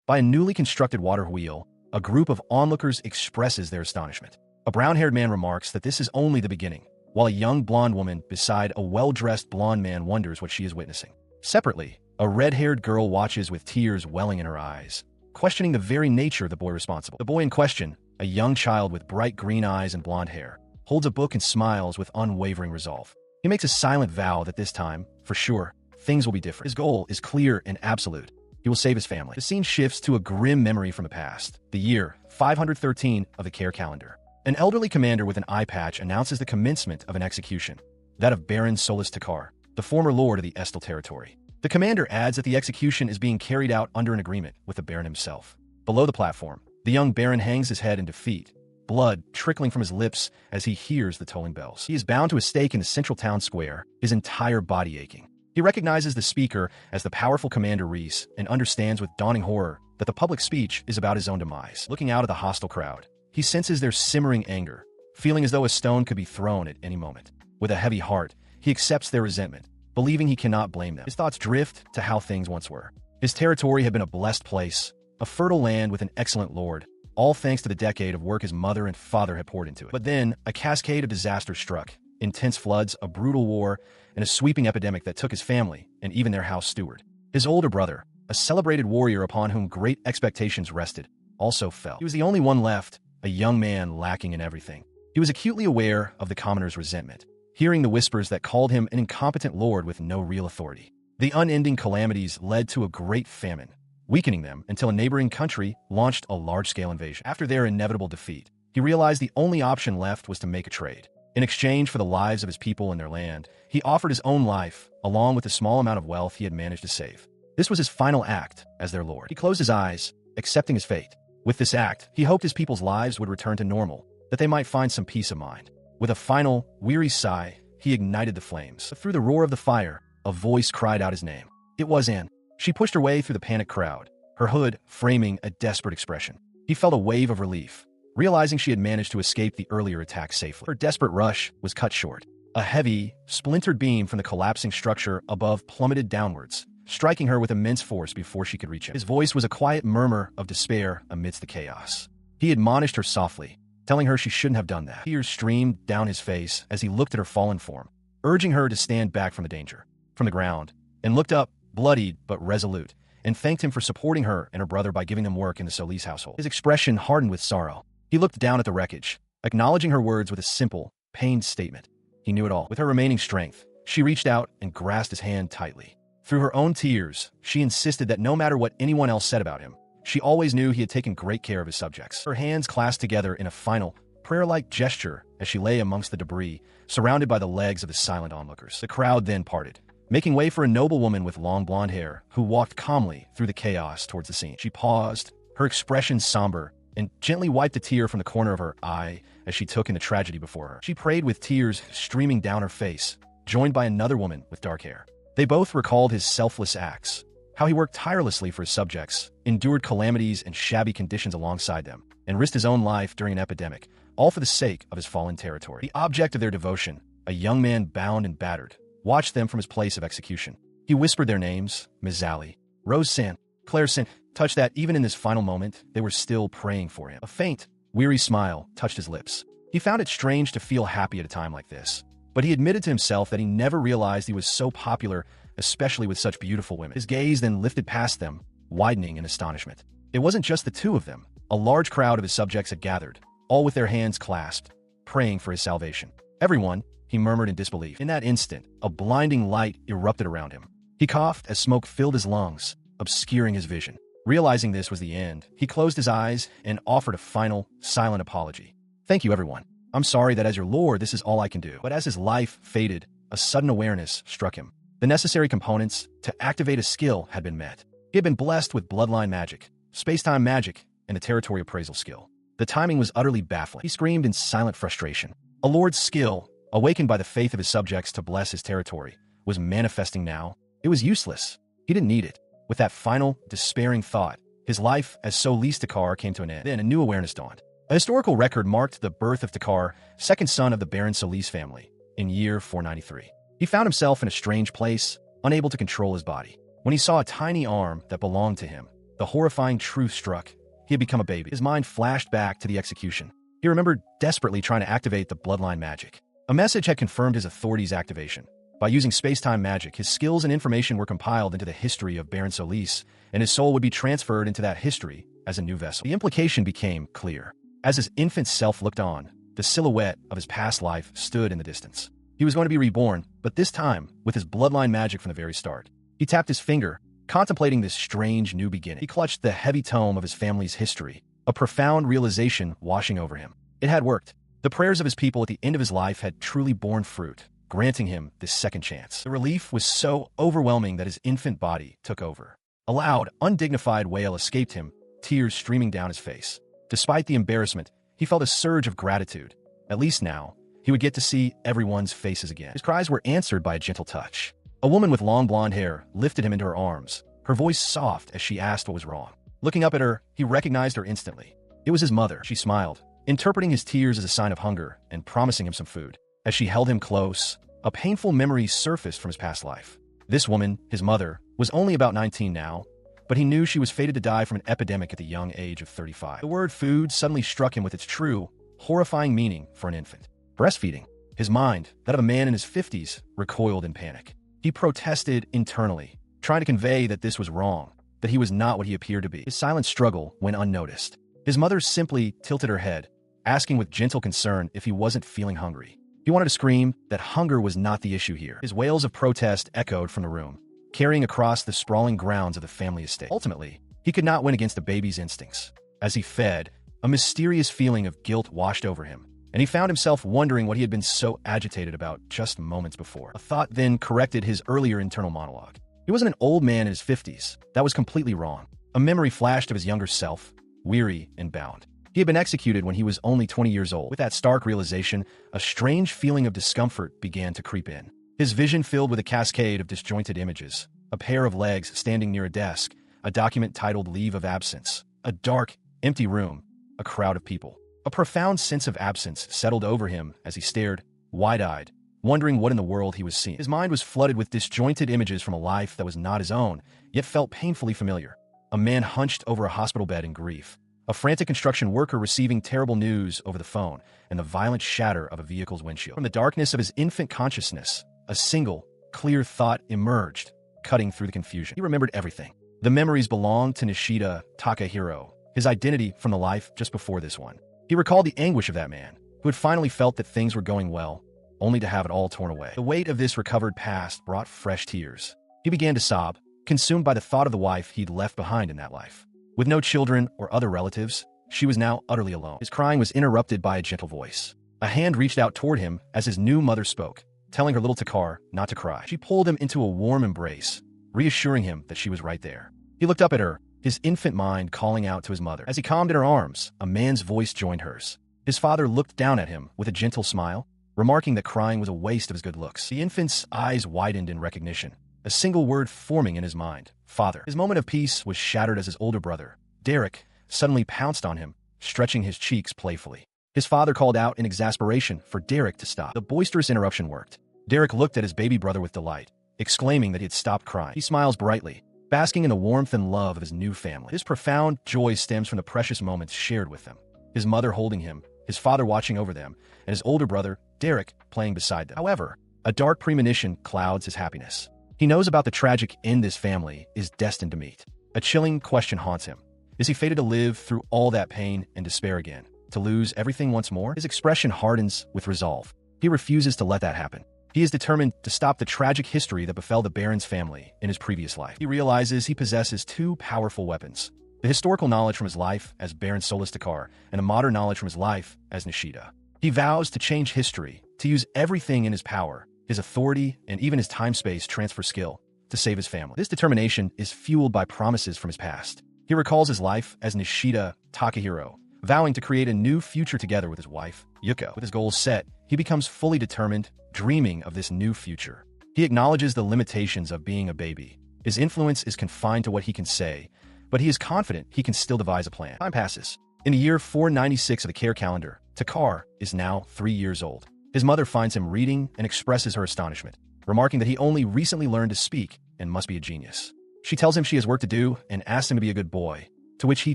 By a newly constructed water wheel, a group of onlookers expresses their astonishment. A brown-haired man remarks that this is only the beginning, while a young blonde woman beside a well-dressed blonde man wonders what she is witnessing. Separately, a red-haired girl watches with tears welling in her eyes, questioning the very nature of the boy responsible. The boy in question, a young child with bright green eyes and blonde hair, holds a book and smiles with unwavering resolve. He makes a silent vow that this time, for sure, things will be different. His goal is clear and absolute. He will save his family. The scene shifts to a grim memory from the past, the year 513 of the Care calendar. An elderly commander with an eye patch announces the commencement of an execution, that of Baron Solus Takar, the former lord of the Estel territory. The commander adds that the execution is being carried out under an agreement with the Baron himself. Below the platform, the young Baron hangs his head in defeat, blood trickling from his lips as he hears the tolling bells. He is bound to a stake in the central town square, his entire body aching. He recognizes the speaker as the powerful Commander Reese and understands with dawning horror that the public speech is about his own demise. Looking out at the hostile crowd, he senses their simmering anger, feeling as though a stone could be thrown at any moment. With a heavy heart, he accepts their resentment, believing he cannot blame them. His thoughts drift to how things once were. His territory had been a blessed place, a fertile land with an excellent lord, all thanks to the decade of work his mother and father had poured into it. But then, a cascade of disasters struck. Intense floods, a brutal war, and a sweeping epidemic that took his family and even their house steward. His older brother, a celebrated warrior upon whom great expectations rested, also fell. He was the only one left, a young man lacking in everything. He was acutely aware of the commoner's resentment, hearing the whispers that called him an incompetent lord with no real authority. The unending calamities led to a great famine, weakening them until a neighboring country launched a large-scale invasion. After their inevitable defeat, he realized the only option left was to make a trade. In exchange for the lives of his people and their land, he offered his own life, along with the small amount of wealth he had managed to save. This was his final act as their lord. He closed his eyes, accepting his fate. With this act, he hoped his people's lives would return to normal, that they might find some peace of mind. With a final, weary sigh, he ignited the flames. But through the roar of the fire, a voice cried out his name. It was Anne. She pushed her way through the panicked crowd, her hood framing a desperate expression. He felt a wave of relief, realizing she had managed to escape the earlier attack safely. Her desperate rush was cut short. A heavy, splintered beam from the collapsing structure above plummeted downwards, striking her with immense force before she could reach him. His voice was a quiet murmur of despair amidst the chaos. He admonished her softly, telling her she shouldn't have done that. Tears streamed down his face as he looked at her fallen form, urging her to stand back from the danger. From the ground, and looked up, bloodied but resolute, and thanked him for supporting her and her brother by giving them work in the Solis household. His expression hardened with sorrow. He looked down at the wreckage, acknowledging her words with a simple, pained statement. He knew it all. With her remaining strength, she reached out and grasped his hand tightly. Through her own tears, she insisted that no matter what anyone else said about him, she always knew he had taken great care of his subjects. Her hands clasped together in a final, prayer-like gesture as she lay amongst the debris, surrounded by the legs of the silent onlookers. The crowd then parted, making way for a noble woman with long blonde hair who walked calmly through the chaos towards the scene. She paused, her expression somber, and gently wiped a tear from the corner of her eye as she took in the tragedy before her. She prayed with tears streaming down her face, joined by another woman with dark hair. They both recalled his selfless acts, how he worked tirelessly for his subjects, endured calamities and shabby conditions alongside them, and risked his own life during an epidemic, all for the sake of his fallen territory. The object of their devotion, a young man bound and battered, watched them from his place of execution. He whispered their names, Ms. Zally, Rose San, Claire San, touched that even in this final moment, they were still praying for him. A faint, weary smile touched his lips. He found it strange to feel happy at a time like this, but he admitted to himself that he never realized he was so popular, especially with such beautiful women. His gaze then lifted past them, widening in astonishment. It wasn't just the two of them. A large crowd of his subjects had gathered, all with their hands clasped, praying for his salvation. Everyone, he murmured in disbelief. In that instant, a blinding light erupted around him. He coughed as smoke filled his lungs, obscuring his vision. Realizing this was the end, he closed his eyes and offered a final, silent apology. Thank you, everyone. I'm sorry that as your lord, this is all I can do. But as his life faded, a sudden awareness struck him. The necessary components to activate a skill had been met. He had been blessed with bloodline magic, space-time magic, and the territory appraisal skill. The timing was utterly baffling. He screamed in silent frustration. A lord's skill, awakened by the faith of his subjects to bless his territory, was manifesting now. It was useless. He didn't need it. With that final, despairing thought, his life as Solis Takar came to an end. Then a new awareness dawned. A historical record marked the birth of Takar, second son of the Baron Solis family, in year 493. He found himself in a strange place, unable to control his body. When he saw a tiny arm that belonged to him, The horrifying truth struck. He had become a baby. His mind flashed back to the execution. He remembered desperately trying to activate the bloodline magic. A message had confirmed his authority's activation. By using space-time magic, his skills and information were compiled into the history of Baron Solis, and his soul would be transferred into that history as a new vessel. The implication became clear. As his infant self looked on, the silhouette of his past life stood in the distance. He was going to be reborn, but this time with his bloodline magic from the very start. He tapped his finger, contemplating this strange new beginning. He clutched the heavy tome of his family's history, a profound realization washing over him. It had worked. The prayers of his people at the end of his life had truly borne fruit, granting him this second chance. The relief was so overwhelming that his infant body took over. A loud, undignified wail escaped him, tears streaming down his face. Despite the embarrassment, he felt a surge of gratitude. At least now, he would get to see everyone's faces again. His cries were answered by a gentle touch. A woman with long blonde hair lifted him into her arms, her voice soft as she asked what was wrong. Looking up at her, he recognized her instantly. It was his mother. She smiled, interpreting his tears as a sign of hunger and promising him some food. As she held him close, a painful memory surfaced from his past life. This woman, his mother, was only about 19 now, but he knew she was fated to die from an epidemic at the young age of 35. The word food suddenly struck him with its true, horrifying meaning for an infant. Breastfeeding. His mind, that of a man in his 50s, recoiled in panic. He protested internally, trying to convey that this was wrong, that he was not what he appeared to be. His silent struggle went unnoticed. His mother simply tilted her head, asking with gentle concern if he wasn't feeling hungry. He wanted to scream that hunger was not the issue here. His wails of protest echoed from the room, carrying across the sprawling grounds of the family estate. Ultimately, he could not win against the baby's instincts. As he fed, a mysterious feeling of guilt washed over him, and he found himself wondering what he had been so agitated about just moments before. A thought then corrected his earlier internal monologue. He wasn't an old man in his 50s. That was completely wrong. A memory flashed of his younger self, weary and bound. He had been executed when he was only 20 years old. With that stark realization, a strange feeling of discomfort began to creep in. His vision filled with a cascade of disjointed images, a pair of legs standing near a desk, a document titled Leave of Absence, a dark, empty room, a crowd of people. A profound sense of absence settled over him as he stared, wide-eyed, wondering what in the world he was seeing. His mind was flooded with disjointed images from a life that was not his own, yet felt painfully familiar. A man hunched over a hospital bed in grief, a frantic construction worker receiving terrible news over the phone, and the violent shatter of a vehicle's windshield. From the darkness of his infant consciousness, a single, clear thought emerged, cutting through the confusion. He remembered everything. The memories belonged to Nishida Takahiro, his identity from the life just before this one. He recalled the anguish of that man, who had finally felt that things were going well, only to have it all torn away. The weight of this recovered past brought fresh tears. He began to sob, consumed by the thought of the wife he'd left behind in that life. With no children or other relatives, she was now utterly alone. His crying was interrupted by a gentle voice. A hand reached out toward him as his new mother spoke, telling her little Takar not to cry. She pulled him into a warm embrace, reassuring him that she was right there. He looked up at her, his infant mind calling out to his mother. As he calmed in her arms, a man's voice joined hers. His father looked down at him with a gentle smile, remarking that crying was a waste of his good looks. The infant's eyes widened in recognition, a single word forming in his mind: father. His moment of peace was shattered as his older brother, Derek, suddenly pounced on him, stretching his cheeks playfully. His father called out in exasperation for Derek to stop. The boisterous interruption worked. Derek looked at his baby brother with delight, exclaiming that he had stopped crying. He smiles brightly, basking in the warmth and love of his new family. His profound joy stems from the precious moments shared with them. His mother holding him, his father watching over them, and his older brother, Derek, playing beside them. However, a dark premonition clouds his happiness. He knows about the tragic end this family is destined to meet. A chilling question haunts him. Is he fated to live through all that pain and despair again, to lose everything once more? His expression hardens with resolve. He refuses to let that happen. He is determined to stop the tragic history that befell the Baron's family in his previous life. He realizes he possesses two powerful weapons: the historical knowledge from his life as Baron Solis Takar, and the modern knowledge from his life as Nishida. He vows to change history, to use everything in his power, his authority, and even his time-space transfer skill, to save his family. This determination is fueled by promises from his past. He recalls his life as Nishida Takahiro, vowing to create a new future together with his wife, Yuko. With his goals set, he becomes fully determined, dreaming of this new future. He acknowledges the limitations of being a baby. His influence is confined to what he can say, but he is confident he can still devise a plan. Time passes. In the year 496 of the Care calendar, Takar is now 3 years old. His mother finds him reading and expresses her astonishment, remarking that he only recently learned to speak and must be a genius. She tells him she has work to do and asks him to be a good boy, to which he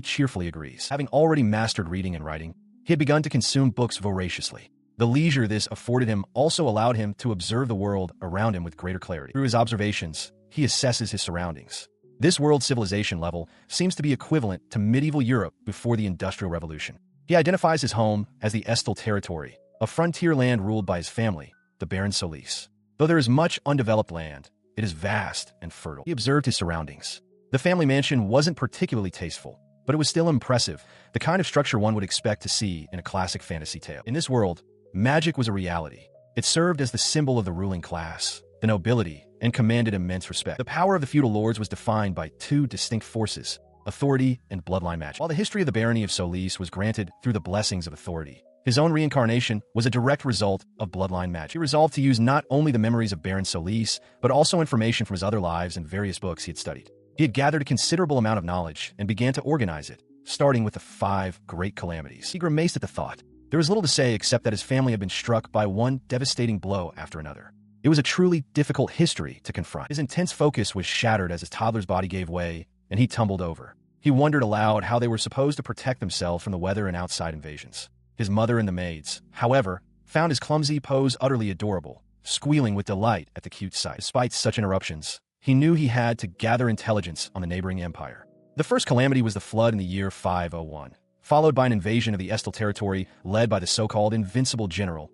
cheerfully agrees. Having already mastered reading and writing, he had begun to consume books voraciously. The leisure this afforded him also allowed him to observe the world around him with greater clarity. Through his observations, he assesses his surroundings. This world civilization level seems to be equivalent to medieval Europe before the Industrial Revolution. He identifies his home as the Estel territory, a frontier land ruled by his family, the Baron Solis. Though there is much undeveloped land, it is vast and fertile. He observed his surroundings. The family mansion wasn't particularly tasteful, but it was still impressive, the kind of structure one would expect to see in a classic fantasy tale. In this world, magic was a reality. It served as the symbol of the ruling class, the nobility, and commanded immense respect. The power of the feudal lords was defined by two distinct forces, authority and bloodline magic. While the history of the barony of Solis was granted through the blessings of authority, his own reincarnation was a direct result of bloodline magic. He resolved to use not only the memories of Baron Solis, but also information from his other lives and various books he had studied. He had gathered a considerable amount of knowledge and began to organize it, starting with the 5 great calamities. He grimaced at the thought. There was little to say except that his family had been struck by one devastating blow after another. It was a truly difficult history to confront. His intense focus was shattered as his toddler's body gave way, and he tumbled over. He wondered aloud how they were supposed to protect themselves from the weather and outside invasions. His mother and the maids, however, found his clumsy pose utterly adorable, squealing with delight at the cute sight. Despite such interruptions, he knew he had to gather intelligence on the neighboring empire. The first calamity was the flood in the year 501, followed by an invasion of the Estel territory led by the so-called invincible General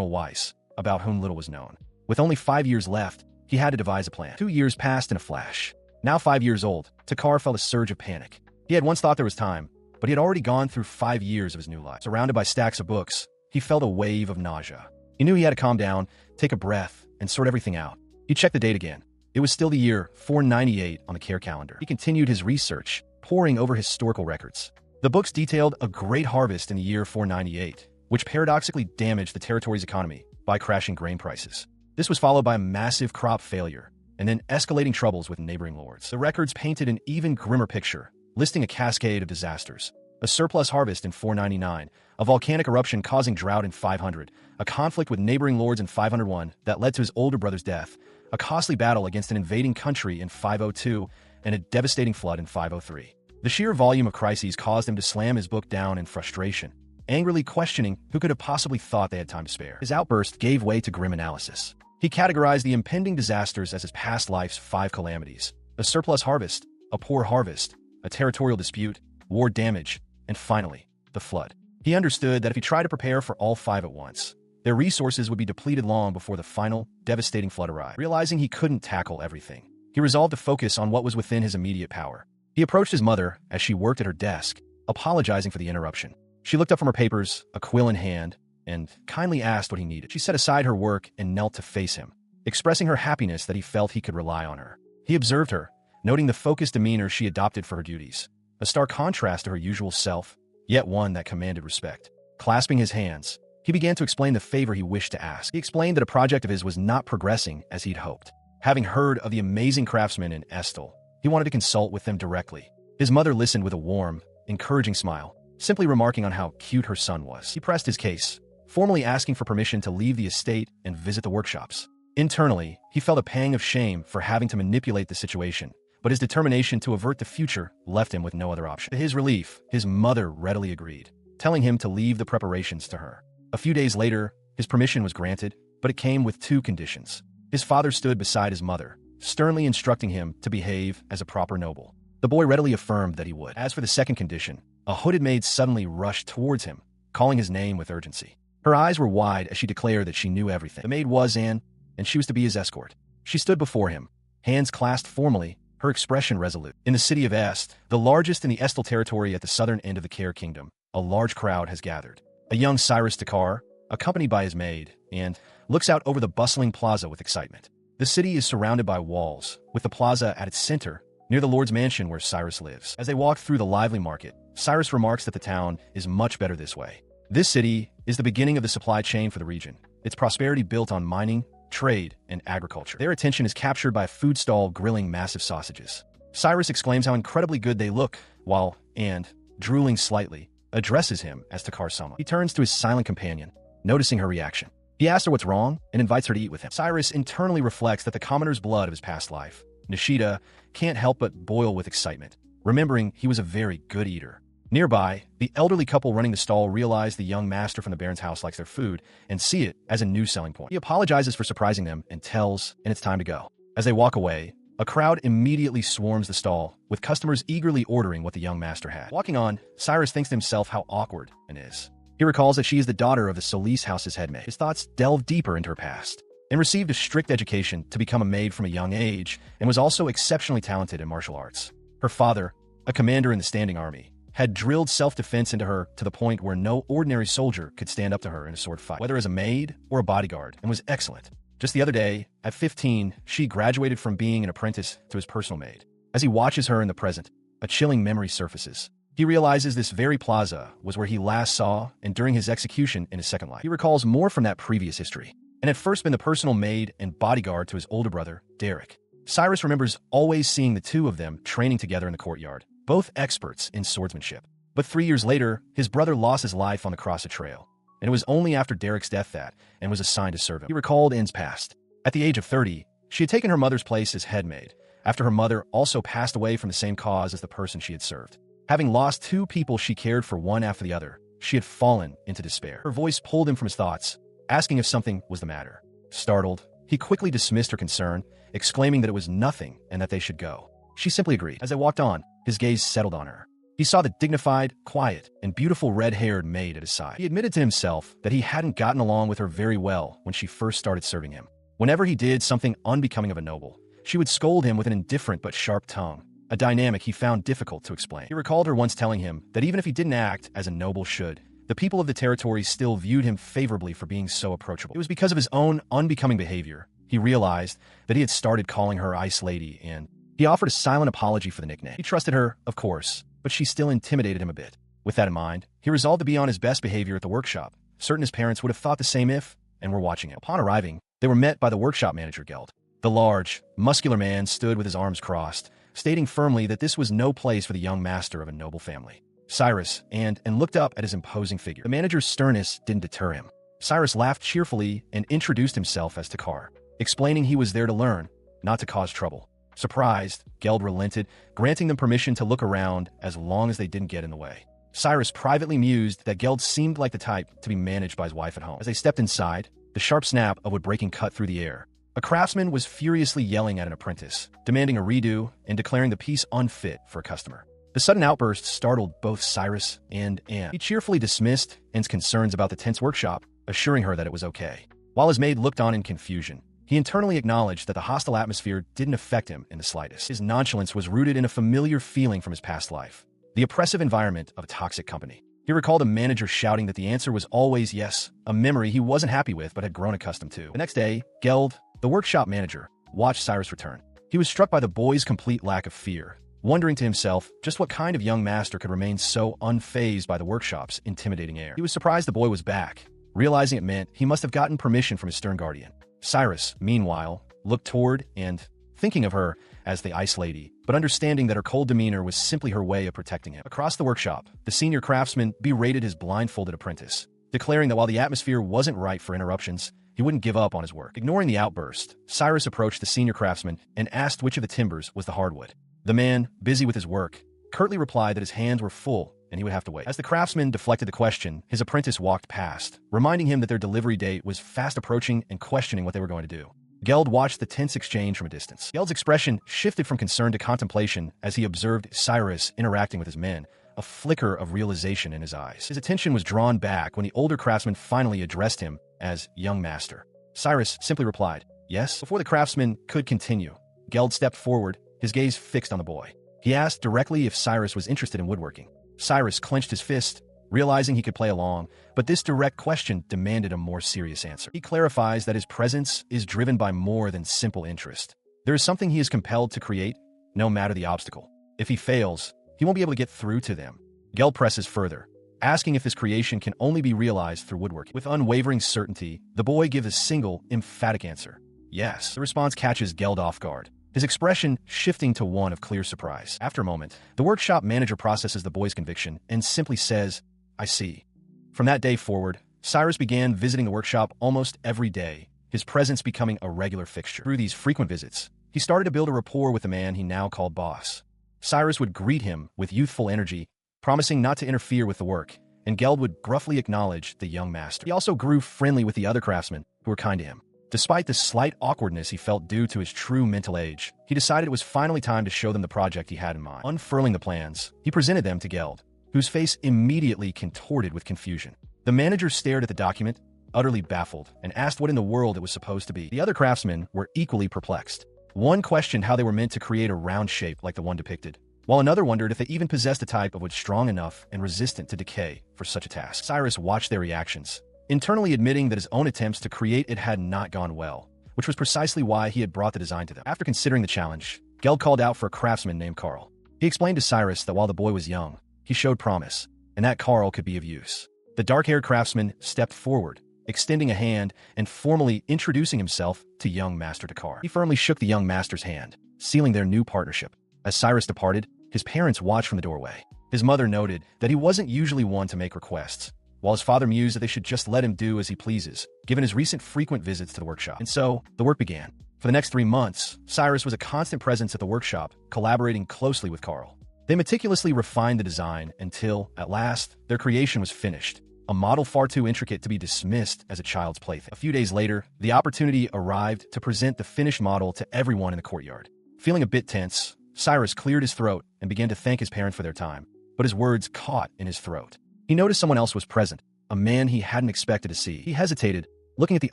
Weiss, about whom little was known. With only 5 years left, he had to devise a plan. 2 years passed in a flash. Now 5 years old, Takar felt a surge of panic. He had once thought there was time, but he had already gone through 5 years of his new life. Surrounded by stacks of books, he felt a wave of nausea. He knew he had to calm down, take a breath, and sort everything out. He checked the date again. It was still the year 498 on the care calendar. He continued his research, poring over historical records. The books detailed a great harvest in the year 498, which paradoxically damaged the territory's economy by crashing grain prices. This was followed by a massive crop failure, and then escalating troubles with neighboring lords. The records painted an even grimmer picture, listing a cascade of disasters. A surplus harvest in 499, a volcanic eruption causing drought in 500, a conflict with neighboring lords in 501 that led to his older brother's death, a costly battle against an invading country in 502, and a devastating flood in 503. The sheer volume of crises caused him to slam his book down in frustration, angrily questioning who could have possibly thought they had time to spare. His outburst gave way to grim analysis. He categorized the impending disasters as his past life's 5 calamities: a surplus harvest, a poor harvest, a territorial dispute, war damage, and finally, the flood. He understood that if he tried to prepare for all 5 at once, their resources would be depleted long before the final, devastating flood arrived. Realizing he couldn't tackle everything, he resolved to focus on what was within his immediate power. He approached his mother as she worked at her desk, apologizing for the interruption. She looked up from her papers, a quill in hand, and kindly asked what he needed. She set aside her work and knelt to face him, expressing her happiness that he felt he could rely on her. He observed her, noting the focused demeanor she adopted for her duties, a stark contrast to her usual self, yet one that commanded respect. Clasping his hands, he began to explain the favor he wished to ask. He explained that a project of his was not progressing as he'd hoped. Having heard of the amazing craftsmen in Estel, he wanted to consult with them directly. His mother listened with a warm, encouraging smile, simply remarking on how cute her son was. He pressed his case, formally asking for permission to leave the estate and visit the workshops. Internally, he felt a pang of shame for having to manipulate the situation, but his determination to avert the future left him with no other option. To his relief, his mother readily agreed, telling him to leave the preparations to her. A few days later, his permission was granted, but it came with 2 conditions. His father stood beside his mother, sternly instructing him to behave as a proper noble. The boy readily affirmed that he would. As for the second condition, a hooded maid suddenly rushed towards him, calling his name with urgency. Her eyes were wide as she declared that she knew everything. The maid was Anne, and she was to be his escort. She stood before him, hands clasped formally, her expression resolute. In the city of Est, the largest in the Estel territory at the southern end of the Care Kingdom, a large crowd has gathered. A young Cyrus Takar, accompanied by his maid, and looks out over the bustling plaza with excitement. The city is surrounded by walls, with the plaza at its center, near the Lord's mansion where Cyrus lives. As they walk through the lively market, Cyrus remarks that the town is much better this way. This city is the beginning of the supply chain for the region, its prosperity built on mining, trade, and agriculture. Their attention is captured by a food stall grilling massive sausages. Cyrus exclaims how incredibly good they look, while Anne, drooling slightly, addresses him as Takar-sama. He turns to his silent companion, noticing her reaction. He asks her what's wrong and invites her to eat with him. Cyrus internally reflects that the commoner's blood of his past life Nishida can't help but boil with excitement, remembering he was a very good eater. Nearby, the elderly couple running the stall realize the young master from the Baron's house likes their food and see it as a new selling point. He apologizes for surprising them and tells, and it's time to go. As they walk away, a crowd immediately swarms the stall, with customers eagerly ordering what the young master had. Walking on, Cyrus thinks to himself how awkward it is. He recalls that she is the daughter of the Solis house's headmaid. His thoughts delve deeper into her past, and received a strict education to become a maid from a young age, and was also exceptionally talented in martial arts. Her father, a commander in the standing army, had drilled self-defense into her to the point where no ordinary soldier could stand up to her in a sword fight, whether as a maid or a bodyguard, and was excellent. Just the other day, at 15, she graduated from being an apprentice to his personal maid. As he watches her in the present, a chilling memory surfaces. He realizes this very plaza was where he last saw and during his execution in his second life. He recalls more from that previous history, and had first been the personal maid and bodyguard to his older brother, Derek. Cyrus remembers always seeing the two of them training together in the courtyard, both experts in swordsmanship. But 3 years later, his brother lost his life on the Crossed Trail, and it was only after Derek's death that and was assigned to serve him. He recalled ends past. At the age of 30, she had taken her mother's place as headmaid, after her mother also passed away from the same cause as the person she had served. Having lost two people she cared for one after the other, she had fallen into despair. Her voice pulled him from his thoughts, asking if something was the matter. Startled, he quickly dismissed her concern, exclaiming that it was nothing and that they should go. She simply agreed. As they walked on, his gaze settled on her. He saw the dignified, quiet, and beautiful red-haired maid at his side. He admitted to himself that he hadn't gotten along with her very well when she first started serving him. Whenever he did something unbecoming of a noble, she would scold him with an indifferent but sharp tongue, a dynamic he found difficult to explain. He recalled her once telling him that even if he didn't act as a noble should, the people of the territory still viewed him favorably for being so approachable. It was because of his own unbecoming behavior, he realized, that he had started calling her Ice Lady, and he offered a silent apology for the nickname. He trusted her, of course, but she still intimidated him a bit. With that in mind, he resolved to be on his best behavior at the workshop. Certain his parents would have thought the same if, and were watching him. Upon arriving, they were met by the workshop manager, Geld. The large, muscular man stood with his arms crossed, stating firmly that this was no place for the young master of a noble family. Cyrus and looked up at his imposing figure. The manager's sternness didn't deter him. Cyrus laughed cheerfully and introduced himself as Takar, explaining he was there to learn, not to cause trouble. Surprised, Geld relented, granting them permission to look around as long as they didn't get in the way. Cyrus privately mused that Geld seemed like the type to be managed by his wife at home. As they stepped inside, the sharp snap of wood breaking cut through the air. A craftsman was furiously yelling at an apprentice, demanding a redo and declaring the piece unfit for a customer. The sudden outburst startled both Cyrus and Anne. He cheerfully dismissed Anne's concerns about the tense workshop, assuring her that it was okay. While his maid looked on in confusion, he internally acknowledged that the hostile atmosphere didn't affect him in the slightest. His nonchalance was rooted in a familiar feeling from his past life, the oppressive environment of a toxic company. He recalled a manager shouting that the answer was always yes, a memory he wasn't happy with but had grown accustomed to. The next day, Geld, the workshop manager, watched Cyrus return. He was struck by the boy's complete lack of fear, wondering to himself just what kind of young master could remain so unfazed by the workshop's intimidating air. He was surprised the boy was back, realizing it meant he must have gotten permission from his stern guardian. Cyrus, meanwhile, looked toward and, thinking of her as the Ice Lady, but understanding that her cold demeanor was simply her way of protecting him. Across the workshop, the senior craftsman berated his blindfolded apprentice, declaring that while the atmosphere wasn't right for interruptions, he wouldn't give up on his work. Ignoring the outburst, Cyrus approached the senior craftsman and asked which of the timbers was the hardwood. The man, busy with his work, curtly replied that his hands were full and he would have to wait. As the craftsman deflected the question, his apprentice walked past, reminding him that their delivery date was fast approaching and questioning what they were going to do. Geld watched the tense exchange from a distance. Geld's expression shifted from concern to contemplation as he observed Cyrus interacting with his men, a flicker of realization in his eyes. His attention was drawn back when the older craftsman finally addressed him as young master. Cyrus simply replied, yes. Before the craftsman could continue, Geld stepped forward, his gaze fixed on the boy. He asked directly if Cyrus was interested in woodworking. Cyrus clenched his fist, realizing he could play along, but this direct question demanded a more serious answer. He clarifies that his presence is driven by more than simple interest. There is something he is compelled to create, no matter the obstacle. If he fails, he won't be able to get through to them. Geld presses further, asking if this creation can only be realized through woodworking. With unwavering certainty, the boy gives a single, emphatic answer. Yes. The response catches Geld off guard, his expression shifting to one of clear surprise. After a moment, the workshop manager processes the boy's conviction and simply says, I see. From that day forward, Cyrus began visiting the workshop almost every day, his presence becoming a regular fixture. Through these frequent visits, He started to build a rapport with the man he now called boss. Cyrus would greet him with youthful energy, promising not to interfere with the work, and Geld would gruffly acknowledge the young master. He also grew friendly with the other craftsmen, who were kind to him. Despite the slight awkwardness he felt due to his true mental age, he decided it was finally time to show them the project he had in mind. Unfurling the plans, he presented them to Geld, whose face immediately contorted with confusion. The manager stared at the document, utterly baffled, and asked what in the world it was supposed to be. The other craftsmen were equally perplexed. One questioned how they were meant to create a round shape like the one depicted, while another wondered if they even possessed a type of wood strong enough and resistant to decay for such a task. Cyrus watched their reactions, internally admitting that his own attempts to create it had not gone well, which was precisely why he had brought the design to them. After considering the challenge, Geld called out for a craftsman named Carl. He explained to Cyrus that while the boy was young, he showed promise, and that Carl could be of use. The dark-haired craftsman stepped forward, extending a hand and formally introducing himself to young Master Takar. He firmly shook the young master's hand, sealing their new partnership. As Cyrus departed, his parents watched from the doorway. His mother noted that he wasn't usually one to make requests, while his father mused that they should just let him do as he pleases, given his recent frequent visits to the workshop. And so, the work began. For the next 3 months, Cyrus was a constant presence at the workshop, collaborating closely with Carl. They meticulously refined the design until, at last, their creation was finished, a model far too intricate to be dismissed as a child's plaything. A few days later, the opportunity arrived to present the finished model to everyone in the courtyard. Feeling a bit tense, Cyrus cleared his throat and began to thank his parents for their time, but his words caught in his throat. He noticed someone else was present, a man he hadn't expected to see. He hesitated, looking at the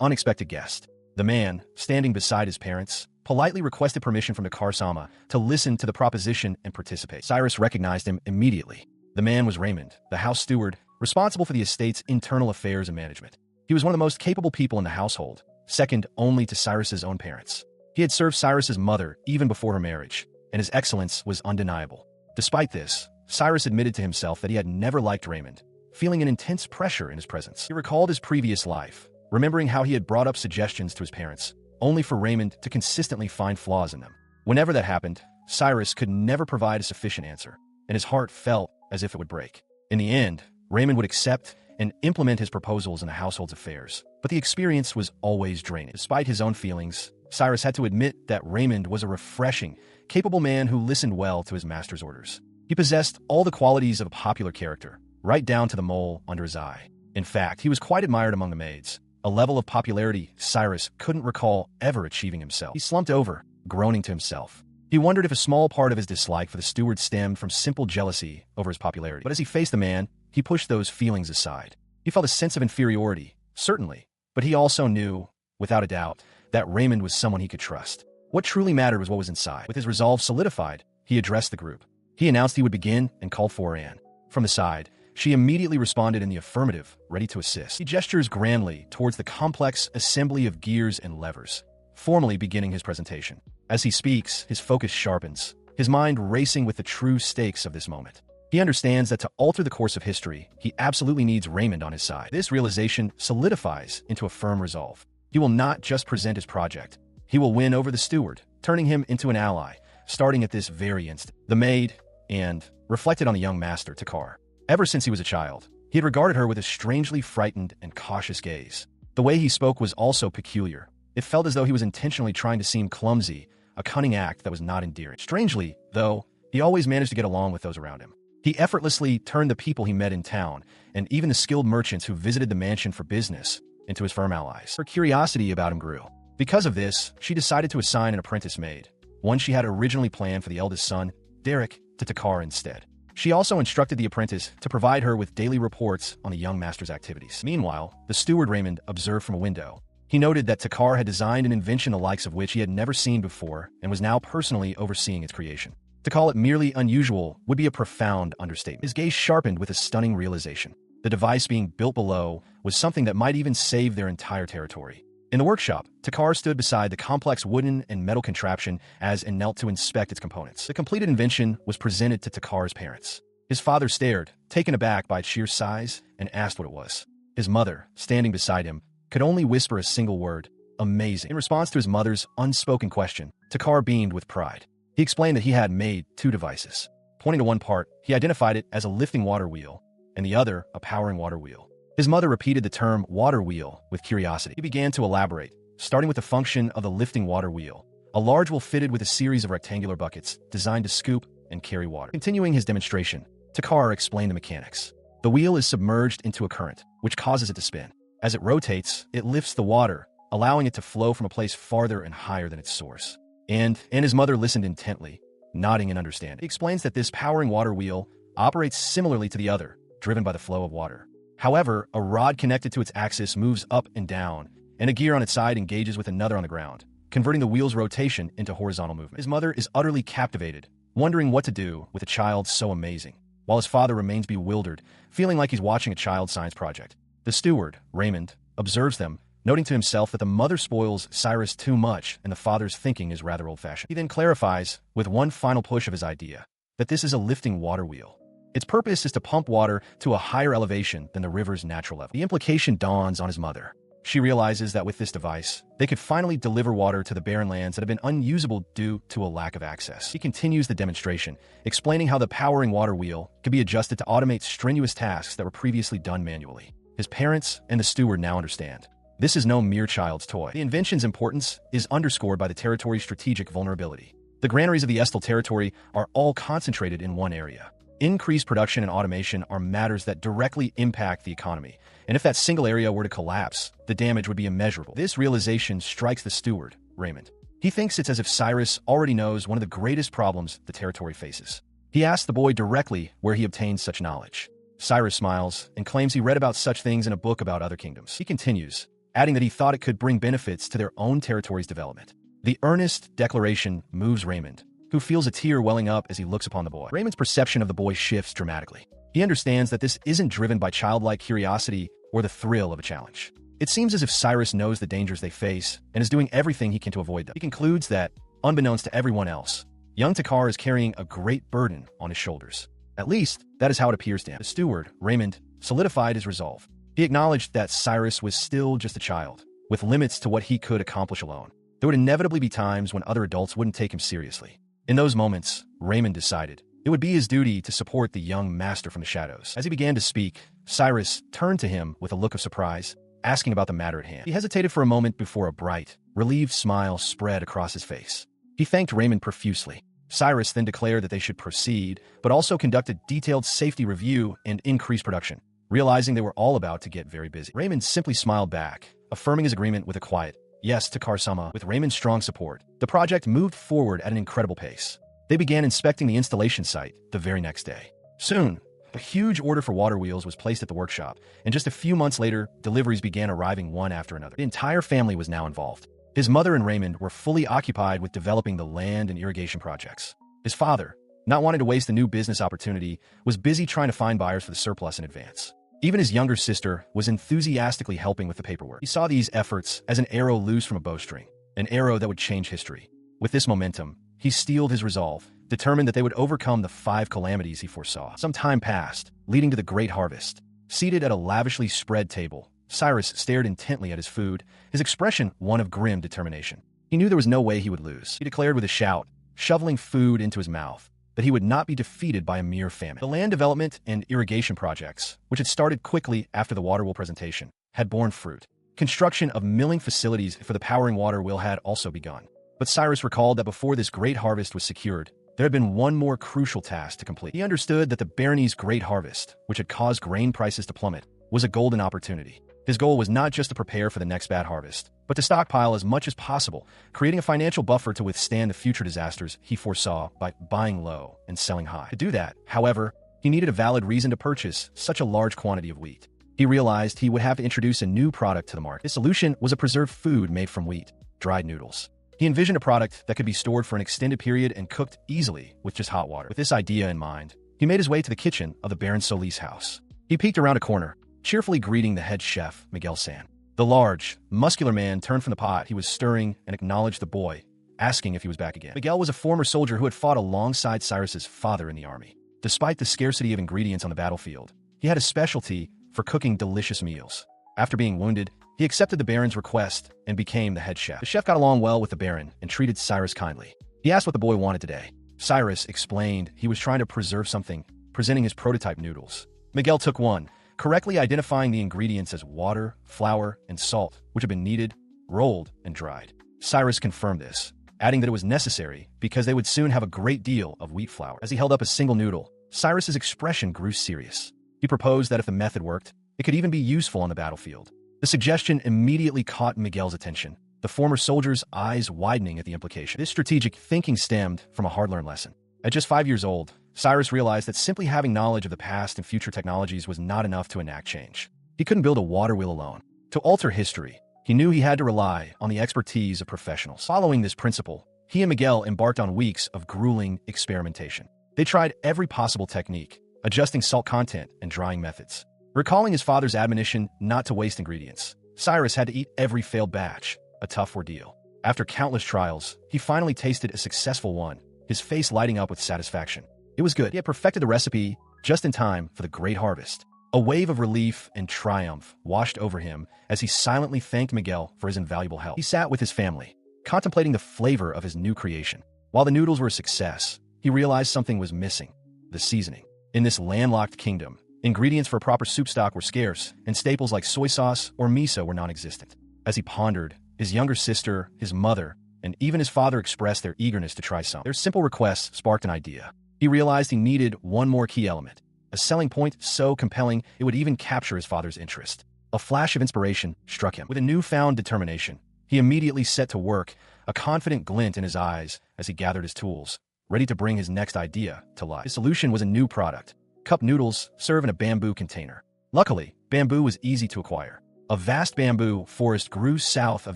unexpected guest. The man, standing beside his parents, politely requested permission from the Kar-sama to listen to the proposition and participate. Cyrus recognized him immediately. The man was Raymond, the house steward, responsible for the estate's internal affairs and management. He was one of the most capable people in the household, second only to Cyrus's own parents. He had served Cyrus's mother even before her marriage, and his excellence was undeniable. Despite this, Cyrus admitted to himself that he had never liked Raymond, feeling an intense pressure in his presence. He recalled his previous life, remembering how he had brought up suggestions to his parents, only for Raymond to consistently find flaws in them. Whenever that happened, Cyrus could never provide a sufficient answer, and his heart felt as if it would break. In the end, Raymond would accept and implement his proposals in the household's affairs, but the experience was always draining. Despite his own feelings, Cyrus had to admit that Raymond was a refreshing, capable man who listened well to his master's orders. He possessed all the qualities of a popular character, right down to the mole under his eye. In fact, he was quite admired among the maids, a level of popularity Cyrus couldn't recall ever achieving himself. He slumped over, groaning to himself. He wondered if a small part of his dislike for the steward stemmed from simple jealousy over his popularity. But as he faced the man, he pushed those feelings aside. He felt a sense of inferiority, certainly, but he also knew, without a doubt, that Raymond was someone he could trust. What truly mattered was what was inside. With his resolve solidified, he addressed the group. He announced he would begin and called for Anne. From the side, she immediately responded in the affirmative, ready to assist. He gestures grandly towards the complex assembly of gears and levers, formally beginning his presentation. As he speaks, his focus sharpens, his mind racing with the true stakes of this moment. He understands that to alter the course of history, he absolutely needs Raymond on his side. This realization solidifies into a firm resolve. He will not just present his project. He will win over the steward, turning him into an ally, starting at this very instant. The maid, and reflected on the young master, Takar. Ever since he was a child, he had regarded her with a strangely frightened and cautious gaze. The way he spoke was also peculiar. It felt as though he was intentionally trying to seem clumsy, a cunning act that was not endearing. Strangely, though, he always managed to get along with those around him. He effortlessly turned the people he met in town, and even the skilled merchants who visited the mansion for business, into his firm allies. Her curiosity about him grew. Because of this, she decided to assign an apprentice maid, one she had originally planned for the eldest son, Derek, to Takar instead. She also instructed the apprentice to provide her with daily reports on the young master's activities. Meanwhile, the steward Raymond observed from a window. He noted that Takar had designed an invention the likes of which he had never seen before and was now personally overseeing its creation. To call it merely unusual would be a profound understatement. His gaze sharpened with a stunning realization. The device being built below was something that might even save their entire territory. In the workshop, Takar stood beside the complex wooden and metal contraption and knelt to inspect its components. The completed invention was presented to Takar's parents. His father stared, taken aback by its sheer size, and asked what it was. His mother, standing beside him, could only whisper a single word, amazing. In response to his mother's unspoken question, Takar beamed with pride. He explained that he had made 2 devices. Pointing to one part, he identified it as a lifting water wheel, and the other a powering water wheel. His mother repeated the term water wheel with curiosity. He began to elaborate, starting with the function of the lifting water wheel, a large wheel fitted with a series of rectangular buckets designed to scoop and carry water. Continuing his demonstration, Takar explained the mechanics. The wheel is submerged into a current, which causes it to spin. As it rotates, it lifts the water, allowing it to flow from a place farther and higher than its source. And his mother listened intently, nodding in understanding. He explains that this powering water wheel operates similarly to the other, driven by the flow of water. However, a rod connected to its axis moves up and down, and a gear on its side engages with another on the ground, converting the wheel's rotation into horizontal movement. His mother is utterly captivated, wondering what to do with a child so amazing, while his father remains bewildered, feeling like he's watching a child science project. The steward, Raymond, observes them, noting to himself that the mother spoils Cyrus too much and the father's thinking is rather old-fashioned. He then clarifies, with one final push of his idea, that this is a lifting water wheel. Its purpose is to pump water to a higher elevation than the river's natural level. The implication dawns on his mother. She realizes that with this device, they could finally deliver water to the barren lands that have been unusable due to a lack of access. He continues the demonstration, explaining how the powering water wheel could be adjusted to automate strenuous tasks that were previously done manually. His parents and the steward now understand. This is no mere child's toy. The invention's importance is underscored by the territory's strategic vulnerability. The granaries of the Estel territory are all concentrated in one area. Increased production and automation are matters that directly impact the economy, and if that single area were to collapse, the damage would be immeasurable. This realization strikes the steward, Raymond. He thinks it's as if Cyrus already knows one of the greatest problems the territory faces. He asks the boy directly where he obtained such knowledge. Cyrus smiles and claims he read about such things in a book about other kingdoms. He continues, adding that he thought it could bring benefits to their own territory's development. The earnest declaration moves Raymond, who feels a tear welling up as he looks upon the boy. Raymond's perception of the boy shifts dramatically. He understands that this isn't driven by childlike curiosity or the thrill of a challenge. It seems as if Cyrus knows the dangers they face and is doing everything he can to avoid them. He concludes that, unbeknownst to everyone else, young Takar is carrying a great burden on his shoulders. At least, that is how it appears to him. The steward, Raymond, solidified his resolve. He acknowledged that Cyrus was still just a child, with limits to what he could accomplish alone. There would inevitably be times when other adults wouldn't take him seriously. In those moments, Raymond decided it would be his duty to support the young master from the shadows. As he began to speak, Cyrus turned to him with a look of surprise, asking about the matter at hand. He hesitated for a moment before a bright, relieved smile spread across his face. He thanked Raymond profusely. Cyrus then declared that they should proceed, but also conduct a detailed safety review and increase production, realizing they were all about to get very busy. Raymond simply smiled back, affirming his agreement with a quiet, "Yes," to Takar-sama. With Raymond's strong support, the project moved forward at an incredible pace. They began inspecting the installation site the very next day. Soon, a huge order for water wheels was placed at the workshop, and just a few months later, deliveries began arriving one after another. The entire family was now involved. His mother and Raymond were fully occupied with developing the land and irrigation projects. His father, not wanting to waste a new business opportunity, was busy trying to find buyers for the surplus in advance. Even his younger sister was enthusiastically helping with the paperwork. He saw these efforts as an arrow loose from a bowstring, an arrow that would change history. With this momentum, he steeled his resolve, determined that they would overcome the 5 calamities he foresaw. Some time passed, leading to the great harvest. Seated at a lavishly spread table, Cyrus stared intently at his food, his expression one of grim determination. He knew there was no way he would lose. He declared with a shout, shoveling food into his mouth, that he would not be defeated by a mere famine. The land development and irrigation projects, which had started quickly after the water wheel presentation, had borne fruit. Construction of milling facilities for the powering water wheel had also begun. But Cyrus recalled that before this great harvest was secured, there had been one more crucial task to complete. He understood that the barony's great harvest, which had caused grain prices to plummet, was a golden opportunity. His goal was not just to prepare for the next bad harvest, but to stockpile as much as possible, creating a financial buffer to withstand the future disasters he foresaw by buying low and selling high. To do that, however, he needed a valid reason to purchase such a large quantity of wheat. He realized he would have to introduce a new product to the market. His solution was a preserved food made from wheat, dried noodles. He envisioned a product that could be stored for an extended period and cooked easily with just hot water. With this idea in mind, he made his way to the kitchen of the Baron Solis' house. He peeked around a corner, cheerfully greeting the head chef, Miguel-san. The large, muscular man turned from the pot he was stirring and acknowledged the boy, asking if he was back again. Miguel was a former soldier who had fought alongside Cyrus's father in the army. Despite the scarcity of ingredients on the battlefield, he had a specialty for cooking delicious meals. After being wounded, he accepted the Baron's request and became the head chef. The chef got along well with the Baron and treated Cyrus kindly. He asked what the boy wanted today. Cyrus explained he was trying to preserve something, presenting his prototype noodles. Miguel took one, correctly identifying the ingredients as water, flour, and salt, which had been kneaded, rolled, and dried. Cyrus confirmed this, adding that it was necessary because they would soon have a great deal of wheat flour. As he held up a single noodle, Cyrus's expression grew serious. He proposed that if the method worked, it could even be useful on the battlefield. The suggestion immediately caught Miguel's attention, the former soldier's eyes widening at the implication. This strategic thinking stemmed from a hard-learned lesson. At just 5 years old, Cyrus realized that simply having knowledge of the past and future technologies was not enough to enact change. He couldn't build a water wheel alone. To alter history, he knew he had to rely on the expertise of professionals. Following this principle, he and Miguel embarked on weeks of grueling experimentation. They tried every possible technique, adjusting salt content and drying methods. Recalling his father's admonition not to waste ingredients, Cyrus had to eat every failed batch, a tough ordeal. After countless trials, he finally tasted a successful one, his face lighting up with satisfaction. It was good. He had perfected the recipe just in time for the great harvest. A wave of relief and triumph washed over him as he silently thanked Miguel for his invaluable help. He sat with his family, contemplating the flavor of his new creation. While the noodles were a success, he realized something was missing: the seasoning. In this landlocked kingdom, ingredients for a proper soup stock were scarce, and staples like soy sauce or miso were non-existent. As he pondered, his younger sister, his mother, and even his father expressed their eagerness to try some. Their simple requests sparked an idea. He realized he needed one more key element, a selling point so compelling it would even capture his father's interest. A flash of inspiration struck him. With a newfound determination, he immediately set to work, a confident glint in his eyes as he gathered his tools, ready to bring his next idea to life. His solution was a new product: cup noodles served in a bamboo container. Luckily, bamboo was easy to acquire. A vast bamboo forest grew south of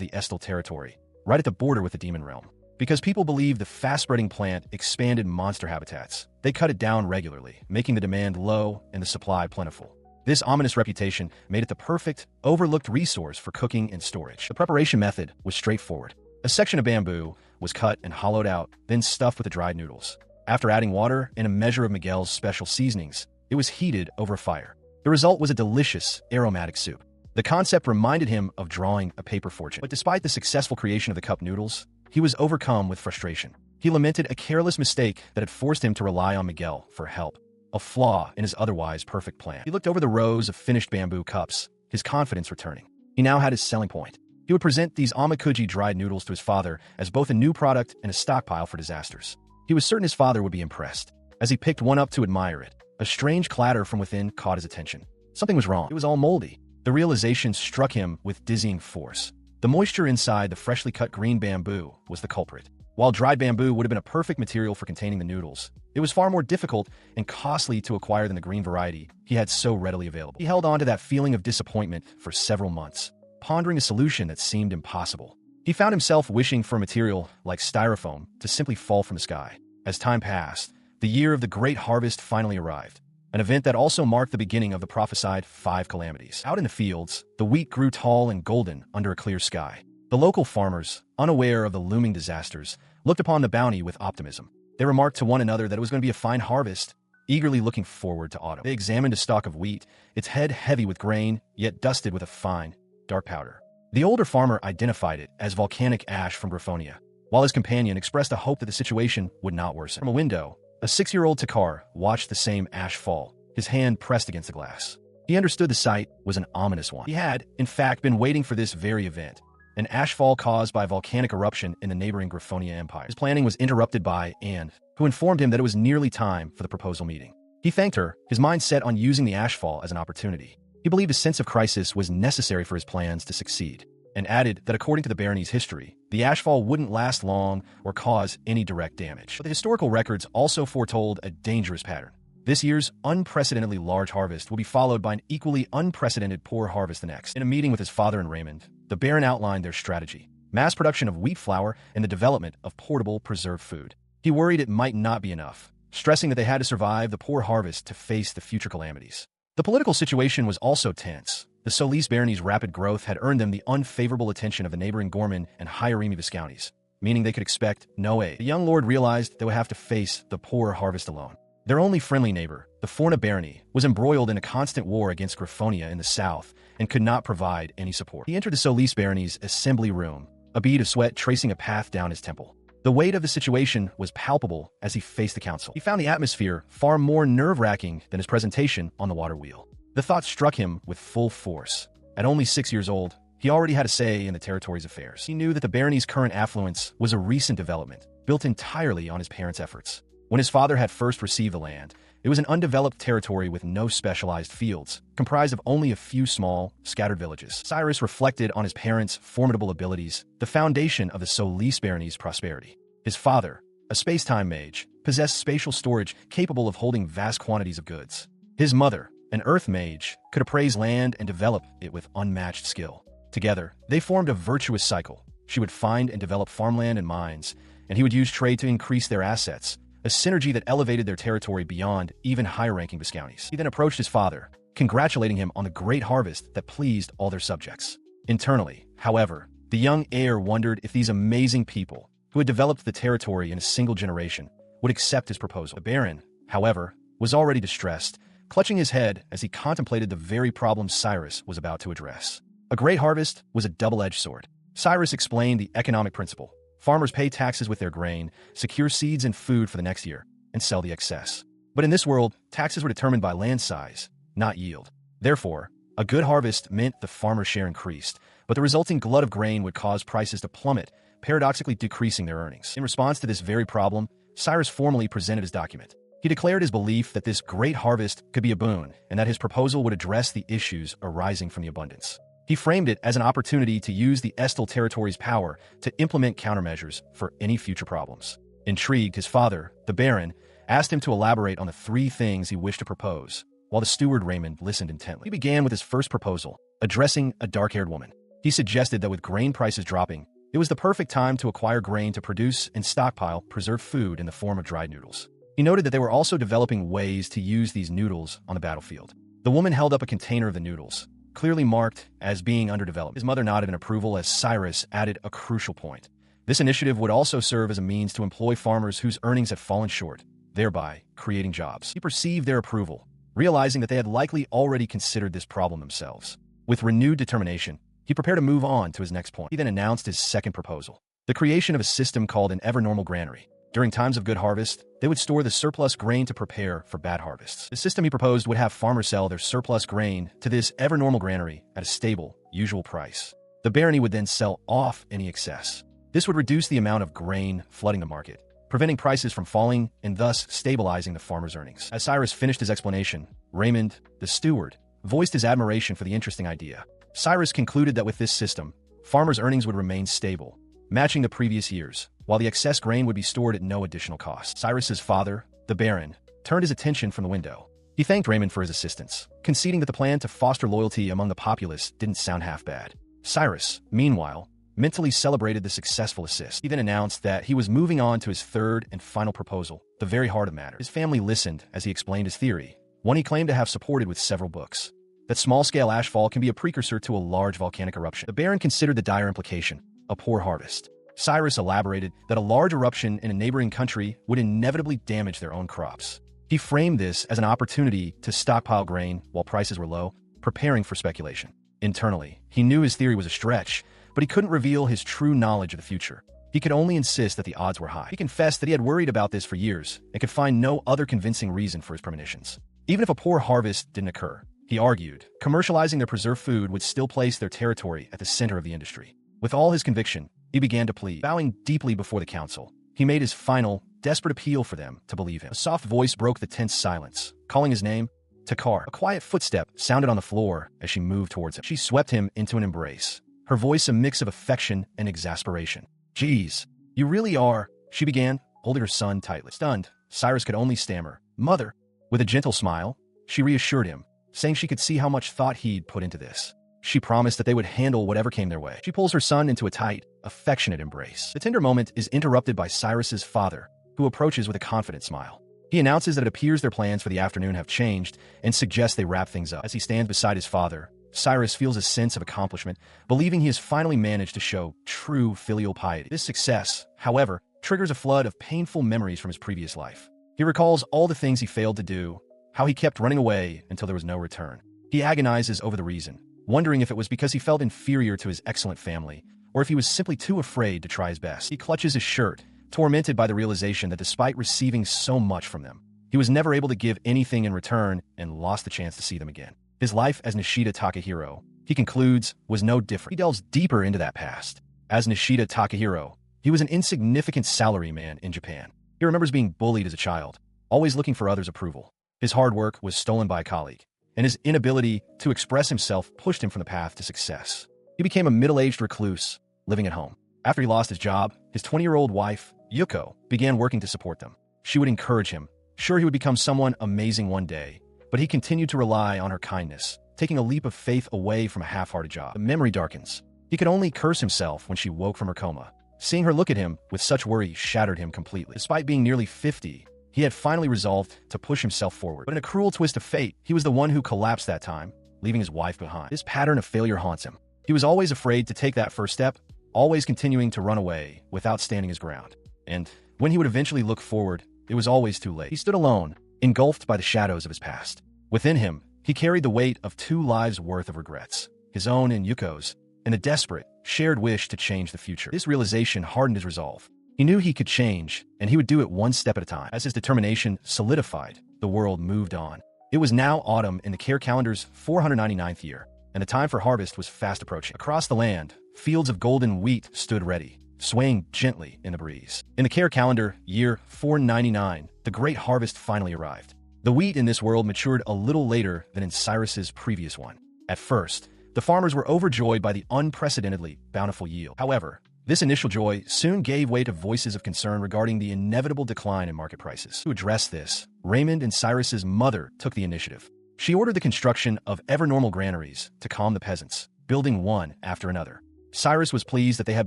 the Estel territory, right at the border with the Demon Realm. Because people believed the fast-spreading plant expanded monster habitats, they cut it down regularly, making the demand low and the supply plentiful. This ominous reputation made it the perfect, overlooked resource for cooking and storage. The preparation method was straightforward. A section of bamboo was cut and hollowed out, then stuffed with the dried noodles. After adding water and a measure of Miguel's special seasonings, it was heated over a fire. The result was a delicious, aromatic soup. The concept reminded him of drawing a paper fortune. But despite the successful creation of the cup noodles, he was overcome with frustration. He lamented a careless mistake that had forced him to rely on Miguel for help, a flaw in his otherwise perfect plan. He looked over the rows of finished bamboo cups, his confidence returning. He now had his selling point. He would present these amakuji dried noodles to his father as both a new product and a stockpile for disasters. He was certain his father would be impressed. As he picked one up to admire it, a strange clatter from within caught his attention. Something was wrong. It was all moldy. The realization struck him with dizzying force. The moisture inside the freshly cut green bamboo was the culprit. While dried bamboo would have been a perfect material for containing the noodles, it was far more difficult and costly to acquire than the green variety he had so readily available. He held on to that feeling of disappointment for several months, pondering a solution that seemed impossible. He found himself wishing for a material like styrofoam to simply fall from the sky. As time passed, the year of the great harvest finally arrived, an event that also marked the beginning of the prophesied 5 calamities. Out in the fields, the wheat grew tall and golden under a clear sky. The local farmers, unaware of the looming disasters, looked upon the bounty with optimism. They remarked to one another that it was going to be a fine harvest, eagerly looking forward to autumn. They examined a stalk of wheat, its head heavy with grain, yet dusted with a fine, dark powder. The older farmer identified it as volcanic ash from Griffonia, while his companion expressed a hope that the situation would not worsen. From a window, a 6-year-old Takar watched the same ash fall, his hand pressed against the glass. He understood the sight was an ominous one. He had, in fact, been waiting for this very event, an ashfall caused by a volcanic eruption in the neighboring Griffonia Empire. His planning was interrupted by Anne, who informed him that it was nearly time for the proposal meeting. He thanked her, his mind set on using the ashfall as an opportunity. He believed a sense of crisis was necessary for his plans to succeed, and added that according to the barony's history, the ashfall wouldn't last long or cause any direct damage. But the historical records also foretold a dangerous pattern. This year's unprecedentedly large harvest will be followed by an equally unprecedented poor harvest the next. In a meeting with his father and Raymond, the Baron outlined their strategy: mass production of wheat flour and the development of portable preserved food. He worried it might not be enough, stressing that they had to survive the poor harvest to face the future calamities. The political situation was also tense. The Solis barony's rapid growth had earned them the unfavorable attention of the neighboring Gorman and Hyarimi Viscounties, meaning they could expect no aid. The young lord realized they would have to face the poor harvest alone. Their only friendly neighbor, the Forna barony, was embroiled in a constant war against Griffonia in the south and could not provide any support. He entered the Solis barony's assembly room, a bead of sweat tracing a path down his temple. The weight of the situation was palpable as he faced the council. He found the atmosphere far more nerve-wracking than his presentation on the water wheel. The thought struck him with full force. At only 6 years old, he already had a say in the territory's affairs. He knew that the barony's current affluence was a recent development, built entirely on his parents' efforts. When his father had first received the land, it was an undeveloped territory with no specialized fields, comprised of only a few small, scattered villages. Cyrus reflected on his parents' formidable abilities, the foundation of the Solis barony's prosperity. His father, a space-time mage, possessed spatial storage capable of holding vast quantities of goods. His mother, an earth mage, could appraise land and develop it with unmatched skill. Together, they formed a virtuous cycle. She would find and develop farmland and mines, and he would use trade to increase their assets, a synergy that elevated their territory beyond even higher-ranking Viscounties. He then approached his father, congratulating him on the great harvest that pleased all their subjects. Internally, however, the young heir wondered if these amazing people, who had developed the territory in a single generation, would accept his proposal. The Baron, however, was already distressed, clutching his head as he contemplated the very problem Cyrus was about to address. A great harvest was a double-edged sword. Cyrus explained the economic principle. Farmers pay taxes with their grain, secure seeds and food for the next year, and sell the excess. But in this world, taxes were determined by land size, not yield. Therefore, a good harvest meant the farmer's share increased, but the resulting glut of grain would cause prices to plummet, paradoxically decreasing their earnings. In response to this very problem, Cyrus formally presented his document. He declared his belief that this great harvest could be a boon, and that his proposal would address the issues arising from the abundance. He framed it as an opportunity to use the Estel territory's power to implement countermeasures for any future problems. Intrigued, his father, the Baron, asked him to elaborate on the 3 things he wished to propose, while the steward Raymond listened intently. He began with his first proposal, addressing a dark-haired woman. He suggested that with grain prices dropping, it was the perfect time to acquire grain to produce and stockpile preserved food in the form of dried noodles. He noted that they were also developing ways to use these noodles on the battlefield. The woman held up a container of the noodles, clearly marked as being underdeveloped. His mother nodded in approval as Cyrus added a crucial point. This initiative would also serve as a means to employ farmers whose earnings had fallen short, thereby creating jobs. He perceived their approval, realizing that they had likely already considered this problem themselves. With renewed determination, he prepared to move on to his next point. He then announced his second proposal, the creation of a system called an ever-normal granary. During times of good harvest, they would store the surplus grain to prepare for bad harvests. The system he proposed would have farmers sell their surplus grain to this ever-normal granary at a stable, usual price. The barony would then sell off any excess. This would reduce the amount of grain flooding the market, preventing prices from falling and thus stabilizing the farmer's earnings. As Cyrus finished his explanation, Raymond, the steward, voiced his admiration for the interesting idea. Cyrus concluded that with this system, farmers' earnings would remain stable, matching the previous years, while the excess grain would be stored at no additional cost. Cyrus's father, the Baron, turned his attention from the window. He thanked Raymond for his assistance, conceding that the plan to foster loyalty among the populace didn't sound half bad. Cyrus, meanwhile, mentally celebrated the successful assist. He then announced that he was moving on to his third and final proposal, the very heart of matters. His family listened as he explained his theory, one he claimed to have supported with several books, that small-scale ashfall can be a precursor to a large volcanic eruption. The Baron considered the dire implication, a poor harvest. Cyrus elaborated that a large eruption in a neighboring country would inevitably damage their own crops. He framed this as an opportunity to stockpile grain while prices were low, preparing for speculation. Internally, he knew his theory was a stretch, but he couldn't reveal his true knowledge of the future. He could only insist that the odds were high. He confessed that he had worried about this for years and could find no other convincing reason for his premonitions. Even if a poor harvest didn't occur, he argued, commercializing their preserved food would still place their territory at the center of the industry. With all his conviction, he began to plead. Bowing deeply before the council, he made his final, desperate appeal for them to believe him. A soft voice broke the tense silence, calling his name, Takar. A quiet footstep sounded on the floor as she moved towards him. She swept him into an embrace, her voice a mix of affection and exasperation. "Geez, you really are," she began, holding her son tightly. Stunned, Cyrus could only stammer, "Mother." With a gentle smile, she reassured him, saying she could see how much thought he'd put into this. She promised that they would handle whatever came their way. She pulls her son into a tight, affectionate embrace. The tender moment is interrupted by Cyrus's father, who approaches with a confident smile. He announces that it appears their plans for the afternoon have changed and suggests they wrap things up. As he stands beside his father, Cyrus feels a sense of accomplishment, believing he has finally managed to show true filial piety. This success, however, triggers a flood of painful memories from his previous life. He recalls all the things he failed to do, how he kept running away until there was no return. He agonizes over the reason, wondering if it was because he felt inferior to his excellent family, or if he was simply too afraid to try his best. He clutches his shirt, tormented by the realization that despite receiving so much from them, he was never able to give anything in return and lost the chance to see them again. His life as Nishida Takahiro, he concludes, was no different. He delves deeper into that past. As Nishida Takahiro, he was an insignificant salaryman in Japan. He remembers being bullied as a child, always looking for others' approval. His hard work was stolen by a colleague, and his inability to express himself pushed him from the path to success. He became a middle-aged recluse, living at home. After he lost his job, his 20-year-old wife, Yuko, began working to support them. She would encourage him, sure he would become someone amazing one day, but he continued to rely on her kindness, taking a leap of faith away from a half-hearted job. The memory darkens. He could only curse himself when she woke from her coma. Seeing her look at him with such worry shattered him completely. Despite being nearly 50, he had finally resolved to push himself forward. But in a cruel twist of fate, he was the one who collapsed that time, leaving his wife behind. This pattern of failure haunts him. He was always afraid to take that first step, always continuing to run away without standing his ground. And when he would eventually look forward, it was always too late. He stood alone, engulfed by the shadows of his past. Within him, he carried the weight of 2 lives' worth of regrets, his own and Yuko's, and a desperate, shared wish to change the future. This realization hardened his resolve. He knew he could change, and he would do it one step at a time. As his determination solidified, the world moved on. It was now autumn in the Care calendar's 499th year, and the time for harvest was fast approaching. Across the land, fields of golden wheat stood ready, swaying gently in the breeze. In the Care calendar, year 499, the great harvest finally arrived. The wheat in this world matured a little later than in Cyrus's previous one. At first, the farmers were overjoyed by the unprecedentedly bountiful yield. However, this initial joy soon gave way to voices of concern regarding the inevitable decline in market prices. To address this, Raymond and Cyrus's mother took the initiative. She ordered the construction of ever-normal granaries to calm the peasants, building one after another. Cyrus was pleased that they had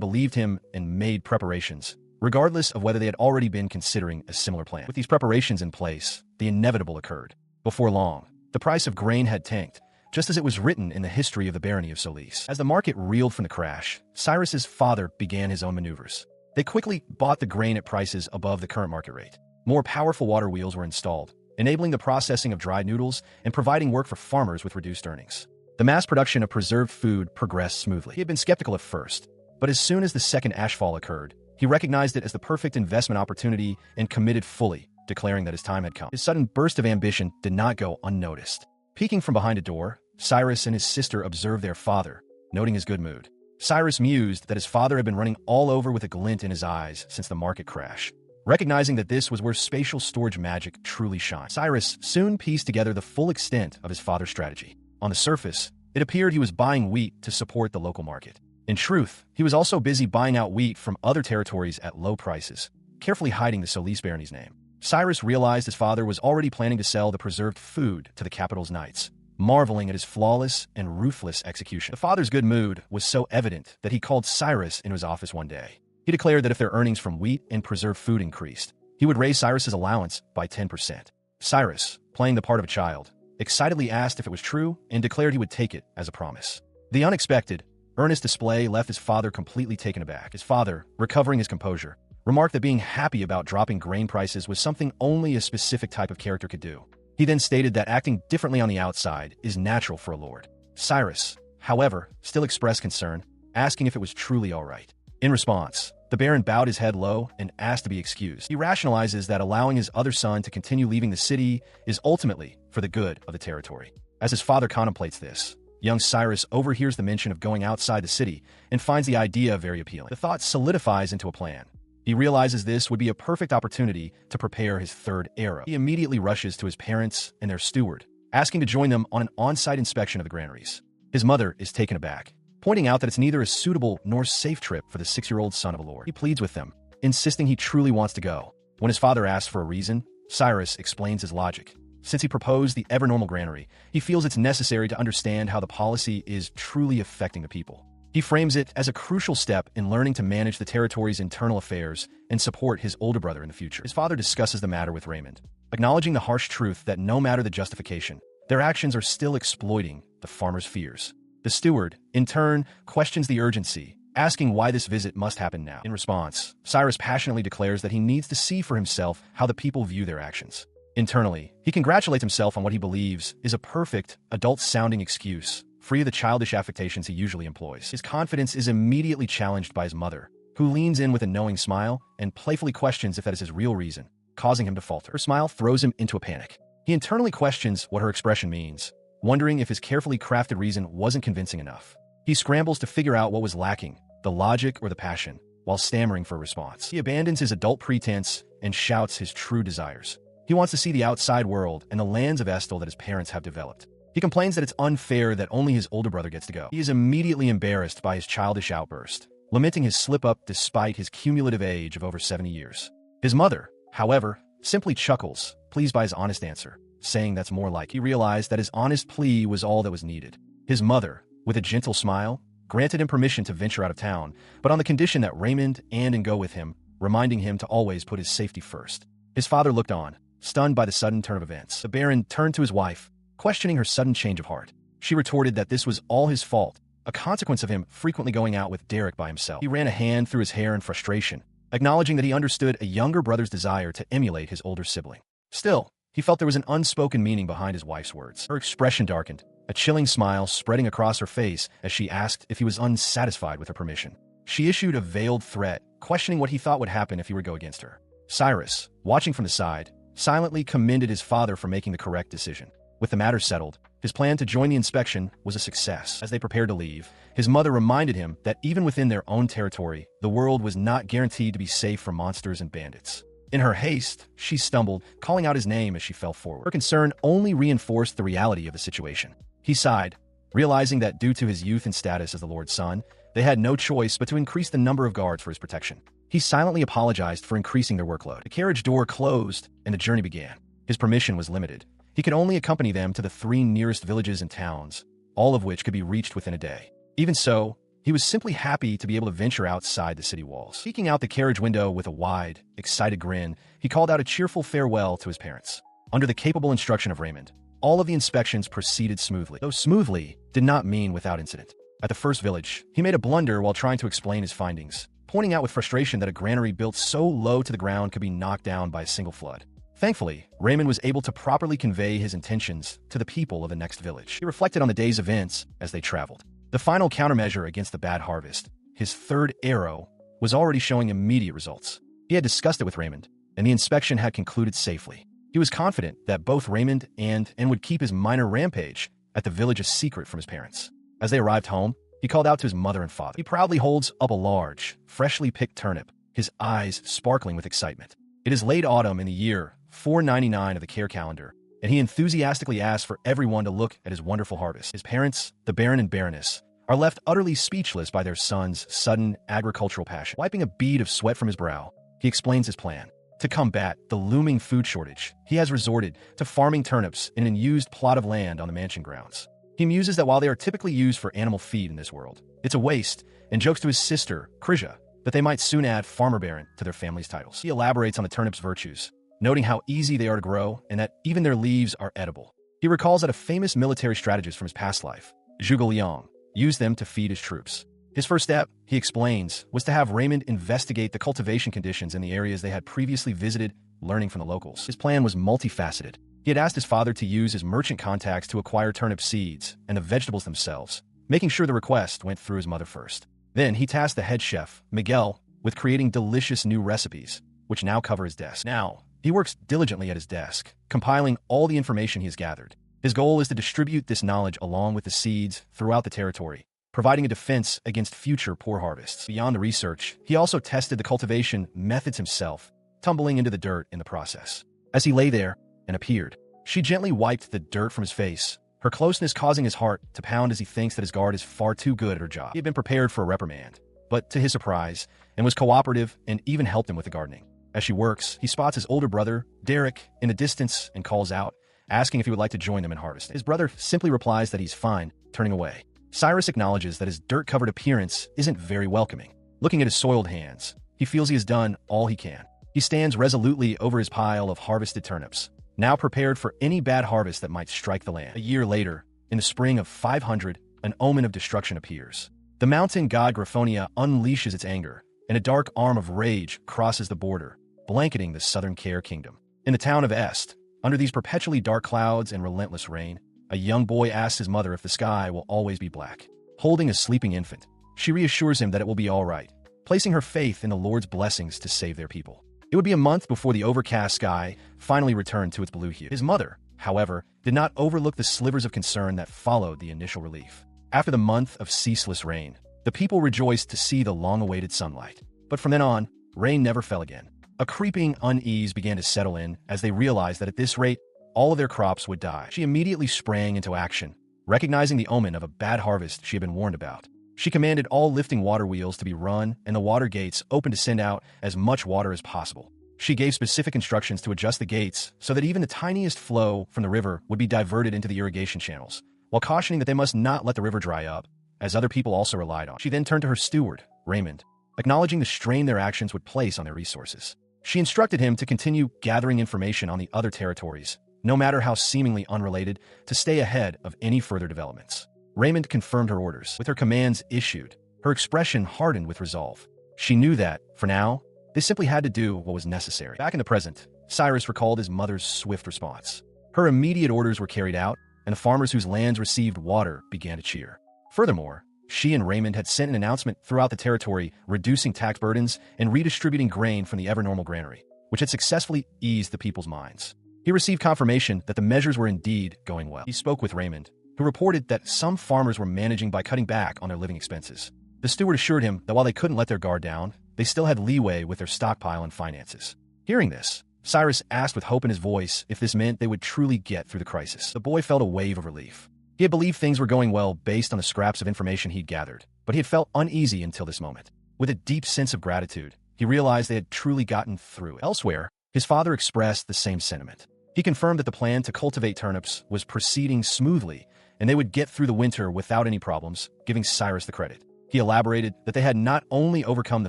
believed him and made preparations, regardless of whether they had already been considering a similar plan. With these preparations in place, the inevitable occurred. Before long, the price of grain had tanked, just as it was written in the history of the barony of Solis. As the market reeled from the crash, Cyrus's father began his own maneuvers. They quickly bought the grain at prices above the current market rate. More powerful water wheels were installed, enabling the processing of dried noodles and providing work for farmers with reduced earnings. The mass production of preserved food progressed smoothly. He had been skeptical at first, but as soon as the second ashfall occurred, he recognized it as the perfect investment opportunity and committed fully, declaring that his time had come. His sudden burst of ambition did not go unnoticed. Peeking from behind a door, Cyrus and his sister observed their father, noting his good mood. Cyrus mused that his father had been running all over with a glint in his eyes since the market crash. Recognizing that this was where spatial storage magic truly shines, Cyrus soon pieced together the full extent of his father's strategy. On the surface, it appeared he was buying wheat to support the local market. In truth, he was also busy buying out wheat from other territories at low prices, carefully hiding the Solis barony's name. Cyrus realized his father was already planning to sell the preserved food to the capital's knights, marveling at his flawless and ruthless execution. The father's good mood was so evident that he called Cyrus into his office one day. He declared that if their earnings from wheat and preserved food increased, he would raise Cyrus's allowance by 10%. Cyrus, playing the part of a child, excitedly asked if it was true and declared he would take it as a promise. The unexpected, earnest display left his father completely taken aback. His father, recovering his composure, remarked that being happy about dropping grain prices was something only a specific type of character could do. He then stated that acting differently on the outside is natural for a lord. Cyrus, however, still expressed concern, asking if it was truly all right. In response, the Baron bowed his head low and asked to be excused. He rationalizes that allowing his other son to continue leaving the city is ultimately for the good of the territory. As his father contemplates this, young Cyrus overhears the mention of going outside the city and finds the idea very appealing. The thought solidifies into a plan. He realizes this would be a perfect opportunity to prepare his third arrow. He immediately rushes to his parents and their steward, asking to join them on an on-site inspection of the granaries. His mother is taken aback, pointing out that it's neither a suitable nor safe trip for the 6-year-old son of a lord. He pleads with them, insisting he truly wants to go. When his father asks for a reason, Cyrus explains his logic. Since he proposed the ever-normal granary, he feels it's necessary to understand how the policy is truly affecting the people. He frames it as a crucial step in learning to manage the territory's internal affairs and support his older brother in the future. His father discusses the matter with Raymond, acknowledging the harsh truth that no matter the justification, their actions are still exploiting the farmer's fears. The steward, in turn, questions the urgency, asking why this visit must happen now. In response, Cyrus passionately declares that he needs to see for himself how the people view their actions. Internally, he congratulates himself on what he believes is a perfect, adult-sounding excuse, free of the childish affectations he usually employs. His confidence is immediately challenged by his mother, who leans in with a knowing smile and playfully questions if that is his real reason, causing him to falter. Her smile throws him into a panic. He internally questions what her expression means, wondering if his carefully crafted reason wasn't convincing enough. He scrambles to figure out what was lacking, the logic or the passion, while stammering for a response. He abandons his adult pretense and shouts his true desires. He wants to see the outside world and the lands of Estel that his parents have developed. He complains that it's unfair that only his older brother gets to go. He is immediately embarrassed by his childish outburst, lamenting his slip-up despite his cumulative age of over 70 years. His mother, however, simply chuckles, pleased by his honest answer, saying that's more like. He realized that his honest plea was all that was needed. His mother, with a gentle smile, granted him permission to venture out of town, but on the condition that Raymond and go with him, reminding him to always put his safety first. His father looked on, stunned by the sudden turn of events. The Baron turned to his wife, questioning her sudden change of heart. She retorted that this was all his fault, a consequence of him frequently going out with Derek by himself. He ran a hand through his hair in frustration, acknowledging that he understood a younger brother's desire to emulate his older sibling. Still, he felt there was an unspoken meaning behind his wife's words. Her expression darkened, a chilling smile spreading across her face as she asked if he was unsatisfied with her permission. She issued a veiled threat, questioning what he thought would happen if he were to go against her. Cyrus, watching from the side, silently commended his father for making the correct decision. With the matter settled, his plan to join the inspection was a success. As they prepared to leave, his mother reminded him that even within their own territory, the world was not guaranteed to be safe from monsters and bandits. In her haste, she stumbled, calling out his name as she fell forward. Her concern only reinforced the reality of the situation. He sighed, realizing that due to his youth and status as the Lord's son, they had no choice but to increase the number of guards for his protection. He silently apologized for increasing their workload. The carriage door closed, and the journey began. His permission was limited. He could only accompany them to the 3 nearest villages and towns, all of which could be reached within a day. Even so, he was simply happy to be able to venture outside the city walls. Peeking out the carriage window with a wide, excited grin, he called out a cheerful farewell to his parents. Under the capable instruction of Raymond, all of the inspections proceeded smoothly. Though smoothly did not mean without incident. At the first village, he made a blunder while trying to explain his findings, pointing out with frustration that a granary built so low to the ground could be knocked down by a single flood. Thankfully, Raymond was able to properly convey his intentions to the people of the next village. He reflected on the day's events as they traveled. The final countermeasure against the bad harvest, his third arrow, was already showing immediate results. He had discussed it with Raymond, and the inspection had concluded safely. He was confident that both Raymond and would keep his minor rampage at the village a secret from his parents. As they arrived home, he called out to his mother and father. He proudly holds up a large, freshly picked turnip, his eyes sparkling with excitement. It is late autumn in the year 499 of the care calendar, and he enthusiastically asks for everyone to look at his wonderful harvest. His parents, the Baron and Baroness, are left utterly speechless by their son's sudden agricultural passion. Wiping a bead of sweat from his brow, he explains his plan. To combat the looming food shortage, he has resorted to farming turnips in an unused plot of land on the mansion grounds. He muses that while they are typically used for animal feed in this world, it's a waste, and jokes to his sister, Krisha, that they might soon add Farmer Baron to their family's titles. He elaborates on the turnip's virtues, noting how easy they are to grow and that even their leaves are edible. He recalls that a famous military strategist from his past life, Zhuge Liang, used them to feed his troops. His first step, he explains, was to have Raymond investigate the cultivation conditions in the areas they had previously visited, learning from the locals. His plan was multifaceted. He had asked his father to use his merchant contacts to acquire turnip seeds and the vegetables themselves, making sure the request went through his mother first. Then he tasked the head chef, Miguel, with creating delicious new recipes, which now cover his desk. Now, he works diligently at his desk, compiling all the information he has gathered. His goal is to distribute this knowledge along with the seeds throughout the territory, providing a defense against future poor harvests. Beyond the research, he also tested the cultivation methods himself, tumbling into the dirt in the process. As he lay there and appeared, she gently wiped the dirt from his face, her closeness causing his heart to pound as he thinks that his guard is far too good at her job. He had been prepared for a reprimand, but to his surprise, and was cooperative and even helped him with the gardening. As she works, he spots his older brother, Derek, in the distance and calls out, asking if he would like to join them in harvesting. His brother simply replies that he's fine, turning away. Cyrus acknowledges that his dirt-covered appearance isn't very welcoming. Looking at his soiled hands, he feels he has done all he can. He stands resolutely over his pile of harvested turnips, now prepared for any bad harvest that might strike the land. A year later, in the spring of 500, an omen of destruction appears. The mountain god Graphonia unleashes its anger, and a dark arm of rage crosses the border, blanketing the southern Care Kingdom. In the town of Est, under these perpetually dark clouds and relentless rain, a young boy asks his mother if the sky will always be black. Holding a sleeping infant, she reassures him that it will be all right, placing her faith in the Lord's blessings to save their people. It would be a month before the overcast sky finally returned to its blue hue. His mother, however, did not overlook the slivers of concern that followed the initial relief. After the month of ceaseless rain, the people rejoiced to see the long-awaited sunlight. But from then on, rain never fell again. A creeping unease began to settle in as they realized that at this rate, all of their crops would die. She immediately sprang into action, recognizing the omen of a bad harvest she had been warned about. She commanded all lifting water wheels to be run and the water gates open to send out as much water as possible. She gave specific instructions to adjust the gates so that even the tiniest flow from the river would be diverted into the irrigation channels, while cautioning that they must not let the river dry up, as other people also relied on. She then turned to her steward, Raymond, acknowledging the strain their actions would place on their resources. She instructed him to continue gathering information on the other territories, no matter how seemingly unrelated, to stay ahead of any further developments. Raymond confirmed her orders. With her commands issued, her expression hardened with resolve. She knew that, for now, they simply had to do what was necessary. Back in the present, Cyrus recalled his mother's swift response. Her immediate orders were carried out, and the farmers whose lands received water began to cheer. Furthermore, she and Raymond had sent an announcement throughout the territory reducing tax burdens and redistributing grain from the ever-normal granary, which had successfully eased the people's minds. He received confirmation that the measures were indeed going well. He spoke with Raymond, who reported that some farmers were managing by cutting back on their living expenses. The steward assured him that while they couldn't let their guard down, they still had leeway with their stockpile and finances. Hearing this, Cyrus asked with hope in his voice if this meant they would truly get through the crisis. The boy felt a wave of relief. He had believed things were going well based on the scraps of information he'd gathered, but he had felt uneasy until this moment. With a deep sense of gratitude, he realized they had truly gotten through it. Elsewhere, his father expressed the same sentiment. He confirmed that the plan to cultivate turnips was proceeding smoothly, and they would get through the winter without any problems, giving Cyrus the credit. He elaborated that they had not only overcome the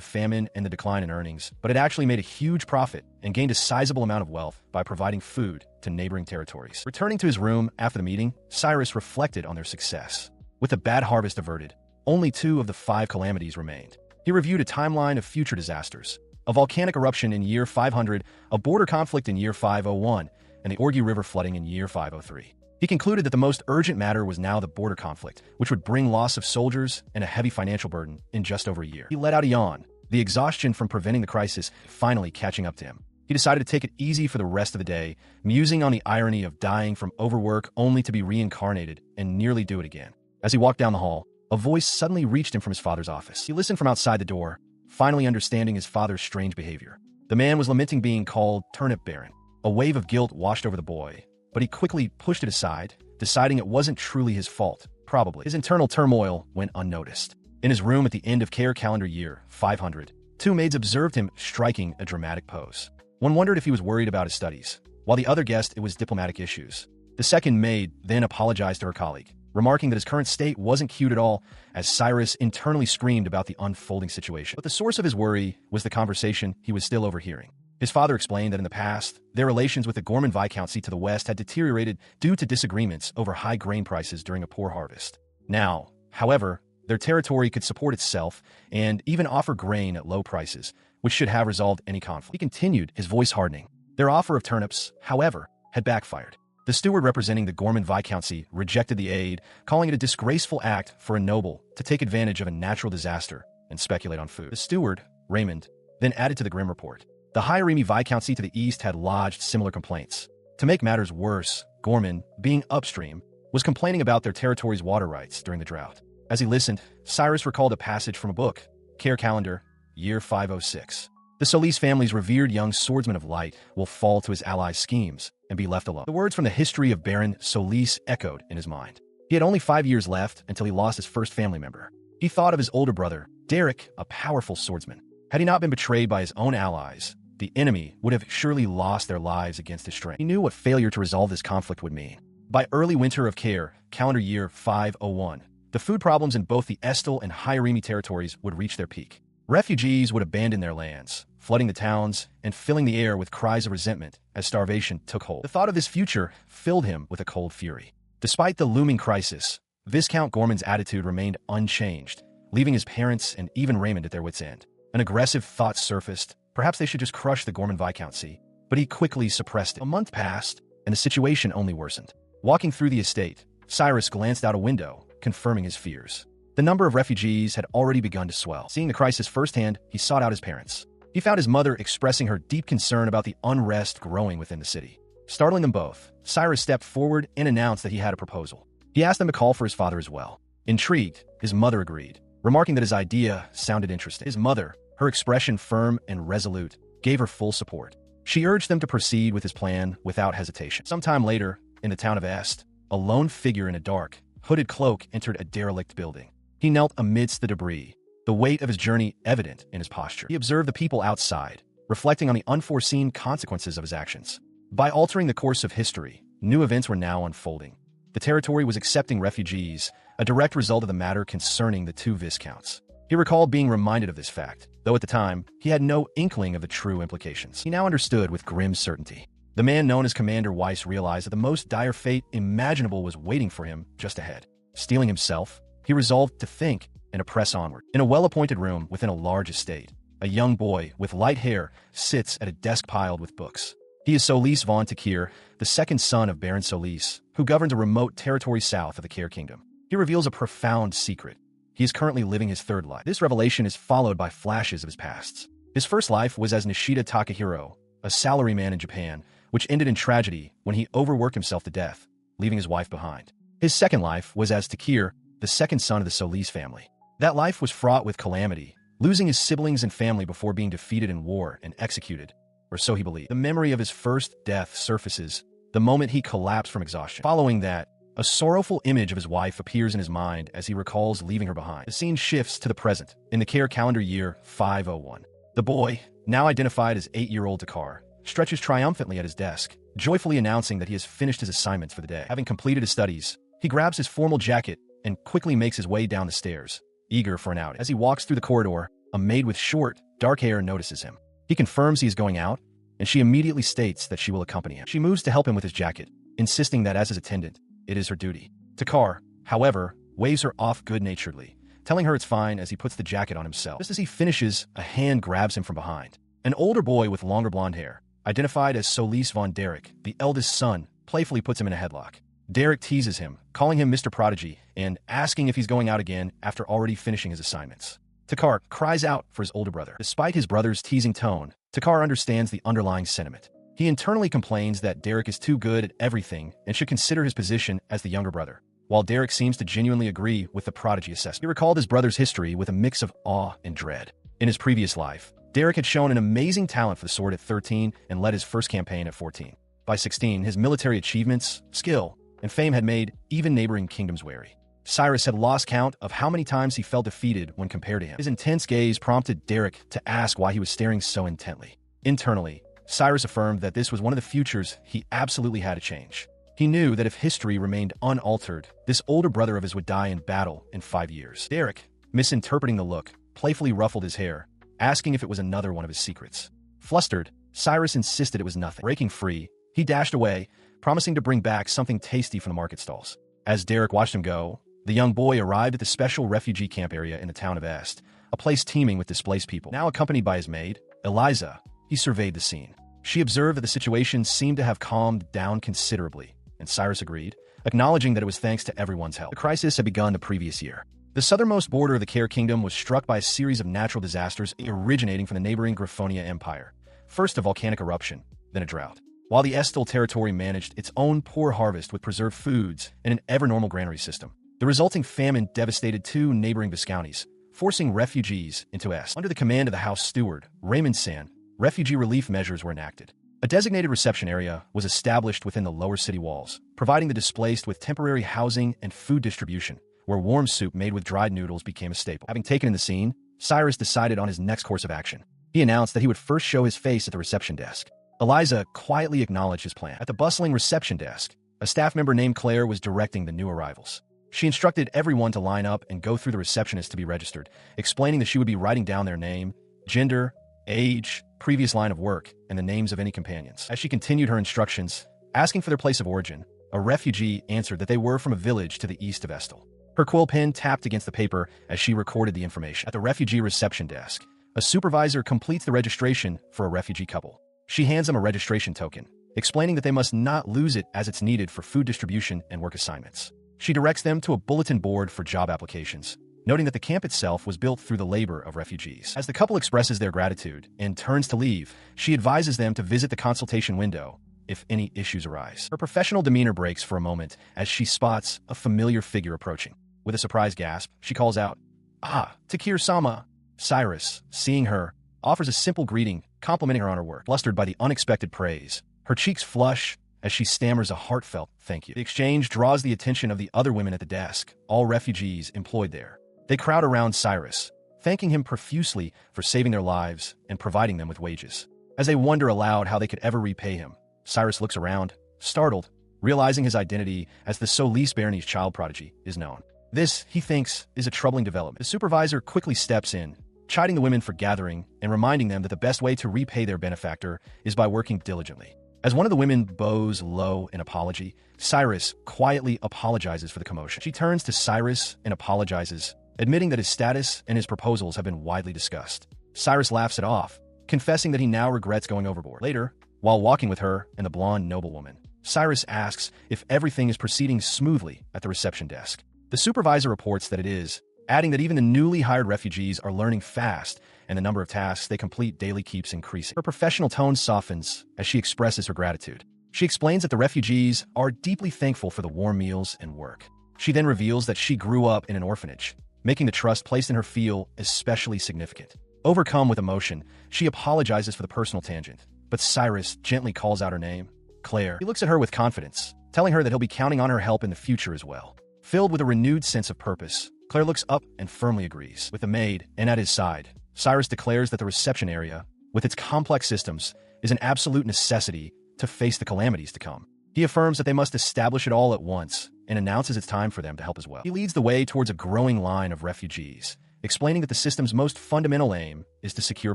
famine and the decline in earnings, but had actually made a huge profit and gained a sizable amount of wealth by providing food to neighboring territories. Returning to his room after the meeting, Cyrus reflected on their success. With the bad harvest averted, only 2 of the 5 calamities remained. He reviewed a timeline of future disasters: a volcanic eruption in year 500, a border conflict in year 501, and the Orgy River flooding in year 503. He concluded that the most urgent matter was now the border conflict, which would bring loss of soldiers and a heavy financial burden in just over a year. He let out a yawn, the exhaustion from preventing the crisis finally catching up to him. He decided to take it easy for the rest of the day, musing on the irony of dying from overwork only to be reincarnated and nearly do it again. As he walked down the hall, a voice suddenly reached him from his father's office. He listened from outside the door, finally understanding his father's strange behavior. The man was lamenting being called Turnip Baron. A wave of guilt washed over the boy, but he quickly pushed it aside, deciding it wasn't truly his fault. Probably. His internal turmoil went unnoticed. In his room at the end of Care calendar year 500, 2 maids observed him striking a dramatic pose. One wondered if he was worried about his studies, while the other guessed it was diplomatic issues. The second maid then apologized to her colleague, remarking that his current state wasn't cute at all, as Cyrus internally screamed about the unfolding situation. But the source of his worry was the conversation he was still overhearing. His father explained that in the past, their relations with the Gorman Viscountcy to the west had deteriorated due to disagreements over high grain prices during a poor harvest. Now, however, their territory could support itself and even offer grain at low prices, which should have resolved any conflict. He continued, his voice hardening. Their offer of turnips, however, had backfired. The steward representing the Gorman Viscountcy rejected the aid, calling it a disgraceful act for a noble to take advantage of a natural disaster and speculate on food. The steward, Raymond, then added to the grim report. The Hierimi Viscountcy to the east had lodged similar complaints. To make matters worse, Gorman, being upstream, was complaining about their territory's water rights during the drought. As he listened, Cyrus recalled a passage from a book, Care Calendar, year 506. The Solis family's revered young swordsman of light will fall to his allies' schemes and be left alone. The words from the history of Baron Solis echoed in his mind. He had only 5 years left until he lost his first family member. He thought of his older brother, Derek, a powerful swordsman. Had he not been betrayed by his own allies, the enemy would have surely lost their lives against his strength. He knew what failure to resolve this conflict would mean. By early winter of Care, calendar year 501, the food problems in both the Estel and Hierimi territories would reach their peak. Refugees would abandon their lands, flooding the towns and filling the air with cries of resentment as starvation took hold. The thought of this future filled him with a cold fury. Despite the looming crisis, Viscount Gorman's attitude remained unchanged, leaving his parents and even Raymond at their wits' end. An aggressive thought surfaced. Perhaps they should just crush the Gorman Viscountcy, but he quickly suppressed it. A month passed, and the situation only worsened. Walking through the estate, Cyrus glanced out a window, confirming his fears. The number of refugees had already begun to swell. Seeing the crisis firsthand, he sought out his parents. He found his mother expressing her deep concern about the unrest growing within the city. Startling them both, Cyrus stepped forward and announced that he had a proposal. He asked them to call for his father as well. Intrigued, his mother agreed, remarking that his idea sounded interesting. His mother, her expression firm and resolute, gave her full support. She urged them to proceed with his plan without hesitation. Sometime later, in the town of Asta, a lone figure in a dark, hooded cloak entered a derelict building. He knelt amidst the debris, the weight of his journey evident in his posture. He observed the people outside, reflecting on the unforeseen consequences of his actions. By altering the course of history, new events were now unfolding. The territory was accepting refugees, a direct result of the matter concerning the two viscounts. He recalled being reminded of this fact, though at the time, he had no inkling of the true implications. He now understood with grim certainty. The man known as Commander Weiss realized that the most dire fate imaginable was waiting for him just ahead. Steeling himself, he resolved to think and to press onward. In a well-appointed room within a large estate, a young boy with light hair sits at a desk piled with books. He is Solis von Takir, the second son of Baron Solis, who governs a remote territory south of the Care Kingdom. He reveals a profound secret. He is currently living his third life. This revelation is followed by flashes of his pasts. His first life was as Nishida Takahiro, a salaryman in Japan, which ended in tragedy when he overworked himself to death, leaving his wife behind. His second life was as Takir, the second son of the Solis family. That life was fraught with calamity, losing his siblings and family before being defeated in war and executed, or so he believed. The memory of his first death surfaces the moment he collapsed from exhaustion. Following that, a sorrowful image of his wife appears in his mind as he recalls leaving her behind. The scene shifts to the present, in the Care calendar year 501. The boy, now identified as 8-year-old Takar, stretches triumphantly at his desk, joyfully announcing that he has finished his assignments for the day. Having completed his studies, he grabs his formal jacket and quickly makes his way down the stairs, eager for an outing. As he walks through the corridor, a maid with short, dark hair notices him. He confirms he is going out, and she immediately states that she will accompany him. She moves to help him with his jacket, insisting that as his attendant, it is her duty. Takar, however, waves her off good-naturedly, telling her it's fine as he puts the jacket on himself. Just as he finishes, a hand grabs him from behind. An older boy with longer blonde hair, identified as Solis von Derek, the eldest son, playfully puts him in a headlock. Derek teases him, calling him Mr. Prodigy, and asking if he's going out again after already finishing his assignments. Takar cries out for his older brother. Despite his brother's teasing tone, Takar understands the underlying sentiment. He internally complains that Derek is too good at everything and should consider his position as the younger brother, while Derek seems to genuinely agree with the prodigy assessment. He recalled his brother's history with a mix of awe and dread. In his previous life, Derek had shown an amazing talent for the sword at 13 and led his first campaign at 14. By 16, his military achievements, skill, and fame had made even neighboring kingdoms wary. Cyrus had lost count of how many times he felt defeated when compared to him. His intense gaze prompted Derek to ask why he was staring so intently. Internally, Cyrus affirmed that this was one of the futures he absolutely had to change. He knew that if history remained unaltered, this older brother of his would die in battle in 5 years. Derek, misinterpreting the look, playfully ruffled his hair, asking if it was another one of his secrets. Flustered, Cyrus insisted it was nothing. Breaking free, he dashed away, promising to bring back something tasty from the market stalls. As Derek watched him go, the young boy arrived at the special refugee camp area in the town of Asta, a place teeming with displaced people. Now accompanied by his maid, Eliza, he surveyed the scene. She observed that the situation seemed to have calmed down considerably, and Cyrus agreed, acknowledging that it was thanks to everyone's help. The crisis had begun the previous year. The southernmost border of the Care Kingdom was struck by a series of natural disasters originating from the neighboring Griffonia Empire. First a volcanic eruption, then a drought. While the Estel territory managed its own poor harvest with preserved foods and an ever-normal granary system, the resulting famine devastated 2 neighboring viscounties, forcing refugees into Est. Under the command of the House Steward, Raymond San, refugee relief measures were enacted. A designated reception area was established within the lower city walls, providing the displaced with temporary housing and food distribution, where warm soup made with dried noodles became a staple. Having taken in the scene, Cyrus decided on his next course of action. He announced that he would first show his face at the reception desk. Eliza quietly acknowledged his plan. At the bustling reception desk, a staff member named Claire was directing the new arrivals. She instructed everyone to line up and go through the receptionist to be registered, explaining that she would be writing down their name, gender, age, previous line of work, and the names of any companions. As she continued her instructions, asking for their place of origin, a refugee answered that they were from a village to the east of Estel. Her quill pen tapped against the paper as she recorded the information. At the refugee reception desk, a supervisor completes the registration for a refugee couple. She hands them a registration token, explaining that they must not lose it as it's needed for food distribution and work assignments. She directs them to a bulletin board for job applications, noting that the camp itself was built through the labor of refugees. As the couple expresses their gratitude and turns to leave, she advises them to visit the consultation window, if any issues arise. Her professional demeanor breaks for a moment as she spots a familiar figure approaching. With a surprised gasp, she calls out, "Ah, Takir-sama." Cyrus, seeing her, offers a simple greeting, complimenting her on her work. Flustered by the unexpected praise, her cheeks flush as she stammers a heartfelt thank you. The exchange draws the attention of the other women at the desk, all refugees employed there. They crowd around Cyrus, thanking him profusely for saving their lives and providing them with wages. As they wonder aloud how they could ever repay him, Cyrus looks around, startled, realizing his identity as the Solis Bernice child prodigy is known. This, he thinks, is a troubling development. The supervisor quickly steps in, chiding the women for gathering and reminding them that the best way to repay their benefactor is by working diligently. As one of the women bows low in apology, Cyrus quietly apologizes for the commotion. She turns to Cyrus and apologizes, admitting that his status and his proposals have been widely discussed. Cyrus laughs it off, confessing that he now regrets going overboard. Later, while walking with her and the blonde noblewoman, Cyrus asks if everything is proceeding smoothly at the reception desk. The supervisor reports that it is, adding that even the newly hired refugees are learning fast and the number of tasks they complete daily keeps increasing. Her professional tone softens as she expresses her gratitude. She explains that the refugees are deeply thankful for the warm meals and work. She then reveals that she grew up in an orphanage, making the trust placed in her feel especially significant. Overcome with emotion, she apologizes for the personal tangent, but Cyrus gently calls out her name, Claire. He looks at her with confidence, telling her that he'll be counting on her help in the future as well. Filled with a renewed sense of purpose, Claire looks up and firmly agrees. With the maid and at his side, Cyrus declares that the reception area, with its complex systems, is an absolute necessity to face the calamities to come. He affirms that they must establish it all at once and announces it's time for them to help as well. He leads the way towards a growing line of refugees, explaining that the system's most fundamental aim is to secure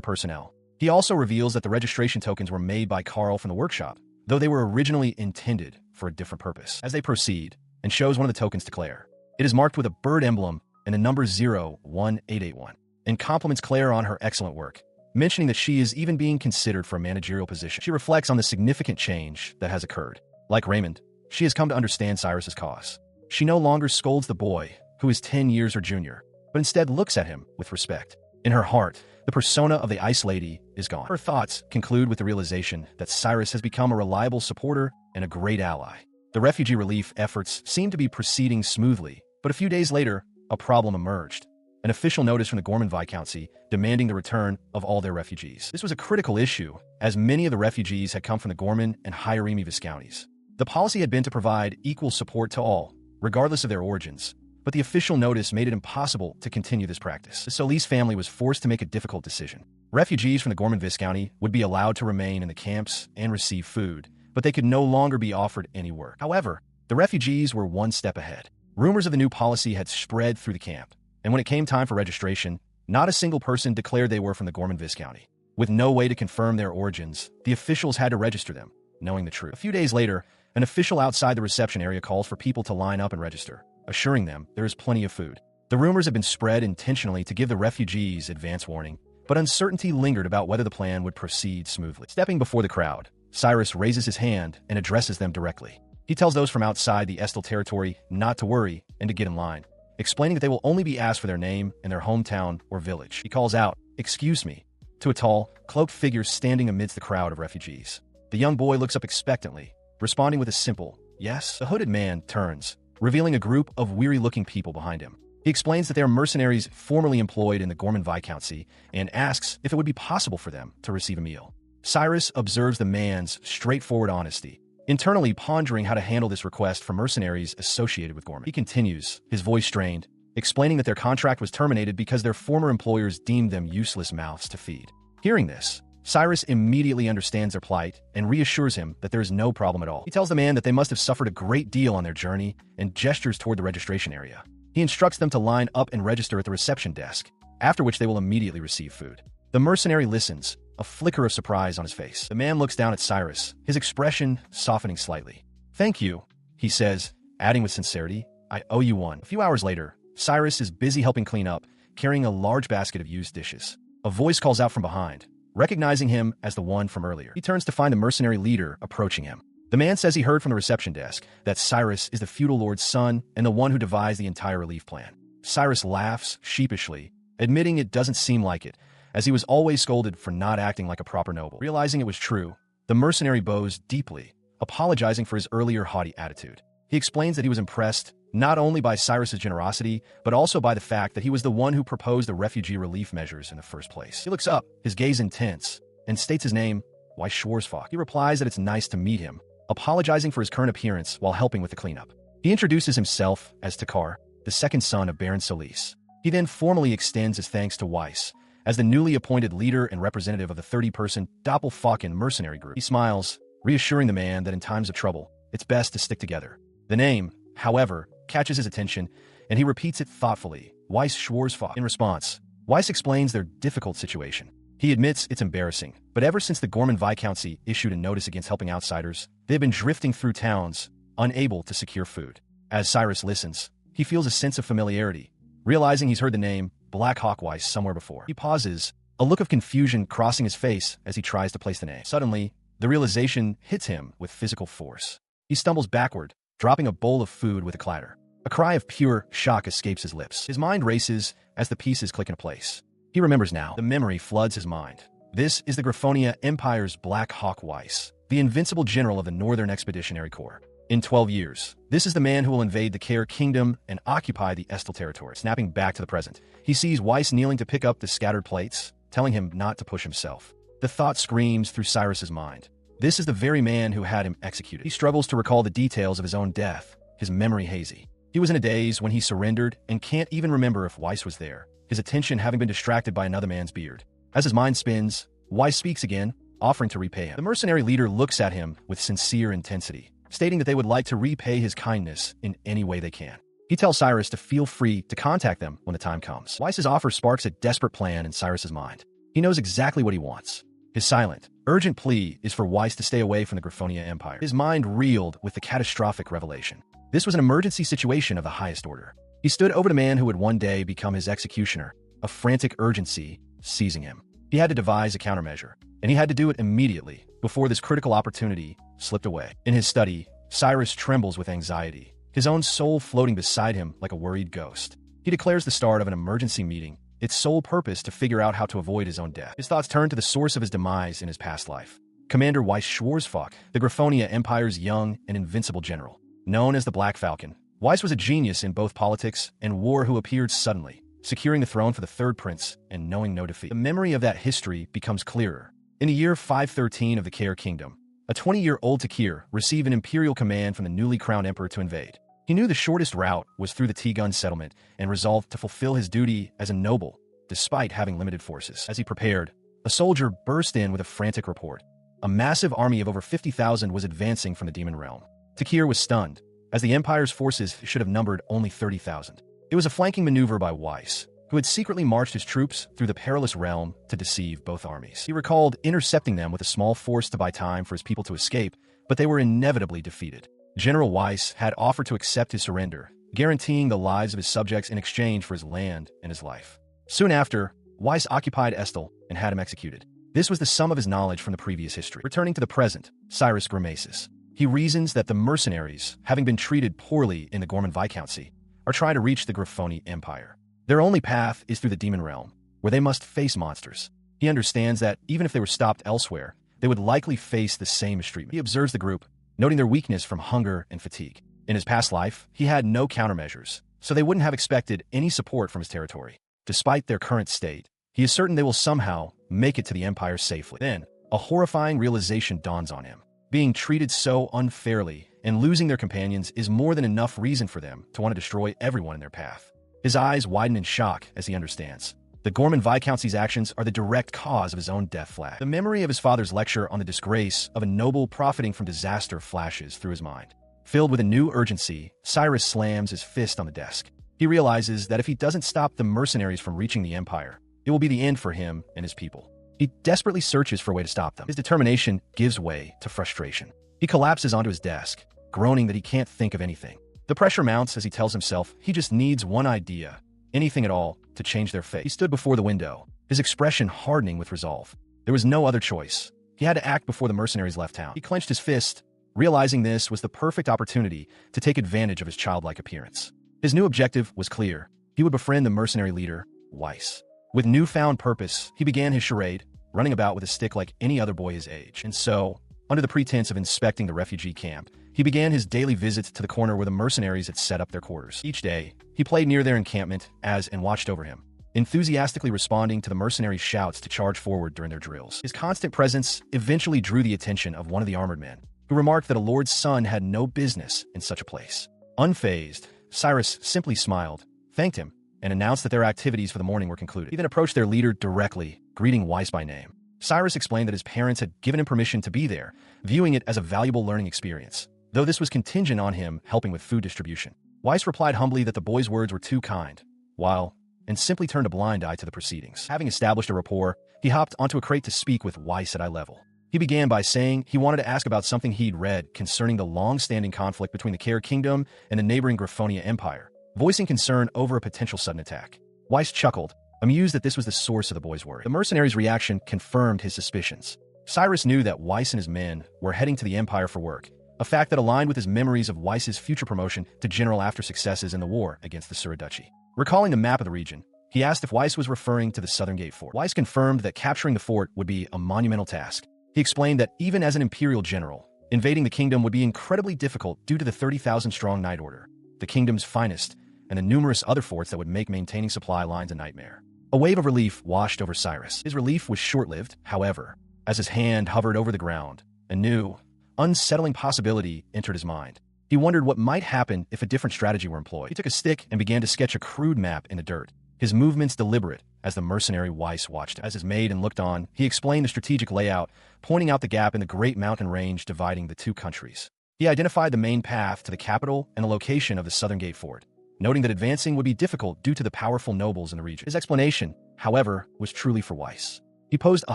personnel. He also reveals that the registration tokens were made by Carl from the workshop, though they were originally intended for a different purpose. As they proceed, and shows one of the tokens to Claire. It is marked with a bird emblem and the number 01881, and compliments Claire on her excellent work, mentioning that she is even being considered for a managerial position. She reflects on the significant change that has occurred. Like Raymond, she has come to understand Cyrus's cause. She no longer scolds the boy, who is 10 years her junior, but instead looks at him with respect. In her heart, the persona of the Ice Lady is gone. Her thoughts conclude with the realization that Cyrus has become a reliable supporter and a great ally. The refugee relief efforts seem to be proceeding smoothly, but a few days later, a problem emerged. An official notice from the Gorman Viscountcy demanding the return of all their refugees. This was a critical issue, as many of the refugees had come from the Gorman and Hyarimi Viscounties. The policy had been to provide equal support to all, regardless of their origins, but the official notice made it impossible to continue this practice. The Solis family was forced to make a difficult decision. Refugees from the Gorman Viscounty would be allowed to remain in the camps and receive food, but they could no longer be offered any work. However, the refugees were one step ahead. Rumors of the new policy had spread through the camp, and when it came time for registration, not a single person declared they were from the Gorman Viscounty. With no way to confirm their origins, the officials had to register them, knowing the truth. A few days later, an official outside the reception area calls for people to line up and register, assuring them there is plenty of food. The rumors had been spread intentionally to give the refugees advance warning, but uncertainty lingered about whether the plan would proceed smoothly. Stepping before the crowd, Cyrus raises his hand and addresses them directly. He tells those from outside the Estel territory not to worry and to get in line, explaining that they will only be asked for their name and their hometown or village. He calls out, "Excuse me," to a tall, cloaked figure standing amidst the crowd of refugees. The young boy looks up expectantly, responding with a simple, "Yes." The hooded man turns, revealing a group of weary-looking people behind him. He explains that they are mercenaries formerly employed in the Gorman Viscountcy and asks if it would be possible for them to receive a meal. Cyrus observes the man's straightforward honesty, internally pondering how to handle this request from mercenaries associated with Gorman. He continues, his voice strained, explaining that their contract was terminated because their former employers deemed them useless mouths to feed. Hearing this, Cyrus immediately understands their plight and reassures him that there is no problem at all. He tells the man that they must have suffered a great deal on their journey and gestures toward the registration area. He instructs them to line up and register at the reception desk, after which they will immediately receive food. The mercenary listens, a flicker of surprise on his face. The man looks down at Cyrus, his expression softening slightly. "Thank you," he says, adding with sincerity, "I owe you one." A few hours later, Cyrus is busy helping clean up, carrying a large basket of used dishes. A voice calls out from behind, recognizing him as the one from earlier. He turns to find the mercenary leader approaching him. The man says he heard from the reception desk that Cyrus is the feudal lord's son and the one who devised the entire relief plan. Cyrus laughs sheepishly, admitting it doesn't seem like it, as he was always scolded for not acting like a proper noble. Realizing it was true, the mercenary bows deeply, apologizing for his earlier haughty attitude. He explains that he was impressed not only by Cyrus's generosity, but also by the fact that he was the one who proposed the refugee relief measures in the first place. He looks up, his gaze intense, and states his name, Weiss Schwarzfach. He replies that it's nice to meet him, apologizing for his current appearance while helping with the cleanup. He introduces himself as Takar, the second son of Baron Solis. He then formally extends his thanks to Weiss as the newly appointed leader and representative of the 30-person Doppelfalken mercenary group. He smiles, reassuring the man that in times of trouble, it's best to stick together. The name, however, catches his attention, and he repeats it thoughtfully, Weiss Schwarzfach. In response, Weiss explains their difficult situation. He admits it's embarrassing, but ever since the Gorman Viscountcy issued a notice against helping outsiders, they have been drifting through towns, unable to secure food. As Cyrus listens, he feels a sense of familiarity, realizing he's heard the name Black Hawk Weiss somewhere before. He pauses, a look of confusion crossing his face as he tries to place the name. Suddenly, the realization hits him with physical force. He stumbles backward, dropping a bowl of food with a clatter. A cry of pure shock escapes his lips. His mind races as the pieces click into place. He remembers now. The memory floods his mind. This is the Griffonia Empire's Black Hawk Weiss, the invincible general of the Northern Expeditionary Corps. In 12 years, this is the man who will invade the Care Kingdom and occupy the Estel territory. Snapping back to the present, he sees Weiss kneeling to pick up the scattered plates, telling him not to push himself. The thought screams through Cyrus's mind. This is the very man who had him executed. He struggles to recall the details of his own death, his memory hazy. He was in a daze when he surrendered and can't even remember if Weiss was there, his attention having been distracted by another man's beard. As his mind spins, Weiss speaks again, offering to repay him. The mercenary leader looks at him with sincere intensity, stating that they would like to repay his kindness in any way they can. He tells Cyrus to feel free to contact them when the time comes. Weiss's offer sparks a desperate plan in Cyrus's mind. He knows exactly what he wants. His silent, urgent plea is for Weiss to stay away from the Griffonia Empire. His mind reeled with the catastrophic revelation. This was an emergency situation of the highest order. He stood over the man who would one day become his executioner, a frantic urgency seizing him. He had to devise a countermeasure, and he had to do it immediately before this critical opportunity slipped away. In his study, Cyrus trembles with anxiety, his own soul floating beside him like a worried ghost. He declares the start of an emergency meeting, its sole purpose to figure out how to avoid his own death. His thoughts turn to the source of his demise in his past life. Commander Weiss Schwarzfach, the Griffonia Empire's young and invincible general. Known as the Black Falcon, Weiss was a genius in both politics and war who appeared suddenly, securing the throne for the third prince and knowing no defeat. The memory of that history becomes clearer. In the year 513 of the Care Kingdom, a 20-year-old Takir received an imperial command from the newly crowned emperor to invade. He knew the shortest route was through the T-Gun settlement and resolved to fulfill his duty as a noble, despite having limited forces. As he prepared, a soldier burst in with a frantic report. A massive army of over 50,000 was advancing from the Demon Realm. Takir was stunned, as the Empire's forces should have numbered only 30,000. It was a flanking maneuver by Weiss, who had secretly marched his troops through the perilous realm to deceive both armies. He recalled intercepting them with a small force to buy time for his people to escape, but they were inevitably defeated. General Weiss had offered to accept his surrender, guaranteeing the lives of his subjects in exchange for his land and his life. Soon after, Weiss occupied Estel and had him executed. This was the sum of his knowledge from the previous history. Returning to the present, Cyrus grimaces. He reasons that the mercenaries, having been treated poorly in the Gorman Viscountcy, are trying to reach the Griffonia Empire. Their only path is through the Demon Realm, where they must face monsters. He understands that even if they were stopped elsewhere, they would likely face the same mistreatment. He observes the group, noting their weakness from hunger and fatigue. In his past life, he had no countermeasures, so they wouldn't have expected any support from his territory. Despite their current state, he is certain they will somehow make it to the Empire safely. Then, a horrifying realization dawns on him. Being treated so unfairly and losing their companions is more than enough reason for them to want to destroy everyone in their path. His eyes widen in shock as he understands. The Gorman Viscountcy's actions are the direct cause of his own death flag. The memory of his father's lecture on the disgrace of a noble profiting from disaster flashes through his mind. Filled with a new urgency, Cyrus slams his fist on the desk. He realizes that if he doesn't stop the mercenaries from reaching the Empire, it will be the end for him and his people. He desperately searches for a way to stop them. His determination gives way to frustration. He collapses onto his desk, groaning that he can't think of anything. The pressure mounts as he tells himself he just needs one idea, anything at all, to change their fate. He stood before the window, his expression hardening with resolve. There was no other choice. He had to act before the mercenaries left town. He clenched his fist, realizing this was the perfect opportunity to take advantage of his childlike appearance. His new objective was clear. He would befriend the mercenary leader, Weiss. With newfound purpose, he began his charade, running about with a stick like any other boy his age. And so, Under the pretense of inspecting the refugee camp, he began his daily visits to the corner where the mercenaries had set up their quarters. Each day, he played near their encampment and watched over him, enthusiastically responding to the mercenaries' shouts to charge forward during their drills. His constant presence eventually drew the attention of one of the armored men, who remarked that a lord's son had no business in such a place. Unfazed, Cyrus simply smiled, thanked him, and announced that their activities for the morning were concluded. He then approached their leader directly, greeting Weiss by name. Cyrus explained that his parents had given him permission to be there, viewing it as a valuable learning experience, though this was contingent on him helping with food distribution. Weiss replied humbly that the boy's words were too kind, and simply turned a blind eye to the proceedings. Having established a rapport, he hopped onto a crate to speak with Weiss at eye level. He began by saying he wanted to ask about something he'd read concerning the long-standing conflict between the Care Kingdom and the neighboring Griffonia Empire, voicing concern over a potential sudden attack. Weiss chuckled, amused that this was the source of the boy's worry. The mercenary's reaction confirmed his suspicions. Cyrus knew that Weiss and his men were heading to the Empire for work, a fact that aligned with his memories of Weiss's future promotion to general after successes in the war against the Suriduchi. Recalling the map of the region, he asked if Weiss was referring to the Southern Gate Fort. Weiss confirmed that capturing the fort would be a monumental task. He explained that even as an imperial general, invading the kingdom would be incredibly difficult due to the 30,000-strong Night Order, the kingdom's finest, and the numerous other forts that would make maintaining supply lines a nightmare. A wave of relief washed over Cyrus. His relief was short-lived, however, as his hand hovered over the ground. A new, unsettling possibility entered his mind. He wondered what might happen if a different strategy were employed. He took a stick and began to sketch a crude map in the dirt, his movements deliberate as the mercenary Weiss watched him. As his maiden looked on, he explained the strategic layout, pointing out the gap in the great mountain range dividing the two countries. He identified the main path to the capital and the location of the Southern Gate Fort, noting that advancing would be difficult due to the powerful nobles in the region. His explanation, however, was truly for Weiss. He posed a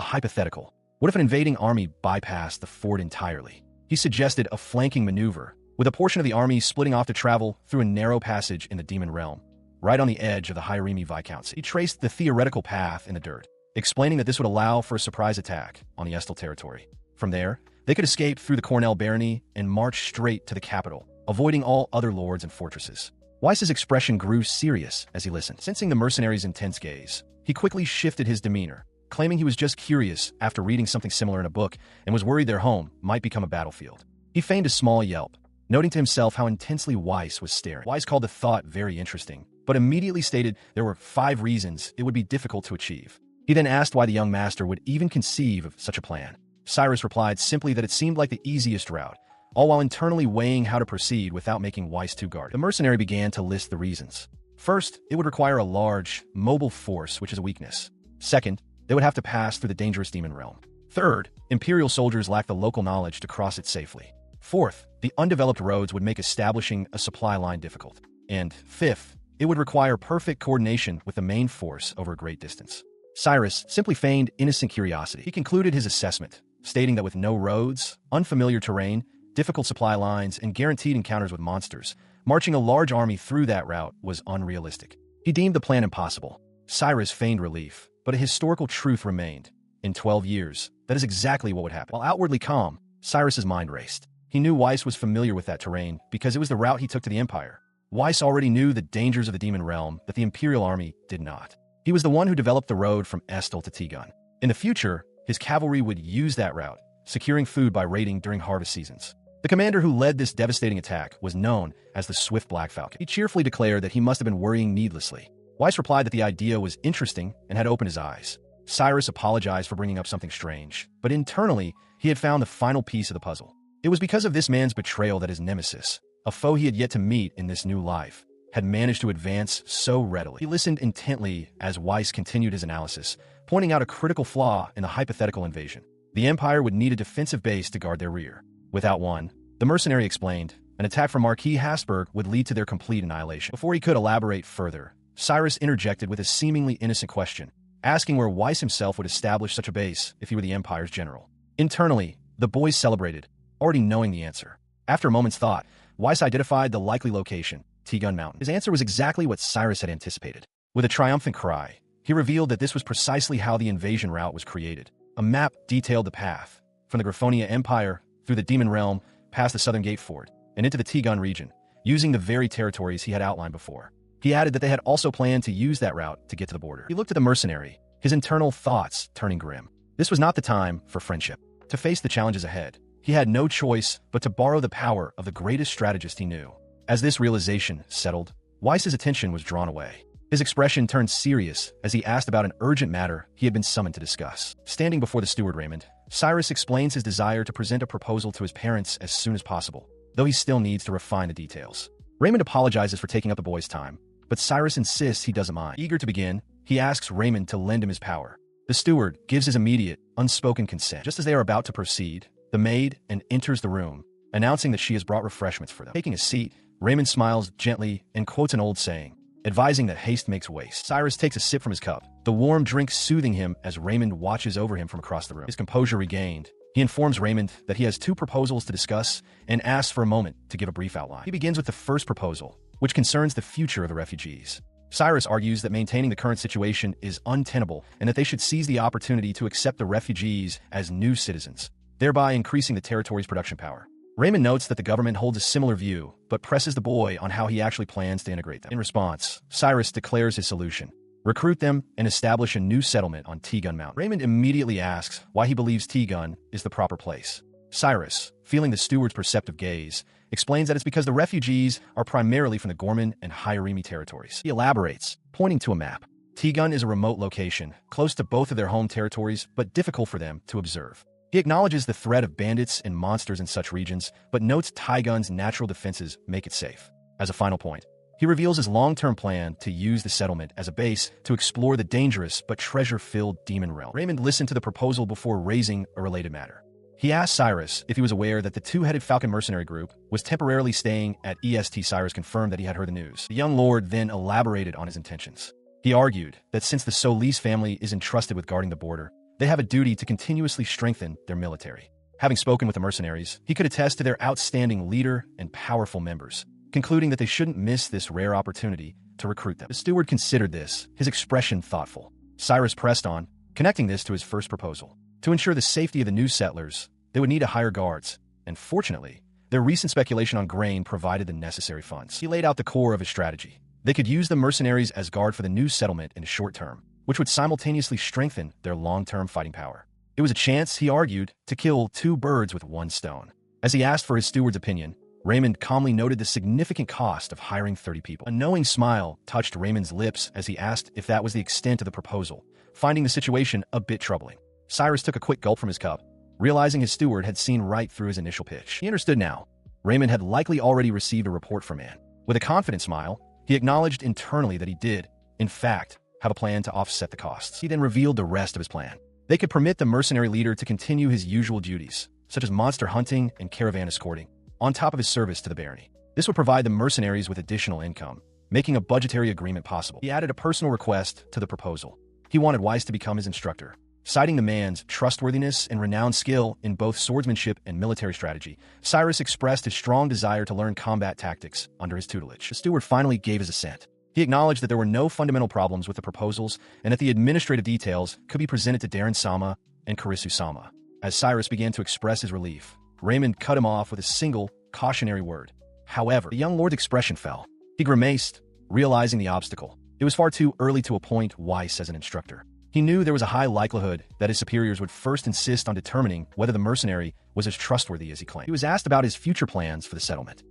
hypothetical. What if an invading army bypassed the fort entirely? He suggested a flanking maneuver, with a portion of the army splitting off to travel through a narrow passage in the Demon Realm, right on the edge of the Hyrimi Viscounty. He traced the theoretical path in the dirt, explaining that this would allow for a surprise attack on the Estel territory. From there, they could escape through the Cornell barony and march straight to the capital, avoiding all other lords and fortresses. Weiss's expression grew serious as he listened. Sensing the mercenary's intense gaze, he quickly shifted his demeanor, claiming he was just curious after reading something similar in a book and was worried their home might become a battlefield. He feigned a small yelp, noting to himself how intensely Weiss was staring. Weiss called the thought very interesting, but immediately stated there were 5 reasons it would be difficult to achieve. He then asked why the young master would even conceive of such a plan. Cyrus replied simply that it seemed like the easiest route, all while internally weighing how to proceed without making Weiss too guarded. The mercenary began to list the reasons. First, it would require a large, mobile force, which is a weakness. Second, they would have to pass through the dangerous Demon Realm. Third, Imperial soldiers lack the local knowledge to cross it safely. Fourth, the undeveloped roads would make establishing a supply line difficult. And fifth, it would require perfect coordination with the main force over a great distance. Cyrus simply feigned innocent curiosity. He concluded his assessment, stating that with no roads, unfamiliar terrain, difficult supply lines, and guaranteed encounters with monsters, marching a large army through that route was unrealistic. He deemed the plan impossible. Cyrus feigned relief, but a historical truth remained. In 12 years, that is exactly what would happen. While outwardly calm, Cyrus's mind raced. He knew Weiss was familiar with that terrain because it was the route he took to the Empire. Weiss already knew the dangers of the Demon Realm that the Imperial army did not. He was the one who developed the road from Estel to Tigun. In the future, his cavalry would use that route, securing food by raiding during harvest seasons. The commander who led this devastating attack was known as the Swift Black Falcon. He cheerfully declared that he must have been worrying needlessly. Weiss replied that the idea was interesting and had opened his eyes. Cyrus apologized for bringing up something strange, but internally, he had found the final piece of the puzzle. It was because of this man's betrayal that his nemesis, a foe he had yet to meet in this new life, had managed to advance so readily. He listened intently as Weiss continued his analysis, pointing out a critical flaw in the hypothetical invasion. The Empire would need a defensive base to guard their rear. Without one, the mercenary explained, an attack from Marquis Hasburg would lead to their complete annihilation. Before he could elaborate further, Cyrus interjected with a seemingly innocent question, asking where Weiss himself would establish such a base if he were the Empire's general. Internally, the boys celebrated, already knowing the answer. After a moment's thought, Weiss identified the likely location, Tigun Mountain. His answer was exactly what Cyrus had anticipated. With a triumphant cry, he revealed that this was precisely how the invasion route was created. A map detailed the path, from the Griffonia Empire through the Demon Realm, past the Southern Gate Fort, and into the Tigun region, using the very territories he had outlined before. He added that they had also planned to use that route to get to the border. He looked at the mercenary, his internal thoughts turning grim. This was not the time for friendship. To face the challenges ahead, He had no choice but to borrow the power of the greatest strategist he knew. As this realization settled, Weiss's attention was drawn away. His expression turned serious as he asked about an urgent matter he had been summoned to discuss. Standing before the steward Raymond, Cyrus explains his desire to present a proposal to his parents as soon as possible, though he still needs to refine the details. Raymond apologizes for taking up the boy's time, but Cyrus insists he doesn't mind. Eager to begin, he asks Raymond to lend him his power. The steward gives his immediate, unspoken consent. Just as they are about to proceed, the maid enters the room, announcing that she has brought refreshments for them. Taking a seat, Raymond smiles gently and quotes an old saying, advising that haste makes waste. Cyrus takes a sip from his cup, the warm drink soothing him as Raymond watches over him from across the room. His composure regained, he informs Raymond that he has 2 proposals to discuss and asks for a moment to give a brief outline. He begins with the first proposal, which concerns the future of the refugees. Cyrus argues that maintaining the current situation is untenable and that they should seize the opportunity to accept the refugees as new citizens, thereby increasing the territory's production power. Raymond notes that the government holds a similar view, but presses the boy on how he actually plans to integrate them. In response, Cyrus declares his solution: recruit them and establish a new settlement on T-Gun Mountain. Raymond immediately asks why he believes T-Gun is the proper place. Cyrus, feeling the steward's perceptive gaze, explains that it's because the refugees are primarily from the Gorman and Hyarimi territories. He elaborates, pointing to a map. T-Gun is a remote location, close to both of their home territories, but difficult for them to observe. He acknowledges the threat of bandits and monsters in such regions, but notes T-Gun's natural defenses make it safe. As a final point, he reveals his long-term plan to use the settlement as a base to explore the dangerous but treasure-filled Demon Realm. Raymond listened to the proposal before raising a related matter. He asked Cyrus if he was aware that the 2-headed Falcon mercenary group was temporarily staying at EST. Cyrus confirmed that he had heard the news. The young lord then elaborated on his intentions. He argued that since the Solis family is entrusted with guarding the border, they have a duty to continuously strengthen their military. Having spoken with the mercenaries, he could attest to their outstanding leader and powerful members, concluding that they shouldn't miss this rare opportunity to recruit them. The steward considered this, his expression thoughtful. Cyrus pressed on, connecting this to his first proposal. To ensure the safety of the new settlers, they would need to hire guards, and fortunately, their recent speculation on grain provided the necessary funds. He laid out the core of his strategy. They could use the mercenaries as guard for the new settlement in the short term, which would simultaneously strengthen their long-term fighting power. It was a chance, he argued, to kill 2 birds with 1 stone. As he asked for his steward's opinion, Raymond calmly noted the significant cost of hiring 30 people. A knowing smile touched Raymond's lips as he asked if that was the extent of the proposal, finding the situation a bit troubling. Cyrus took a quick gulp from his cup, realizing his steward had seen right through his initial pitch. He understood now. Raymond had likely already received a report from Anne. With a confident smile, he acknowledged internally that he did, in fact, have a plan to offset the costs. He then revealed the rest of his plan. They could permit the mercenary leader to continue his usual duties, such as monster hunting and caravan escorting, on top of his service to the barony. This would provide the mercenaries with additional income, making a budgetary agreement possible. He added a personal request to the proposal. He wanted Weiss to become his instructor. Citing the man's trustworthiness and renowned skill in both swordsmanship and military strategy, Cyrus expressed his strong desire to learn combat tactics under his tutelage. The steward finally gave his assent. He acknowledged that there were no fundamental problems with the proposals and that the administrative details could be presented to Darren-sama and Karisu-sama. As Cyrus began to express his relief, Raymond cut him off with a single, cautionary word. However, the young lord's expression fell. He grimaced, realizing the obstacle. It was far too early to appoint Weiss as an instructor. He knew there was a high likelihood that his superiors would first insist on determining whether the mercenary was as trustworthy as he claimed. He was asked about his future plans for the settlement.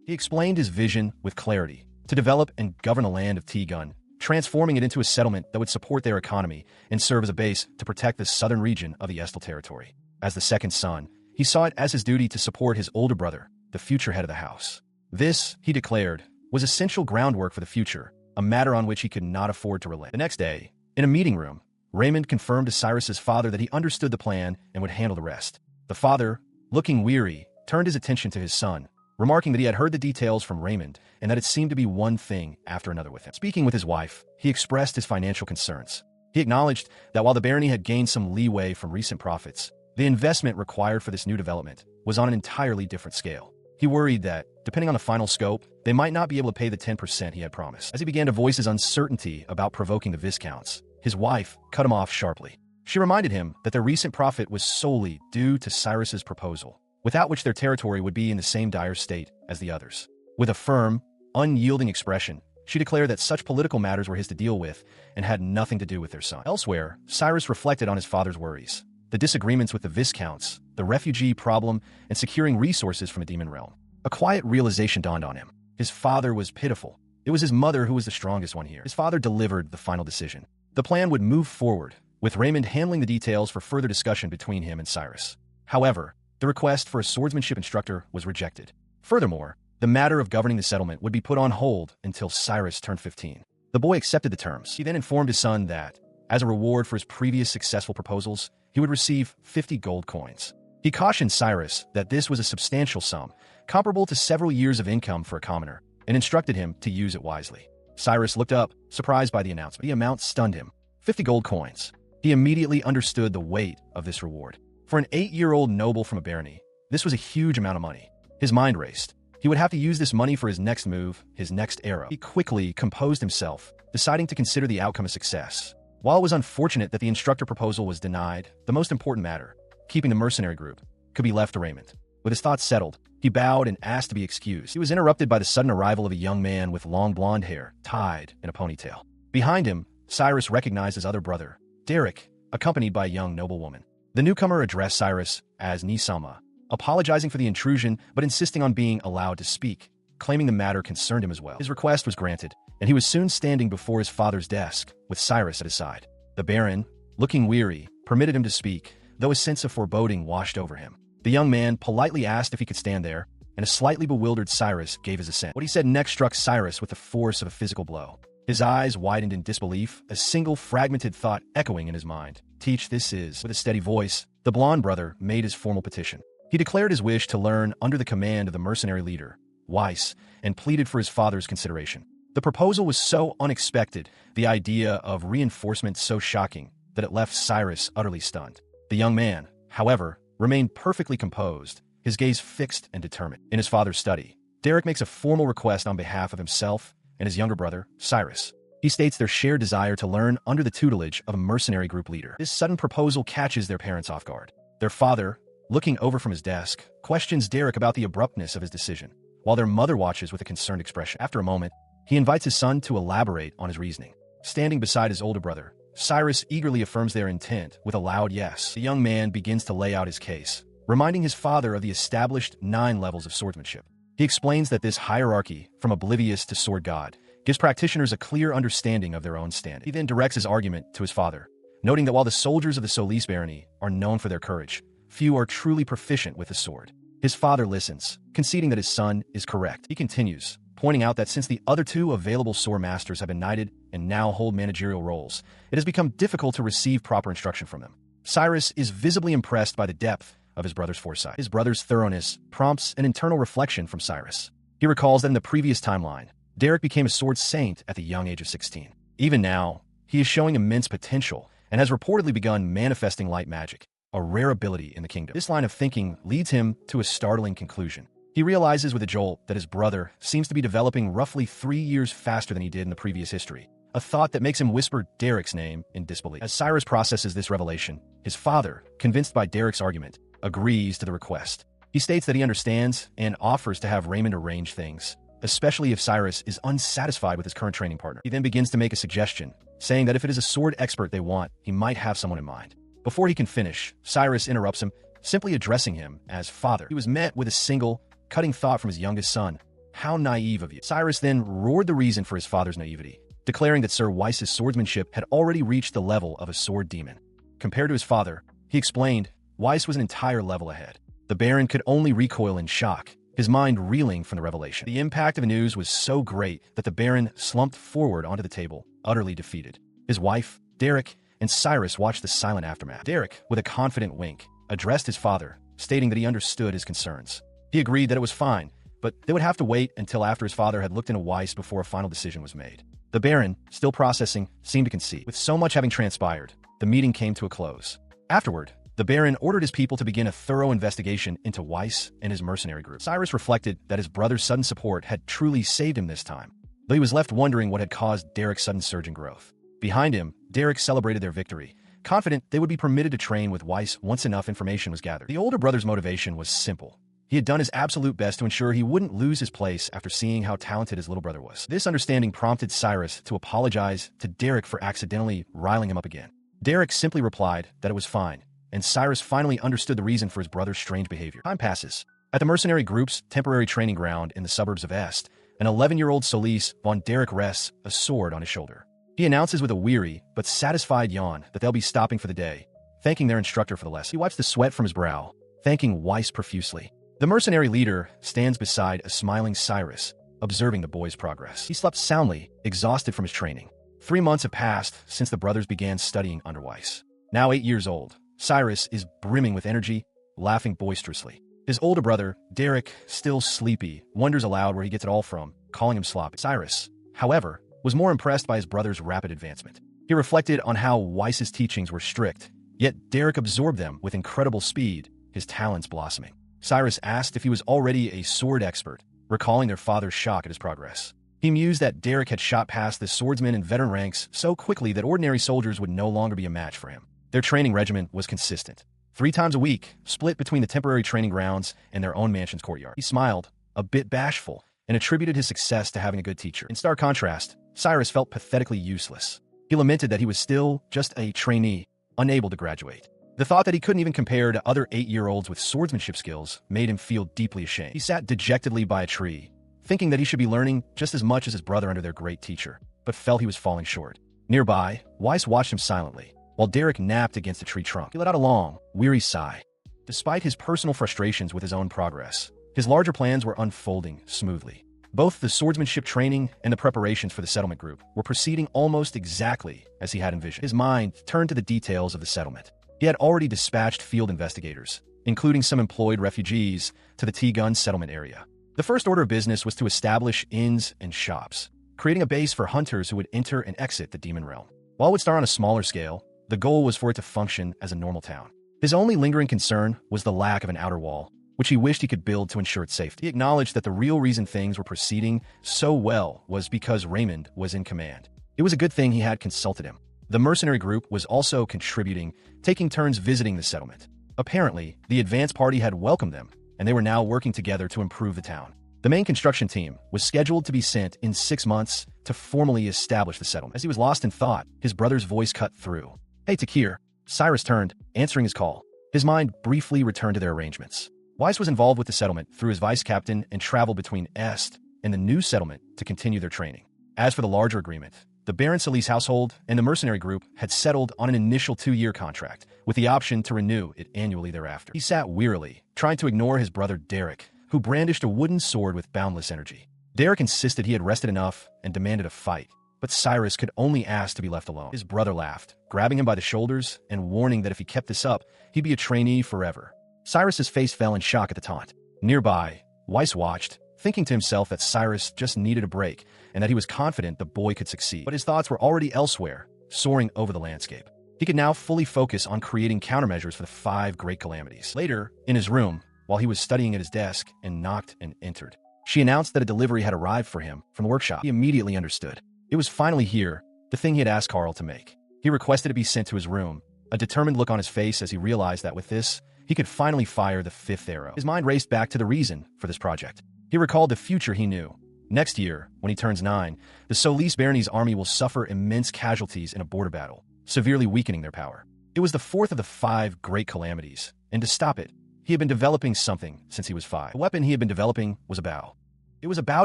He explained his vision with clarity: to develop and govern the land of T-Gun, transforming it into a settlement that would support their economy and serve as a base to protect the southern region of the Estel territory. As the second son, he saw it as his duty to support his older brother, the future head of the house. This, he declared, was essential groundwork for the future, a matter on which he could not afford to relent. The next day, in a meeting room, Raymond confirmed to Cyrus's father that he understood the plan and would handle the rest. The father, looking weary, turned his attention to his son, remarking that he had heard the details from Raymond and that it seemed to be one thing after another with him. Speaking with his wife, he expressed his financial concerns. He acknowledged that while the barony had gained some leeway from recent profits, the investment required for this new development was on an entirely different scale. He worried that, depending on the final scope, they might not be able to pay the 10% he had promised. As he began to voice his uncertainty about provoking the Viscounts, his wife cut him off sharply. She reminded him that their recent profit was solely due to Cyrus's proposal, without which their territory would be in the same dire state as the others. With a firm, unyielding expression, she declared that such political matters were his to deal with and had nothing to do with their son. Elsewhere, Cyrus reflected on his father's worries. The disagreements with the Viscounts the refugee problem, and securing resources from a demon realm. A quiet realization dawned on him. His father was pitiful. It was his mother who was the strongest one here. His father delivered the final decision. The plan would move forward, with Raymond handling the details for further discussion between him and Cyrus. However, the request for a swordsmanship instructor was rejected. Furthermore, the matter of governing the settlement would be put on hold until Cyrus turned 15. The boy accepted the terms. He then informed his son that, as a reward for his previous successful proposals, he would receive 50 gold coins. He cautioned Cyrus that this was a substantial sum, comparable to several years of income for a commoner, and instructed him to use it wisely. Cyrus looked up, surprised by the announcement. The amount stunned him. 50 gold coins. He immediately understood the weight of this reward. For an 8-year-old noble from a barony, this was a huge amount of money. His mind raced. He would have to use this money for his next move, his next era. He quickly composed himself, deciding to consider the outcome a success. While it was unfortunate that the instructor proposal was denied, the most important matter, keeping the mercenary group, could be left to Raymond. With his thoughts settled, he bowed and asked to be excused. He was interrupted by the sudden arrival of a young man with long blonde hair, tied in a ponytail. Behind him, Cyrus recognized his other brother, Derek, accompanied by a young noblewoman. The newcomer addressed Cyrus as Nisama, apologizing for the intrusion but insisting on being allowed to speak, claiming the matter concerned him as well. His request was granted, and he was soon standing before his father's desk, with Cyrus at his side. The Baron, looking weary, permitted him to speak, though a sense of foreboding washed over him. The young man politely asked if he could stand there, and a slightly bewildered Cyrus gave his assent. What he said next struck Cyrus with the force of a physical blow. His eyes widened in disbelief, a single fragmented thought echoing in his mind. "Teach this is." With a steady voice, the blonde brother made his formal petition. He declared his wish to learn under the command of the mercenary leader, Weiss, and pleaded for his father's consideration. The proposal was so unexpected, the idea of reinforcement so shocking, that it left Cyrus utterly stunned. The young man, however, remained perfectly composed, his gaze fixed and determined. In his father's study, Derek makes a formal request on behalf of himself and his younger brother, Cyrus. He states their shared desire to learn under the tutelage of a mercenary group leader. This sudden proposal catches their parents off guard. Their father, looking over from his desk, questions Derek about the abruptness of his decision, while their mother watches with a concerned expression. After a moment, he invites his son to elaborate on his reasoning. Standing beside his older brother, Cyrus eagerly affirms their intent with a loud yes. The young man begins to lay out his case, reminding his father of the established 9 levels of swordsmanship. He explains that this hierarchy, from oblivious to sword god, gives practitioners a clear understanding of their own standing. He then directs his argument to his father, noting that while the soldiers of the Solis barony are known for their courage, few are truly proficient with the sword. His father listens, conceding that his son is correct. He continues, pointing out that since the other 2 available sword masters have been knighted and now hold managerial roles, it has become difficult to receive proper instruction from them. Cyrus is visibly impressed by the depth of his brother's foresight. His brother's thoroughness prompts an internal reflection from Cyrus. He recalls that in the previous timeline, Derek became a sword saint at the young age of 16. Even now, he is showing immense potential and has reportedly begun manifesting light magic, a rare ability in the kingdom. This line of thinking leads him to a startling conclusion. He realizes with a jolt that his brother seems to be developing roughly 3 years faster than he did in the previous history, a thought that makes him whisper Derek's name in disbelief. As Cyrus processes this revelation, his father, convinced by Derek's argument, agrees to the request. He states that he understands and offers to have Raymond arrange things, especially if Cyrus is unsatisfied with his current training partner. He then begins to make a suggestion, saying that if it is a sword expert they want, he might have someone in mind. Before he can finish, Cyrus interrupts him, simply addressing him as father. He was met with a single, cutting thought from his youngest son. "How naive of you." Cyrus then roared the reason for his father's naivety, declaring that Sir Weiss's swordsmanship had already reached the level of a sword demon. Compared to his father, he explained, Weiss was an entire level ahead. The Baron could only recoil in shock, his mind reeling from the revelation. The impact of the news was so great that the Baron slumped forward onto the table, utterly defeated. His wife, Derek, and Cyrus watched the silent aftermath. Derek, with a confident wink, addressed his father, stating that he understood his concerns. He agreed that it was fine, but they would have to wait until after his father had looked into Weiss before a final decision was made. The Baron, still processing, seemed to concede. With so much having transpired, the meeting came to a close. Afterward, the Baron ordered his people to begin a thorough investigation into Weiss and his mercenary group. Cyrus reflected that his brother's sudden support had truly saved him this time, though he was left wondering what had caused Derek's sudden surge in growth. Behind him, Derek celebrated their victory, confident they would be permitted to train with Weiss once enough information was gathered. The older brother's motivation was simple. He had done his absolute best to ensure he wouldn't lose his place after seeing how talented his little brother was. This understanding prompted Cyrus to apologize to Derek for accidentally riling him up again. Derek simply replied that it was fine, and Cyrus finally understood the reason for his brother's strange behavior. Time passes. At the mercenary group's temporary training ground in the suburbs of Est, an 11-year-old Solis von Derek rests a sword on his shoulder. He announces with a weary but satisfied yawn that they'll be stopping for the day, thanking their instructor for the lesson. He wipes the sweat from his brow, thanking Weiss profusely. The mercenary leader stands beside a smiling Cyrus, observing the boy's progress. He slept soundly, exhausted from his training. 3 months have passed since the brothers began studying under Weiss. Now 8 years old, Cyrus is brimming with energy, laughing boisterously. His older brother, Derek, still sleepy, wonders aloud where he gets it all from, calling him sloppy. Cyrus, however, was more impressed by his brother's rapid advancement. He reflected on how Weiss's teachings were strict, yet Derek absorbed them with incredible speed, his talents blossoming. Cyrus asked if he was already a sword expert, recalling their father's shock at his progress. He mused that Derek had shot past the swordsman and veteran ranks so quickly that ordinary soldiers would no longer be a match for him. Their training regimen was consistent. 3 times a week, split between the temporary training grounds and their own mansion's courtyard. He smiled, a bit bashful, and attributed his success to having a good teacher. In stark contrast, Cyrus felt pathetically useless. He lamented that he was still just a trainee, unable to graduate. The thought that he couldn't even compare to other 8-year-olds with swordsmanship skills made him feel deeply ashamed. He sat dejectedly by a tree, thinking that he should be learning just as much as his brother under their great teacher, but felt he was falling short. Nearby, Weiss watched him silently, while Derek napped against a tree trunk. He let out a long, weary sigh. Despite his personal frustrations with his own progress, his larger plans were unfolding smoothly. Both the swordsmanship training and the preparations for the settlement group were proceeding almost exactly as he had envisioned. His mind turned to the details of the settlement. He had already dispatched field investigators, including some employed refugees, to the T-Gun settlement area. The first order of business was to establish inns and shops, creating a base for hunters who would enter and exit the demon realm. While it would start on a smaller scale, the goal was for it to function as a normal town. His only lingering concern was the lack of an outer wall, which he wished he could build to ensure its safety. He acknowledged that the real reason things were proceeding so well was because Raymond was in command. It was a good thing he had consulted him. The mercenary group was also contributing, taking turns visiting the settlement. Apparently, the advance party had welcomed them, and they were now working together to improve the town. The main construction team was scheduled to be sent in 6 months to formally establish the settlement. As he was lost in thought, his brother's voice cut through. "Hey, Takir." Cyrus turned, answering his call. His mind briefly returned to their arrangements. Weiss was involved with the settlement through his vice captain and traveled between Est and the new settlement to continue their training. As for the larger agreement, the Baron Solis household and the mercenary group had settled on an initial 2-year contract, with the option to renew it annually thereafter. He sat wearily, trying to ignore his brother Derek, who brandished a wooden sword with boundless energy. Derek insisted he had rested enough and demanded a fight, but Cyrus could only ask to be left alone. His brother laughed, grabbing him by the shoulders and warning that if he kept this up, he'd be a trainee forever. Cyrus's face fell in shock at the taunt. Nearby, Weiss watched, thinking to himself that Cyrus just needed a break and that he was confident the boy could succeed. But his thoughts were already elsewhere, soaring over the landscape. He could now fully focus on creating countermeasures for the 5 great calamities. Later, in his room, while he was studying at his desk and knocked and entered, she announced that a delivery had arrived for him from the workshop. He immediately understood. It was finally here, the thing he had asked Carl to make. He requested it be sent to his room, a determined look on his face as he realized that with this, he could finally fire the 5th arrow. His mind raced back to the reason for this project. He recalled the future he knew. Next year, when he turns 9, the Solis Barony's army will suffer immense casualties in a border battle, severely weakening their power. It was the 4th of the 5 great calamities, and to stop it, he had been developing something since he was 5. The weapon he had been developing was a bow. It was a bow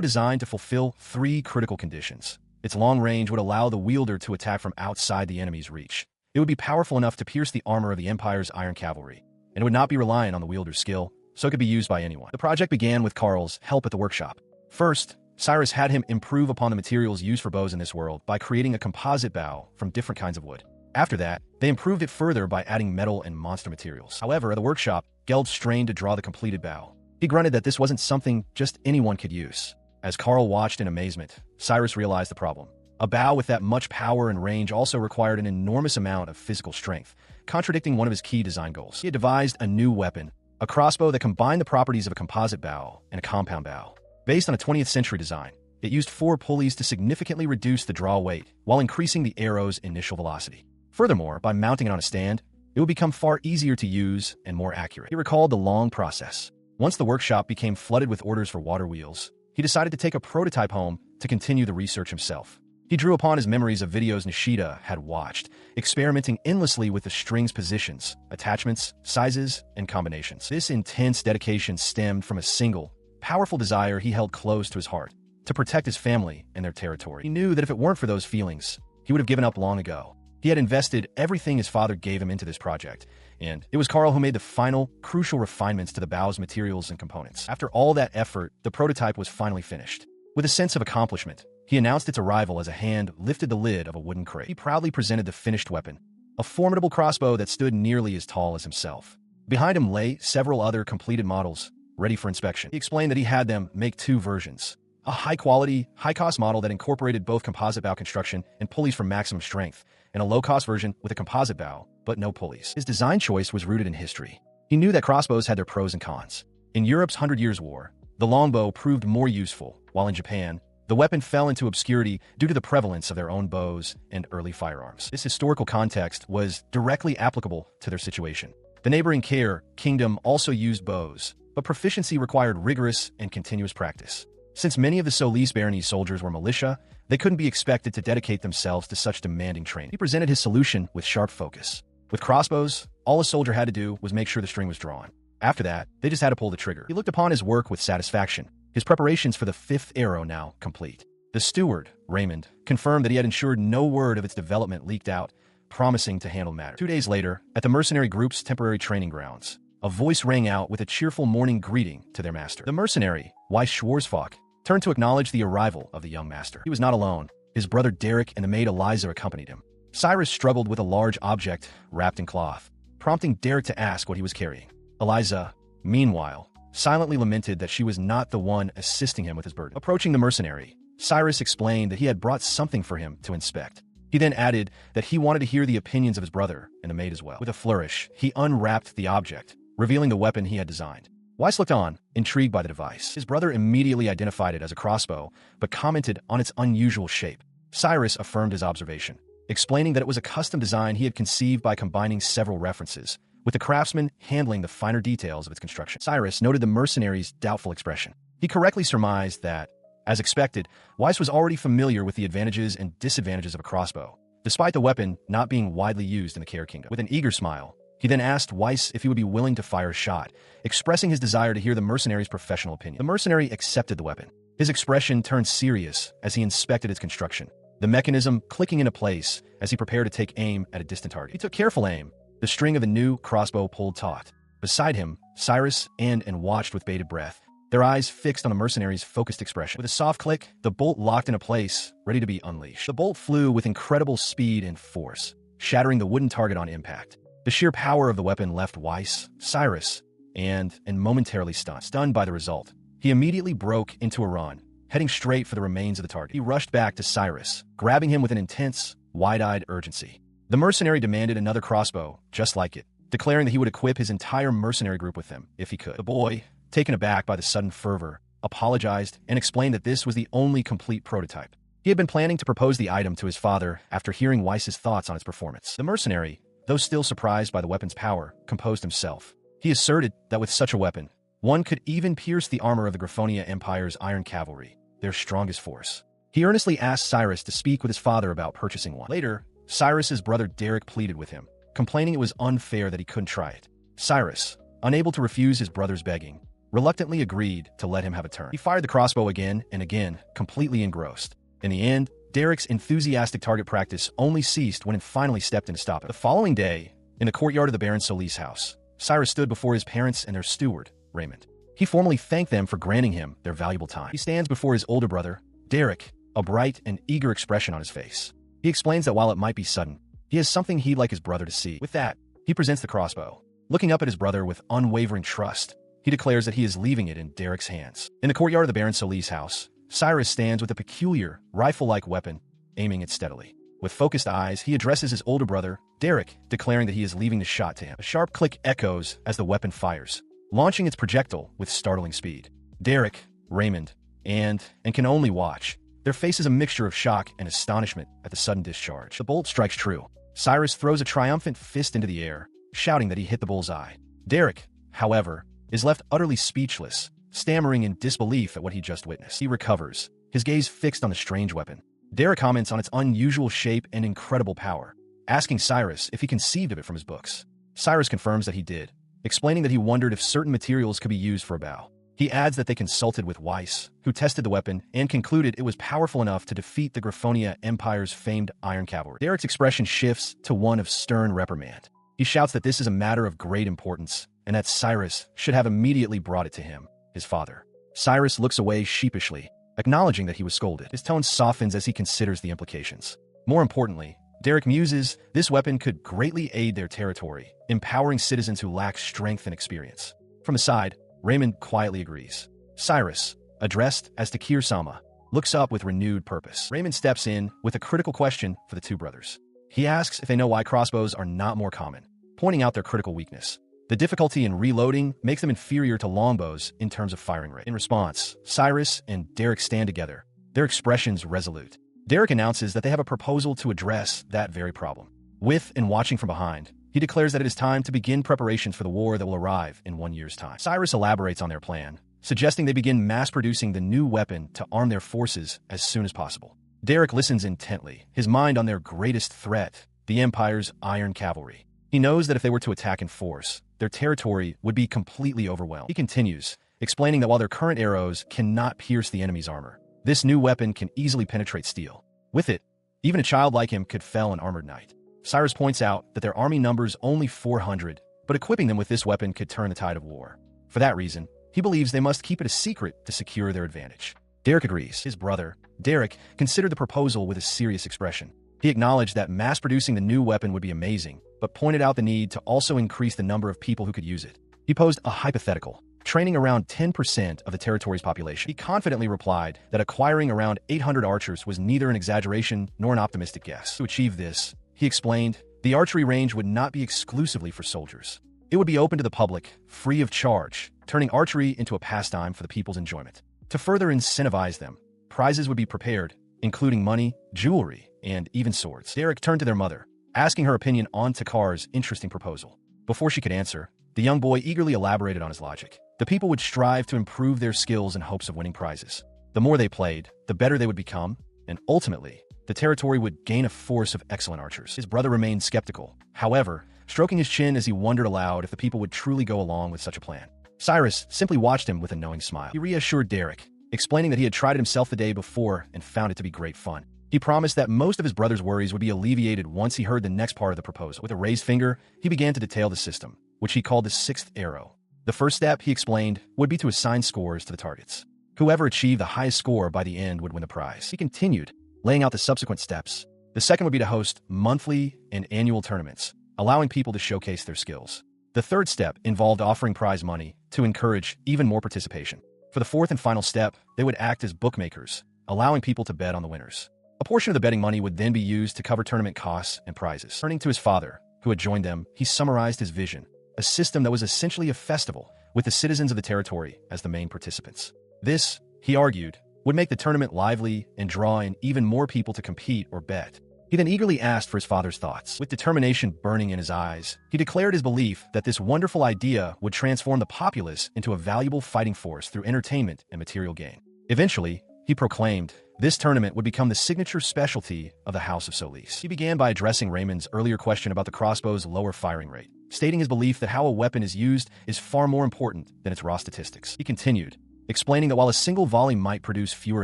designed to fulfill 3 critical conditions. Its long range would allow the wielder to attack from outside the enemy's reach. It would be powerful enough to pierce the armor of the Empire's iron cavalry, and it would not be reliant on the wielder's skill, so it could be used by anyone. The project began with Carl's help at the workshop. First, Cyrus had him improve upon the materials used for bows in this world by creating a composite bow from different kinds of wood. After that, they improved it further by adding metal and monster materials. However, at the workshop, Gelb strained to draw the completed bow. He grunted that this wasn't something just anyone could use. As Carl watched in amazement, Cyrus realized the problem. A bow with that much power and range also required an enormous amount of physical strength, contradicting one of his key design goals. He had devised a new weapon, a crossbow that combined the properties of a composite bow and a compound bow. Based on a 20th century design, it used 4 pulleys to significantly reduce the draw weight while increasing the arrow's initial velocity. Furthermore, by mounting it on a stand, it would become far easier to use and more accurate. He recalled the long process. Once the workshop became flooded with orders for water wheels, he decided to take a prototype home to continue the research himself. He drew upon his memories of videos Nishida had watched, experimenting endlessly with the string's positions, attachments, sizes, and combinations. This intense dedication stemmed from a single, powerful desire he held close to his heart: to protect his family and their territory. He knew that if it weren't for those feelings, he would have given up long ago. He had invested everything his father gave him into this project, and it was Carl who made the final, crucial refinements to the bow's materials and components. After all that effort, the prototype was finally finished. With a sense of accomplishment, he announced its arrival as a hand lifted the lid of a wooden crate. He proudly presented the finished weapon, a formidable crossbow that stood nearly as tall as himself. Behind him lay several other completed models, ready for inspection. He explained that he had them make two versions: a high-quality, high-cost model that incorporated both composite bow construction and pulleys for maximum strength, and a low-cost version with a composite bow, but no pulleys. His design choice was rooted in history. He knew that crossbows had their pros and cons. In Europe's 100 Years' War, the longbow proved more useful, while in Japan, the weapon fell into obscurity due to the prevalence of their own bows and early firearms. This historical context was directly applicable to their situation. The neighboring kingdom also used bows, but proficiency required rigorous and continuous practice. Since many of the Solis barony soldiers were militia, they couldn't be expected to dedicate themselves to such demanding training. He presented his solution with sharp focus. With crossbows, all a soldier had to do was make sure the string was drawn. After that, they just had to pull the trigger. He looked upon his work with satisfaction, his preparations for the fifth arrow now complete. The steward, Raymond, confirmed that he had ensured no word of its development leaked out, promising to handle matters. 2 days later, at the mercenary group's temporary training grounds, a voice rang out with a cheerful morning greeting to their master. The mercenary, Weiss Schwarzfock, turned to acknowledge the arrival of the young master. He was not alone. His brother Derek and the maid Eliza accompanied him. Cyrus struggled with a large object wrapped in cloth, prompting Derek to ask what he was carrying. Eliza, meanwhile, silently lamented that she was not the one assisting him with his burden. Approaching the mercenary, Cyrus explained that he had brought something for him to inspect. He then added that he wanted to hear the opinions of his brother and the maid as well. With a flourish, he unwrapped the object, revealing the weapon he had designed. Weiss looked on, intrigued by the device. His brother immediately identified it as a crossbow, but commented on its unusual shape. Cyrus affirmed his observation, explaining that it was a custom design he had conceived by combining several references, with the craftsman handling the finer details of its construction. Cyrus noted the mercenary's doubtful expression. He correctly surmised that, as expected, Weiss was already familiar with the advantages and disadvantages of a crossbow, despite the weapon not being widely used in the Care Kingdom. With an eager smile, he then asked Weiss if he would be willing to fire a shot, expressing his desire to hear the mercenary's professional opinion. The mercenary accepted the weapon. His expression turned serious as he inspected its construction, the mechanism clicking into place as he prepared to take aim at a distant target. He took careful aim. The string of the new crossbow pulled taut. Beside him, Cyrus and watched with bated breath, their eyes fixed on the mercenary's focused expression. With a soft click, the bolt locked into place, ready to be unleashed. The bolt flew with incredible speed and force, shattering the wooden target on impact. The sheer power of the weapon left Weiss, Cyrus, and momentarily stunned by the result. He immediately broke into a run, heading straight for the remains of the target. He rushed back to Cyrus, grabbing him with an intense, wide-eyed urgency. The mercenary demanded another crossbow, just like it, declaring that he would equip his entire mercenary group with them, if he could. The boy, taken aback by the sudden fervor, apologized and explained that this was the only complete prototype. He had been planning to propose the item to his father after hearing Weiss's thoughts on its performance. The mercenary, though still surprised by the weapon's power, composed himself. He asserted that with such a weapon, one could even pierce the armor of the Graphonia Empire's iron cavalry, their strongest force. He earnestly asked Cyrus to speak with his father about purchasing one. Later, Cyrus's brother Derek pleaded with him, complaining it was unfair that he couldn't try it. Cyrus, unable to refuse his brother's begging, reluctantly agreed to let him have a turn. He fired the crossbow again and again, completely engrossed. In the end, Derek's enthusiastic target practice only ceased when it finally stepped in to stop it. The following day, in the courtyard of the Baron Solis house, Cyrus stood before his parents and their steward, Raymond. He formally thanked them for granting him their valuable time. He stands before his older brother, Derek, a bright and eager expression on his face. He explains that while it might be sudden, he has something he'd like his brother to see. With that, he presents the crossbow. Looking up at his brother with unwavering trust, he declares that he is leaving it in Derek's hands. In the courtyard of the Baron Solis house, Cyrus stands with a peculiar, rifle-like weapon, aiming it steadily. With focused eyes, he addresses his older brother, Derek, declaring that he is leaving the shot to him. A sharp click echoes as the weapon fires, launching its projectile with startling speed. Derek, Raymond, and can only watch. Their faces a mixture of shock and astonishment at the sudden discharge. The bolt strikes true. Cyrus throws a triumphant fist into the air, shouting that he hit the bullseye. Derek, however, is left utterly speechless, stammering in disbelief at what he just witnessed. He recovers, his gaze fixed on the strange weapon. Derek comments on its unusual shape and incredible power, asking Cyrus if he conceived of it from his books. Cyrus confirms that he did, explaining that he wondered if certain materials could be used for a bow. He adds that they consulted with Weiss, who tested the weapon and concluded it was powerful enough to defeat the Griffonia Empire's famed Iron Cavalry. Derek's expression shifts to one of stern reprimand. He shouts that this is a matter of great importance and that Cyrus should have immediately brought it to him, his father. Cyrus looks away sheepishly, acknowledging that he was scolded. His tone softens as he considers the implications. More importantly, Derek muses this weapon could greatly aid their territory, empowering citizens who lack strength and experience. From the side, Raymond quietly agrees. Cyrus, addressed as Takir-sama, looks up with renewed purpose. Raymond steps in with a critical question for the two brothers. He asks if they know why crossbows are not more common, pointing out their critical weakness. The difficulty in reloading makes them inferior to longbows in terms of firing rate. In response, Cyrus and Derek stand together, their expressions resolute. Derek announces that they have a proposal to address that very problem. With and watching from behind, he declares that it is time to begin preparations for the war that will arrive in 1 year's time. Cyrus elaborates on their plan, suggesting they begin mass-producing the new weapon to arm their forces as soon as possible. Derek listens intently, his mind on their greatest threat, the Empire's Iron Cavalry. He knows that if they were to attack in force, their territory would be completely overwhelmed. He continues, explaining that while their current arrows cannot pierce the enemy's armor, this new weapon can easily penetrate steel. With it, even a child like him could fell an armored knight. Cyrus points out that their army numbers only 400, but equipping them with this weapon could turn the tide of war. For that reason, he believes they must keep it a secret to secure their advantage. Derek agrees. His brother, Derek, considered the proposal with a serious expression. He acknowledged that mass-producing the new weapon would be amazing, but pointed out the need to also increase the number of people who could use it. He posed a hypothetical, training around 10% of the territory's population. He confidently replied that acquiring around 800 archers was neither an exaggeration nor an optimistic guess. To achieve this, he explained, the archery range would not be exclusively for soldiers. It would be open to the public, free of charge, turning archery into a pastime for the people's enjoyment. To further incentivize them, prizes would be prepared, including money, jewelry, and even swords. Derek turned to their mother, asking her opinion on Takar's interesting proposal. Before she could answer, the young boy eagerly elaborated on his logic. The people would strive to improve their skills in hopes of winning prizes. The more they played, the better they would become, and ultimately, the territory would gain a force of excellent archers. His brother remained skeptical, however, stroking his chin as he wondered aloud if the people would truly go along with such a plan. Cyrus simply watched him with a knowing smile. He reassured Derek, explaining that he had tried it himself the day before and found it to be great fun. He promised that most of his brother's worries would be alleviated once he heard the next part of the proposal. With a raised finger, he began to detail the system, which he called the sixth arrow. The first step, he explained, would be to assign scores to the targets. Whoever achieved the highest score by the end would win the prize. He continued, laying out the subsequent steps. The second would be to host monthly and annual tournaments, allowing people to showcase their skills. The third step involved offering prize money to encourage even more participation. For the fourth and final step, they would act as bookmakers, allowing people to bet on the winners. A portion of the betting money would then be used to cover tournament costs and prizes. Turning to his father, who had joined them, he summarized his vision, a system that was essentially a festival, with the citizens of the territory as the main participants. This, he argued, would make the tournament lively and draw in even more people to compete or bet. He then eagerly asked for his father's thoughts. With determination burning in his eyes, he declared his belief that this wonderful idea would transform the populace into a valuable fighting force through entertainment and material gain. Eventually, he proclaimed, this tournament would become the signature specialty of the House of Solis. He began by addressing Raymond's earlier question about the crossbow's lower firing rate, stating his belief that how a weapon is used is far more important than its raw statistics. He continued, explaining that while a single volley might produce fewer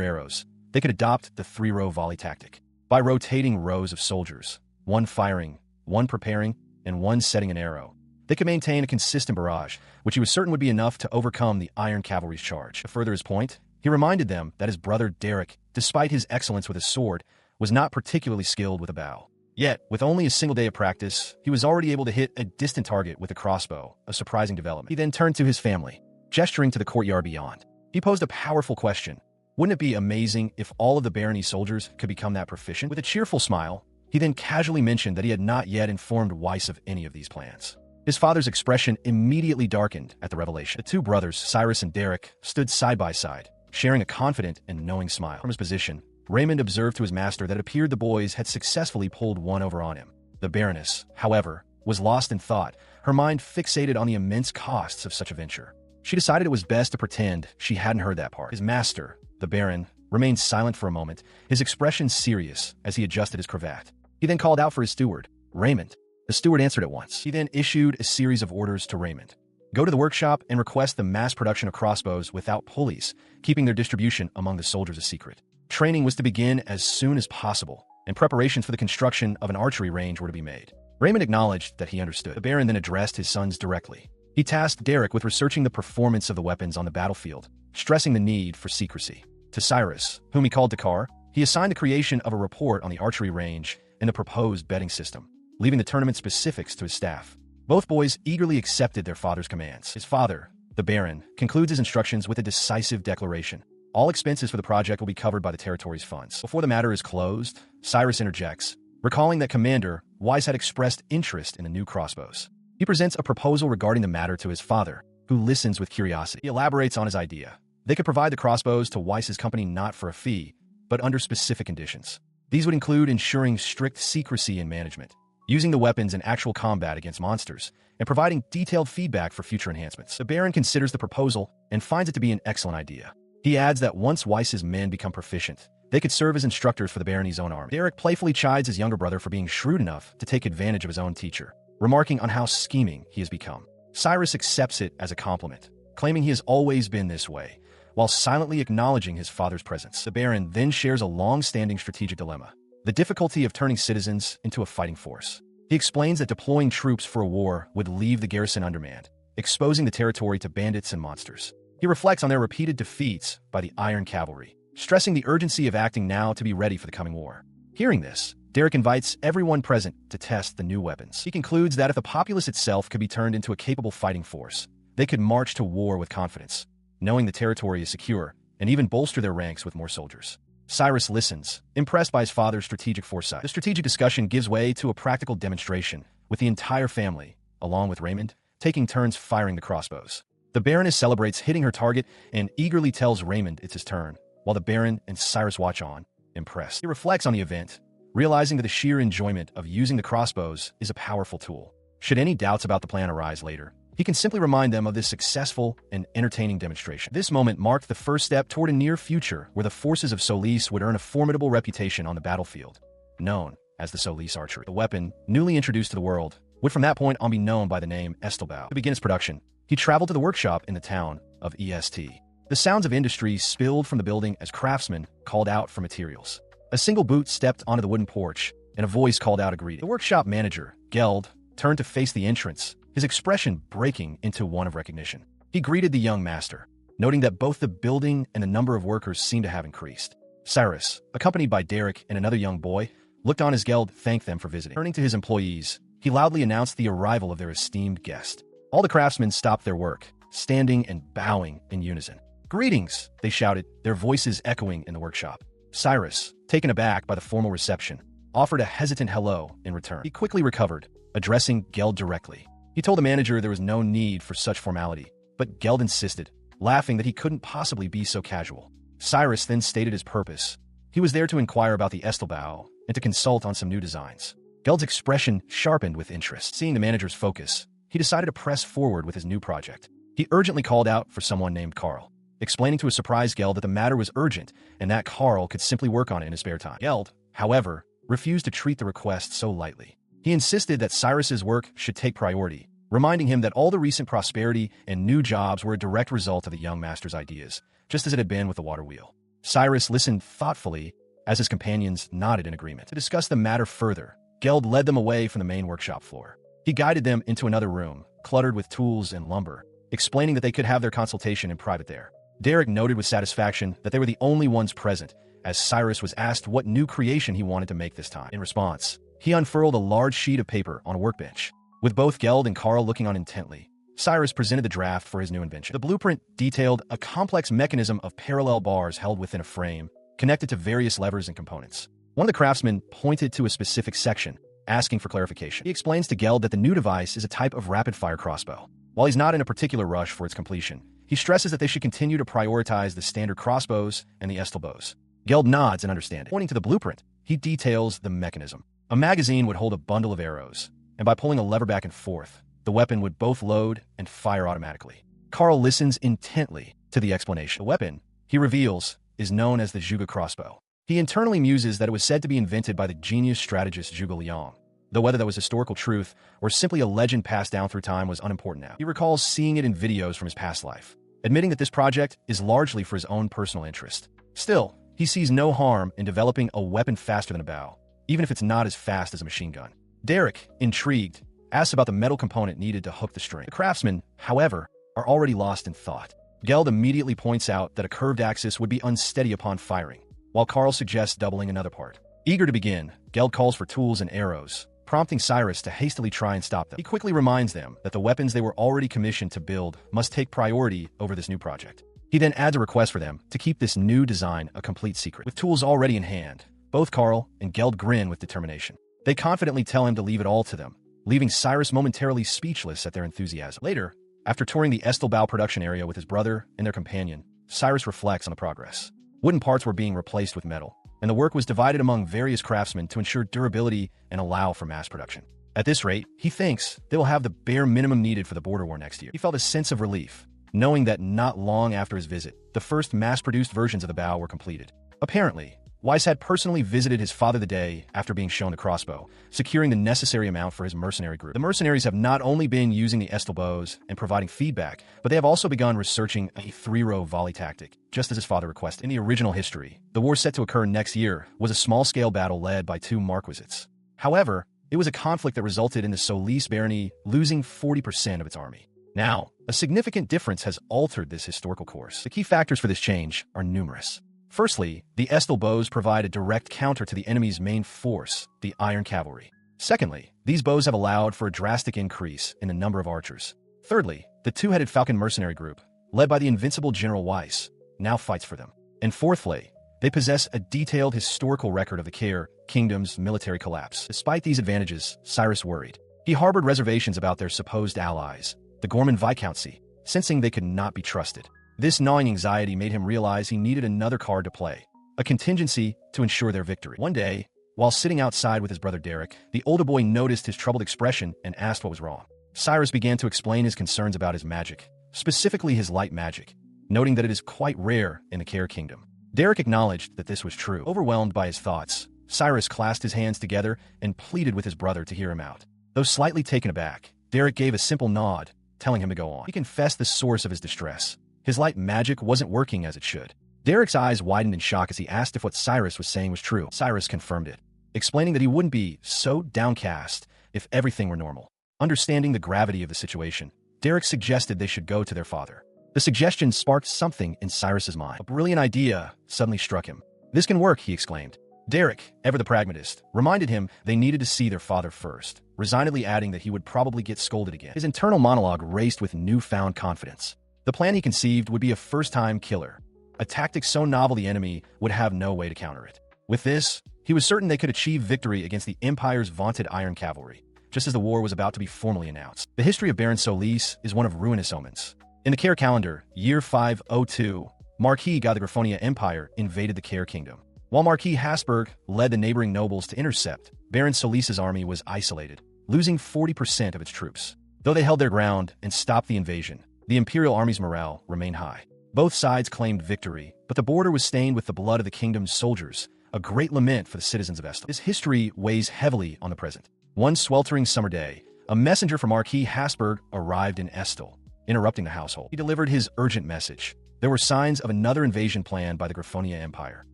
arrows, they could adopt the three-row volley tactic. By rotating rows of soldiers, one firing, one preparing, and one setting an arrow, they could maintain a consistent barrage, which he was certain would be enough to overcome the Iron Cavalry's charge. To further his point, he reminded them that his brother Derek, despite his excellence with his sword, was not particularly skilled with a bow. Yet, with only a single day of practice, he was already able to hit a distant target with a crossbow, a surprising development. He then turned to his family, gesturing to the courtyard beyond. He posed a powerful question. Wouldn't it be amazing if all of the barony soldiers could become that proficient? With a cheerful smile, he then casually mentioned that he had not yet informed Weiss of any of these plans. His father's expression immediately darkened at the revelation. The two brothers, Cyrus and Derek, stood side by side, sharing a confident and knowing smile. From his position, Raymond observed to his master that it appeared the boys had successfully pulled one over on him. The Baroness, however, was lost in thought, her mind fixated on the immense costs of such a venture. She decided it was best to pretend she hadn't heard that part. His master, the Baron, remained silent for a moment, his expression serious as he adjusted his cravat. He then called out for his steward, Raymond. The steward answered at once. He then issued a series of orders to Raymond. Go to the workshop and request the mass production of crossbows without pulleys, keeping their distribution among the soldiers a secret. Training was to begin as soon as possible, and preparations for the construction of an archery range were to be made. Raymond acknowledged that he understood. The Baron then addressed his sons directly. He tasked Derek with researching the performance of the weapons on the battlefield, stressing the need for secrecy. To Cyrus, whom he called Dakar, he assigned the creation of a report on the archery range and the proposed betting system, leaving the tournament specifics to his staff. Both boys eagerly accepted their father's commands. His father, the Baron, concludes his instructions with a decisive declaration. All expenses for the project will be covered by the territory's funds. Before the matter is closed, Cyrus interjects, recalling that Commander Weiss had expressed interest in the new crossbows. He presents a proposal regarding the matter to his father, who listens with curiosity. He elaborates on his idea. They could provide the crossbows to Weiss's company not for a fee, but under specific conditions. These would include ensuring strict secrecy in management, using the weapons in actual combat against monsters, and providing detailed feedback for future enhancements. The Baron considers the proposal and finds it to be an excellent idea. He adds that once Weiss's men become proficient, they could serve as instructors for the Barony's own army. Derek playfully chides his younger brother for being shrewd enough to take advantage of his own teacher, remarking on how scheming he has become. Cyrus accepts it as a compliment, claiming he has always been this way, while silently acknowledging his father's presence. The Baron then shares a long-standing strategic dilemma: the difficulty of turning citizens into a fighting force. He explains that deploying troops for a war would leave the garrison undermanned, exposing the territory to bandits and monsters. He reflects on their repeated defeats by the Iron Cavalry, stressing the urgency of acting now to be ready for the coming war. Hearing this, Derek invites everyone present to test the new weapons. He concludes that if the populace itself could be turned into a capable fighting force, they could march to war with confidence, knowing the territory is secure, and even bolster their ranks with more soldiers. Cyrus listens, impressed by his father's strategic foresight. The strategic discussion gives way to a practical demonstration, with the entire family, along with Raymond, taking turns firing the crossbows. The Baroness celebrates hitting her target and eagerly tells Raymond it's his turn, while the Baron and Cyrus watch on, impressed. He reflects on the event, realizing that the sheer enjoyment of using the crossbows is a powerful tool. Should any doubts about the plan arise later, he can simply remind them of this successful and entertaining demonstration. This moment marked the first step toward a near future where the forces of Solis would earn a formidable reputation on the battlefield, known as the Solis archery. The weapon, newly introduced to the world, would from that point on be known by the name Estelbau. To begin its production, he traveled to the workshop in the town of EST. The sounds of industry spilled from the building as craftsmen called out for materials. A single boot stepped onto the wooden porch, and a voice called out a greeting. The workshop manager, Geld, turned to face the entrance, his expression breaking into one of recognition. He greeted the young master, noting that both the building and the number of workers seemed to have increased. Cyrus, accompanied by Derek and another young boy, looked on as Geld thanked them for visiting. Turning to his employees, he loudly announced the arrival of their esteemed guest. All the craftsmen stopped their work, standing and bowing in unison. "Greetings," they shouted, their voices echoing in the workshop. Cyrus, taken aback by the formal reception, offered a hesitant hello in return. He quickly recovered, addressing Geld directly. He told the manager there was no need for such formality, but Geld insisted, laughing that he couldn't possibly be so casual. Cyrus then stated his purpose. He was there to inquire about the Estelbau and to consult on some new designs. Geld's expression sharpened with interest. Seeing the manager's focus, he decided to press forward with his new project. He urgently called out for someone named Carl, explaining to a surprised Geld that the matter was urgent and that Carl could simply work on it in his spare time. Geld, however, refused to treat the request so lightly. He insisted that Cyrus's work should take priority, reminding him that all the recent prosperity and new jobs were a direct result of the young master's ideas, just as it had been with the water wheel. Cyrus listened thoughtfully as his companions nodded in agreement. To discuss the matter further, Geld led them away from the main workshop floor. He guided them into another room, cluttered with tools and lumber, explaining that they could have their consultation in private there. Derek noted with satisfaction that they were the only ones present, as Cyrus was asked what new creation he wanted to make this time. In response, he unfurled a large sheet of paper on a workbench. With both Geld and Carl looking on intently, Cyrus presented the draft for his new invention. The blueprint detailed a complex mechanism of parallel bars held within a frame, connected to various levers and components. One of the craftsmen pointed to a specific section, asking for clarification. He explains to Geld that the new device is a type of rapid-fire crossbow. While he's not in a particular rush for its completion, he stresses that they should continue to prioritize the standard crossbows and the Estelbows. Geld nods in understanding. Pointing to the blueprint, he details the mechanism. A magazine would hold a bundle of arrows, and by pulling a lever back and forth, the weapon would both load and fire automatically. Carl listens intently to the explanation. The weapon, he reveals, is known as the Zhuge crossbow. He internally muses that it was said to be invented by the genius strategist Zhuge Liang, though whether that was historical truth or simply a legend passed down through time was unimportant now. He recalls seeing it in videos from his past life, admitting that this project is largely for his own personal interest. Still, he sees no harm in developing a weapon faster than a bow, even if it's not as fast as a machine gun. Derek, intrigued, asks about the metal component needed to hook the string. The craftsmen, however, are already lost in thought. Geld immediately points out that a curved axis would be unsteady upon firing, while Carl suggests doubling another part. Eager to begin, Geld calls for tools and arrows, prompting Cyrus to hastily try and stop them. He quickly reminds them that the weapons they were already commissioned to build must take priority over this new project. He then adds a request for them to keep this new design a complete secret. With tools already in hand, both Carl and Geld grin with determination. They confidently tell him to leave it all to them, leaving Cyrus momentarily speechless at their enthusiasm. Later, after touring the Estelbau production area with his brother and their companion, Cyrus reflects on the progress. Wooden parts were being replaced with metal, and the work was divided among various craftsmen to ensure durability and allow for mass production. At this rate, he thinks they will have the bare minimum needed for the border war next year. He felt a sense of relief, knowing that not long after his visit, the first mass-produced versions of the bow were completed. Apparently, Weiss had personally visited his father the day after being shown the crossbow, securing the necessary amount for his mercenary group. The mercenaries have not only been using the Estelbows and providing feedback, but they have also begun researching a three-row volley tactic, just as his father requested. In the original history, the war set to occur next year was a small-scale battle led by two marquisites. However, it was a conflict that resulted in the Solis barony losing 40% of its army. Now, a significant difference has altered this historical course. The key factors for this change are numerous. Firstly, the Estelbows provide a direct counter to the enemy's main force, the Iron Cavalry. Secondly, these bows have allowed for a drastic increase in the number of archers. Thirdly, the two-headed Falcon mercenary group, led by the invincible General Weiss, now fights for them. And fourthly, they possess a detailed historical record of the Caer Kingdom's military collapse. Despite these advantages, Cyrus worried. He harbored reservations about their supposed allies, the Gorman Viscountcy, sensing they could not be trusted. This gnawing anxiety made him realize he needed another card to play, a contingency to ensure their victory. One day, while sitting outside with his brother Derek, the older boy noticed his troubled expression and asked what was wrong. Cyrus began to explain his concerns about his magic, specifically his light magic, noting that it is quite rare in the Caer Kingdom. Derek acknowledged that this was true. Overwhelmed by his thoughts, Cyrus clasped his hands together and pleaded with his brother to hear him out. Though slightly taken aback, Derek gave a simple nod, telling him to go on. He confessed the source of his distress. His light magic wasn't working as it should. Derek's eyes widened in shock as he asked if what Cyrus was saying was true. Cyrus confirmed it, explaining that he wouldn't be so downcast if everything were normal. Understanding the gravity of the situation, Derek suggested they should go to their father. The suggestion sparked something in Cyrus's mind. A brilliant idea suddenly struck him. This can work, he exclaimed. Derek, ever the pragmatist, reminded him they needed to see their father first, resignedly adding that he would probably get scolded again. His internal monologue raced with newfound confidence. The plan he conceived would be a first-time killer, a tactic so novel the enemy would have no way to counter it. With this, he was certain they could achieve victory against the Empire's vaunted Iron Cavalry, just as the war was about to be formally announced. The history of Baron Solis is one of ruinous omens. In the Caer calendar, year 502, Marquis God the Griffonia Empire invaded the Caer Kingdom. While Marquis Habsburg led the neighboring nobles to intercept, Baron Solis's army was isolated, losing 40% of its troops. Though they held their ground and stopped the invasion, the Imperial Army's morale remained high. Both sides claimed victory, but the border was stained with the blood of the kingdom's soldiers, a great lament for the citizens of Estel. This history weighs heavily on the present. One sweltering summer day, a messenger from Marquis Habsburg arrived in Estel, interrupting the household. He delivered his urgent message. There were signs of another invasion planned by the Griffonia Empire.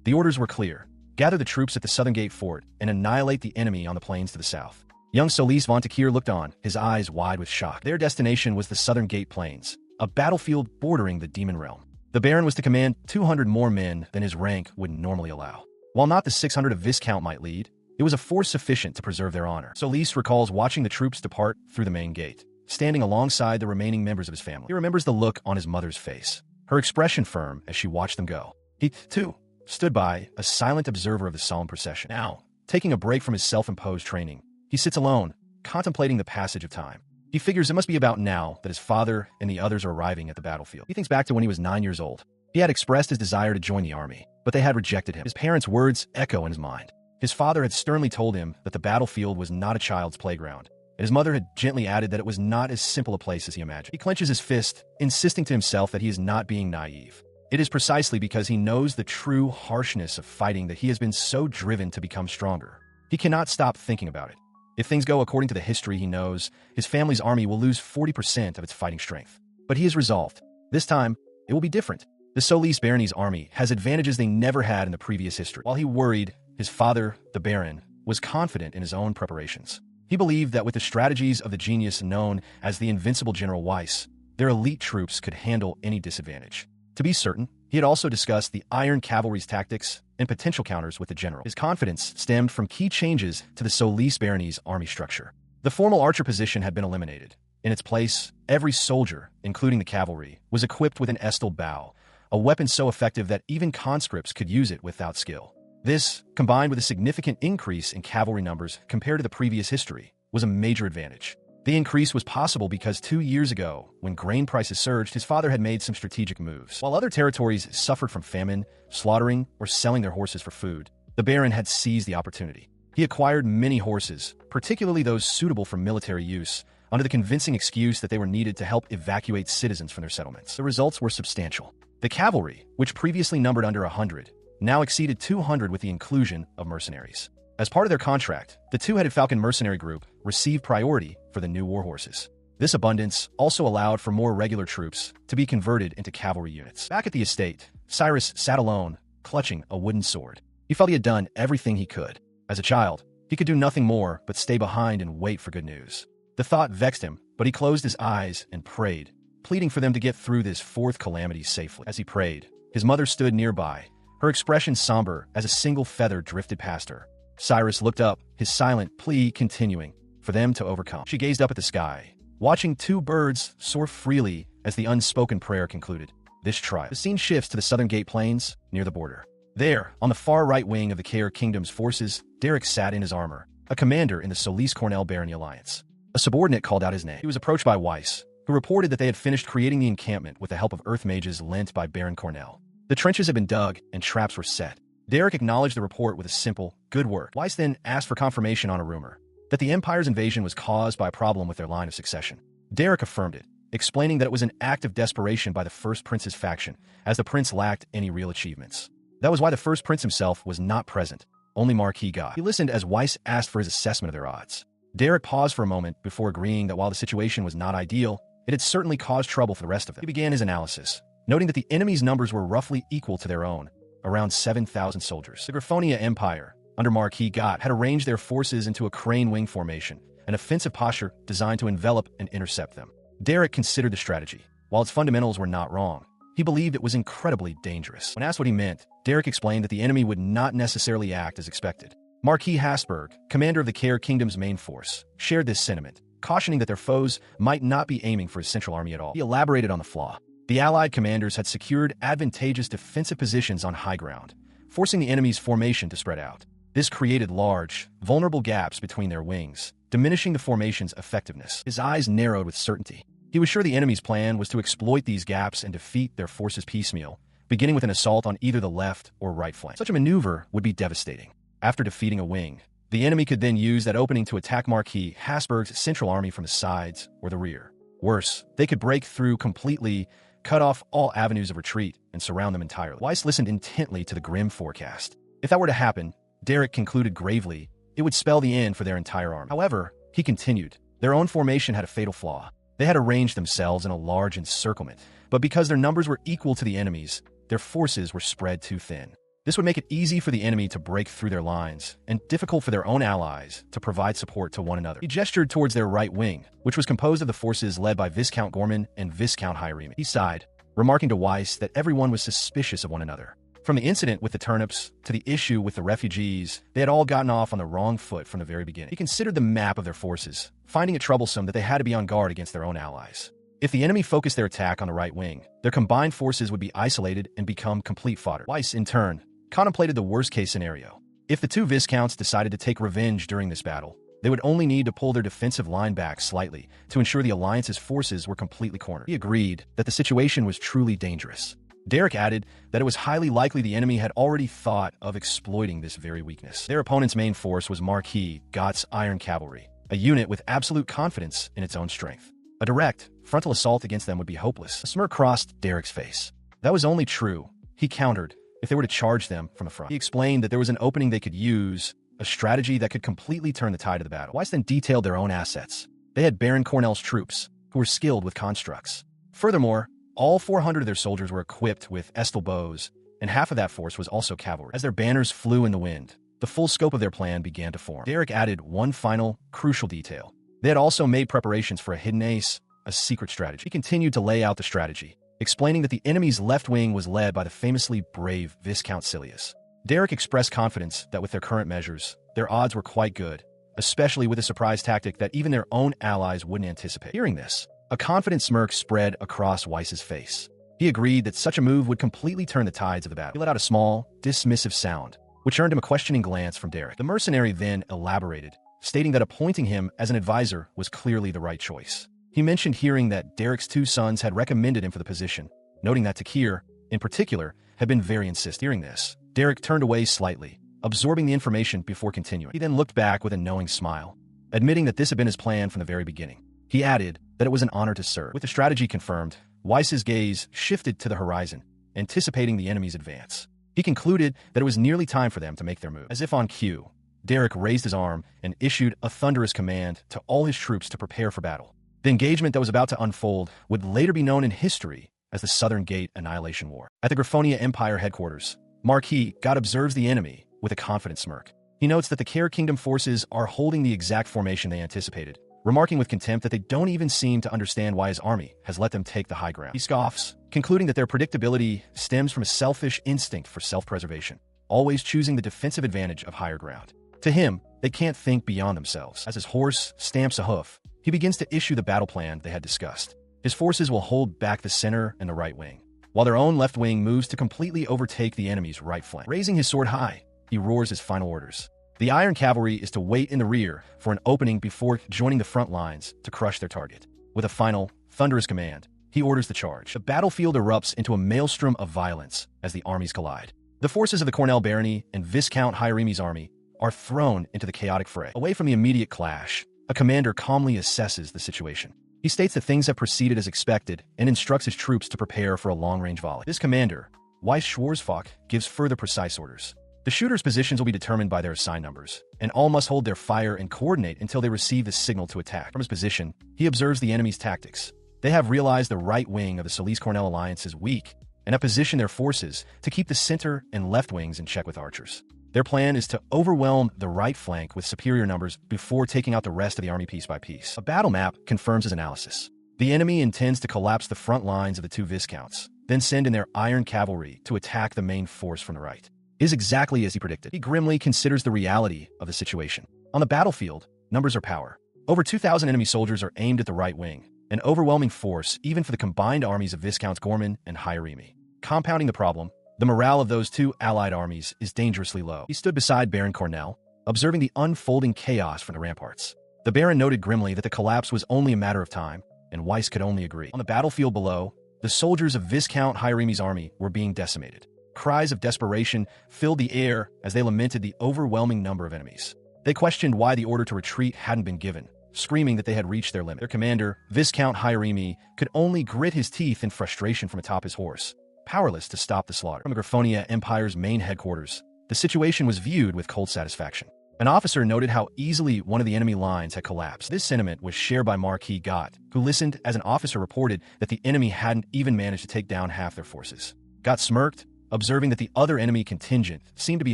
The orders were clear. Gather the troops at the Southern Gate Fort and annihilate the enemy on the plains to the south. Young Solis von Tekir looked on, his eyes wide with shock. Their destination was the Southern Gate Plains, a battlefield bordering the Demon Realm. The Baron was to command 200 more men than his rank would normally allow. While not the 600 a Viscount might lead, it was a force sufficient to preserve their honor. Solis recalls watching the troops depart through the main gate, standing alongside the remaining members of his family. He remembers the look on his mother's face, her expression firm as she watched them go. He, too, stood by, a silent observer of the solemn procession. Now, taking a break from his self-imposed training, he sits alone, contemplating the passage of time. He figures it must be about now that his father and the others are arriving at the battlefield. He thinks back to when he was 9 years old. He had expressed his desire to join the army, but they had rejected him. His parents' words echo in his mind. His father had sternly told him that the battlefield was not a child's playground, and his mother had gently added that it was not as simple a place as he imagined. He clenches his fist, insisting to himself that he is not being naive. It is precisely because he knows the true harshness of fighting that he has been so driven to become stronger. He cannot stop thinking about it. If things go according to the history he knows, his family's army will lose 40% of its fighting strength. But he is resolved. This time, it will be different. The Solis Barony's army has advantages they never had in the previous history. While he worried, his father, the Baron, was confident in his own preparations. He believed that with the strategies of the genius known as the Invincible General Weiss, their elite troops could handle any disadvantage. To be certain, he had also discussed the Iron Cavalry's tactics and potential counters with the general. His confidence stemmed from key changes to the Solis Barony's army structure. The formal archer position had been eliminated. In its place, every soldier, including the cavalry, was equipped with an Estel bow, a weapon so effective that even conscripts could use it without skill. This, combined with a significant increase in cavalry numbers compared to the previous history, was a major advantage. The increase was possible because 2 years ago, when grain prices surged, his father had made some strategic moves. While other territories suffered from famine, slaughtering, or selling their horses for food, the Baron had seized the opportunity. He acquired many horses, particularly those suitable for military use, under the convincing excuse that they were needed to help evacuate citizens from their settlements. The results were substantial. The cavalry, which previously numbered under 100, now exceeded 200 with the inclusion of mercenaries. As part of their contract, the two-headed Falcon mercenary group received priority for the new war horses. This abundance also allowed for more regular troops to be converted into cavalry units. Back at the estate, Cyrus sat alone, clutching a wooden sword. He felt he had done everything he could. As a child, he could do nothing more but stay behind and wait for good news. The thought vexed him, but he closed his eyes and prayed, pleading for them to get through this fourth calamity safely. As he prayed, his mother stood nearby, her expression somber as a single feather drifted past her. Cyrus looked up, his silent plea continuing, for them to overcome. She gazed up at the sky, watching 2 birds soar freely as the unspoken prayer concluded. This trial. The scene shifts to the Southern Gate Plains, near the border. There, on the far right wing of the Kair Kingdom's forces, Derek sat in his armor, a commander in the Solis-Cornell Barony Alliance. A subordinate called out his name. He was approached by Weiss, who reported that they had finished creating the encampment with the help of earth mages lent by Baron Cornell. The trenches had been dug and traps were set. Derek acknowledged the report with a simple, "Good work." Weiss then asked for confirmation on a rumor that the Empire's invasion was caused by a problem with their line of succession. Derek affirmed it, explaining that it was an act of desperation by the First Prince's faction, as the prince lacked any real achievements. That was why the First Prince himself was not present, only Marquis God. He listened as Weiss asked for his assessment of their odds. Derek paused for a moment before agreeing that while the situation was not ideal, it had certainly caused trouble for the rest of them. He began his analysis, noting that the enemy's numbers were roughly equal to their own, around 7,000 soldiers. The Griffonia Empire, under Marquis Gott, had arranged their forces into a crane wing formation, an offensive posture designed to envelop and intercept them. Derek considered the strategy. While its fundamentals were not wrong, he believed it was incredibly dangerous. When asked what he meant, Derek explained that the enemy would not necessarily act as expected. Marquis Hasberg, commander of the Kair Kingdom's main force, shared this sentiment, cautioning that their foes might not be aiming for his central army at all. He elaborated on the flaw. The Allied commanders had secured advantageous defensive positions on high ground, forcing the enemy's formation to spread out. This created large, vulnerable gaps between their wings, diminishing the formation's effectiveness. His eyes narrowed with certainty. He was sure the enemy's plan was to exploit these gaps and defeat their forces piecemeal, beginning with an assault on either the left or right flank. Such a maneuver would be devastating. After defeating a wing, the enemy could then use that opening to attack Marquis Hasberg's central army from the sides or the rear. Worse, they could break through completely, cut off all avenues of retreat, and surround them entirely. Weiss listened intently to the grim forecast. If that were to happen, Derek concluded gravely, it would spell the end for their entire army. However, he continued, their own formation had a fatal flaw. They had arranged themselves in a large encirclement, but because their numbers were equal to the enemy's, their forces were spread too thin. This would make it easy for the enemy to break through their lines, and difficult for their own allies to provide support to one another. He gestured towards their right wing, which was composed of the forces led by Viscount Gorman and Viscount Hieremi. He sighed, remarking to Weiss that everyone was suspicious of one another. From the incident with the turnips to the issue with the refugees, they had all gotten off on the wrong foot from the very beginning. He considered the map of their forces, finding it troublesome that they had to be on guard against their own allies. If the enemy focused their attack on the right wing, their combined forces would be isolated and become complete fodder. Weiss, in turn, contemplated the worst-case scenario. If the two Viscounts decided to take revenge during this battle, they would only need to pull their defensive line back slightly to ensure the Alliance's forces were completely cornered. He agreed that the situation was truly dangerous. Derek added that it was highly likely the enemy had already thought of exploiting this very weakness. Their opponent's main force was Marquis Gott's Iron Cavalry, a unit with absolute confidence in its own strength. A direct, frontal assault against them would be hopeless. A smirk crossed Derek's face. That was only true, he countered, if they were to charge them from the front. He explained that there was an opening they could use, a strategy that could completely turn the tide of the battle. Weiss then detailed their own assets. They had Baron Cornell's troops, who were skilled with constructs. Furthermore, all 400 of their soldiers were equipped with Estel bows, and half of that force was also cavalry. As their banners flew in the wind, the full scope of their plan began to form. Derek added one final, crucial detail. They had also made preparations for a hidden ace, a secret strategy. He continued to lay out the strategy, explaining that the enemy's left wing was led by the famously brave Viscount Silius. Derek expressed confidence that with their current measures, their odds were quite good, especially with a surprise tactic that even their own allies wouldn't anticipate. Hearing this, a confident smirk spread across Weiss's face. He agreed that such a move would completely turn the tides of the battle. He let out a small, dismissive sound, which earned him a questioning glance from Derek. The mercenary then elaborated, stating that appointing him as an advisor was clearly the right choice. He mentioned hearing that Derek's two sons had recommended him for the position, noting that Takir, in particular, had been very insistent. Hearing this, Derek turned away slightly, absorbing the information before continuing. He then looked back with a knowing smile, admitting that this had been his plan from the very beginning. He added that it was an honor to serve. With the strategy confirmed, Weiss's gaze shifted to the horizon, anticipating the enemy's advance. He concluded that it was nearly time for them to make their move. As if on cue, Derek raised his arm and issued a thunderous command to all his troops to prepare for battle. The engagement that was about to unfold would later be known in history as the Southern Gate Annihilation War. At the Griffonia Empire headquarters, Marquis God observes the enemy with a confident smirk. He notes that the Care Kingdom forces are holding the exact formation they anticipated, remarking with contempt that they don't even seem to understand why his army has let them take the high ground. He scoffs, concluding that their predictability stems from a selfish instinct for self-preservation, always choosing the defensive advantage of higher ground. To him, they can't think beyond themselves. As his horse stamps a hoof, he begins to issue the battle plan they had discussed. His forces will hold back the center and the right wing, while their own left wing moves to completely overtake the enemy's right flank. Raising his sword high, he roars his final orders. The Iron Cavalry is to wait in the rear for an opening before joining the front lines to crush their target. With a final, thunderous command, he orders the charge. The battlefield erupts into a maelstrom of violence as the armies collide. The forces of the Cornell Barony and Viscount Hieronymus' army are thrown into the chaotic fray. Away from the immediate clash, a commander calmly assesses the situation. He states that things have proceeded as expected and instructs his troops to prepare for a long-range volley. This commander, Weiss Schwarzfock, gives further precise orders. The shooters' positions will be determined by their assigned numbers, and all must hold their fire and coordinate until they receive the signal to attack. From his position, he observes the enemy's tactics. They have realized the right wing of the Solis-Cornell alliance is weak, and have positioned their forces to keep the center and left wings in check with archers. Their plan is to overwhelm the right flank with superior numbers before taking out the rest of the army piece by piece. A battle map confirms his analysis. The enemy intends to collapse the front lines of the two Viscounts, then send in their Iron Cavalry to attack the main force from the right. It is exactly as he predicted. He grimly considers the reality of the situation. On the battlefield, numbers are power. Over 2,000 enemy soldiers are aimed at the right wing, an overwhelming force even for the combined armies of Viscounts Gorman and Hieronymus. Compounding the problem, the morale of those two allied armies is dangerously low. He stood beside Baron Cornell, observing the unfolding chaos from the ramparts. The Baron noted grimly that the collapse was only a matter of time, and Weiss could only agree. On the battlefield below, the soldiers of Viscount Hieronymus' army were being decimated. Cries of desperation filled the air as they lamented the overwhelming number of enemies. They questioned why the order to retreat hadn't been given, screaming that they had reached their limit. Their commander, Viscount Hieronymus, could only grit his teeth in frustration from atop his horse, powerless to stop the slaughter. From the Griffonia Empire's main headquarters, the situation was viewed with cold satisfaction. An officer noted how easily one of the enemy lines had collapsed. This sentiment was shared by Marquis Gott, who listened as an officer reported that the enemy hadn't even managed to take down half their forces. Gott smirked, observing that the other enemy contingent seemed to be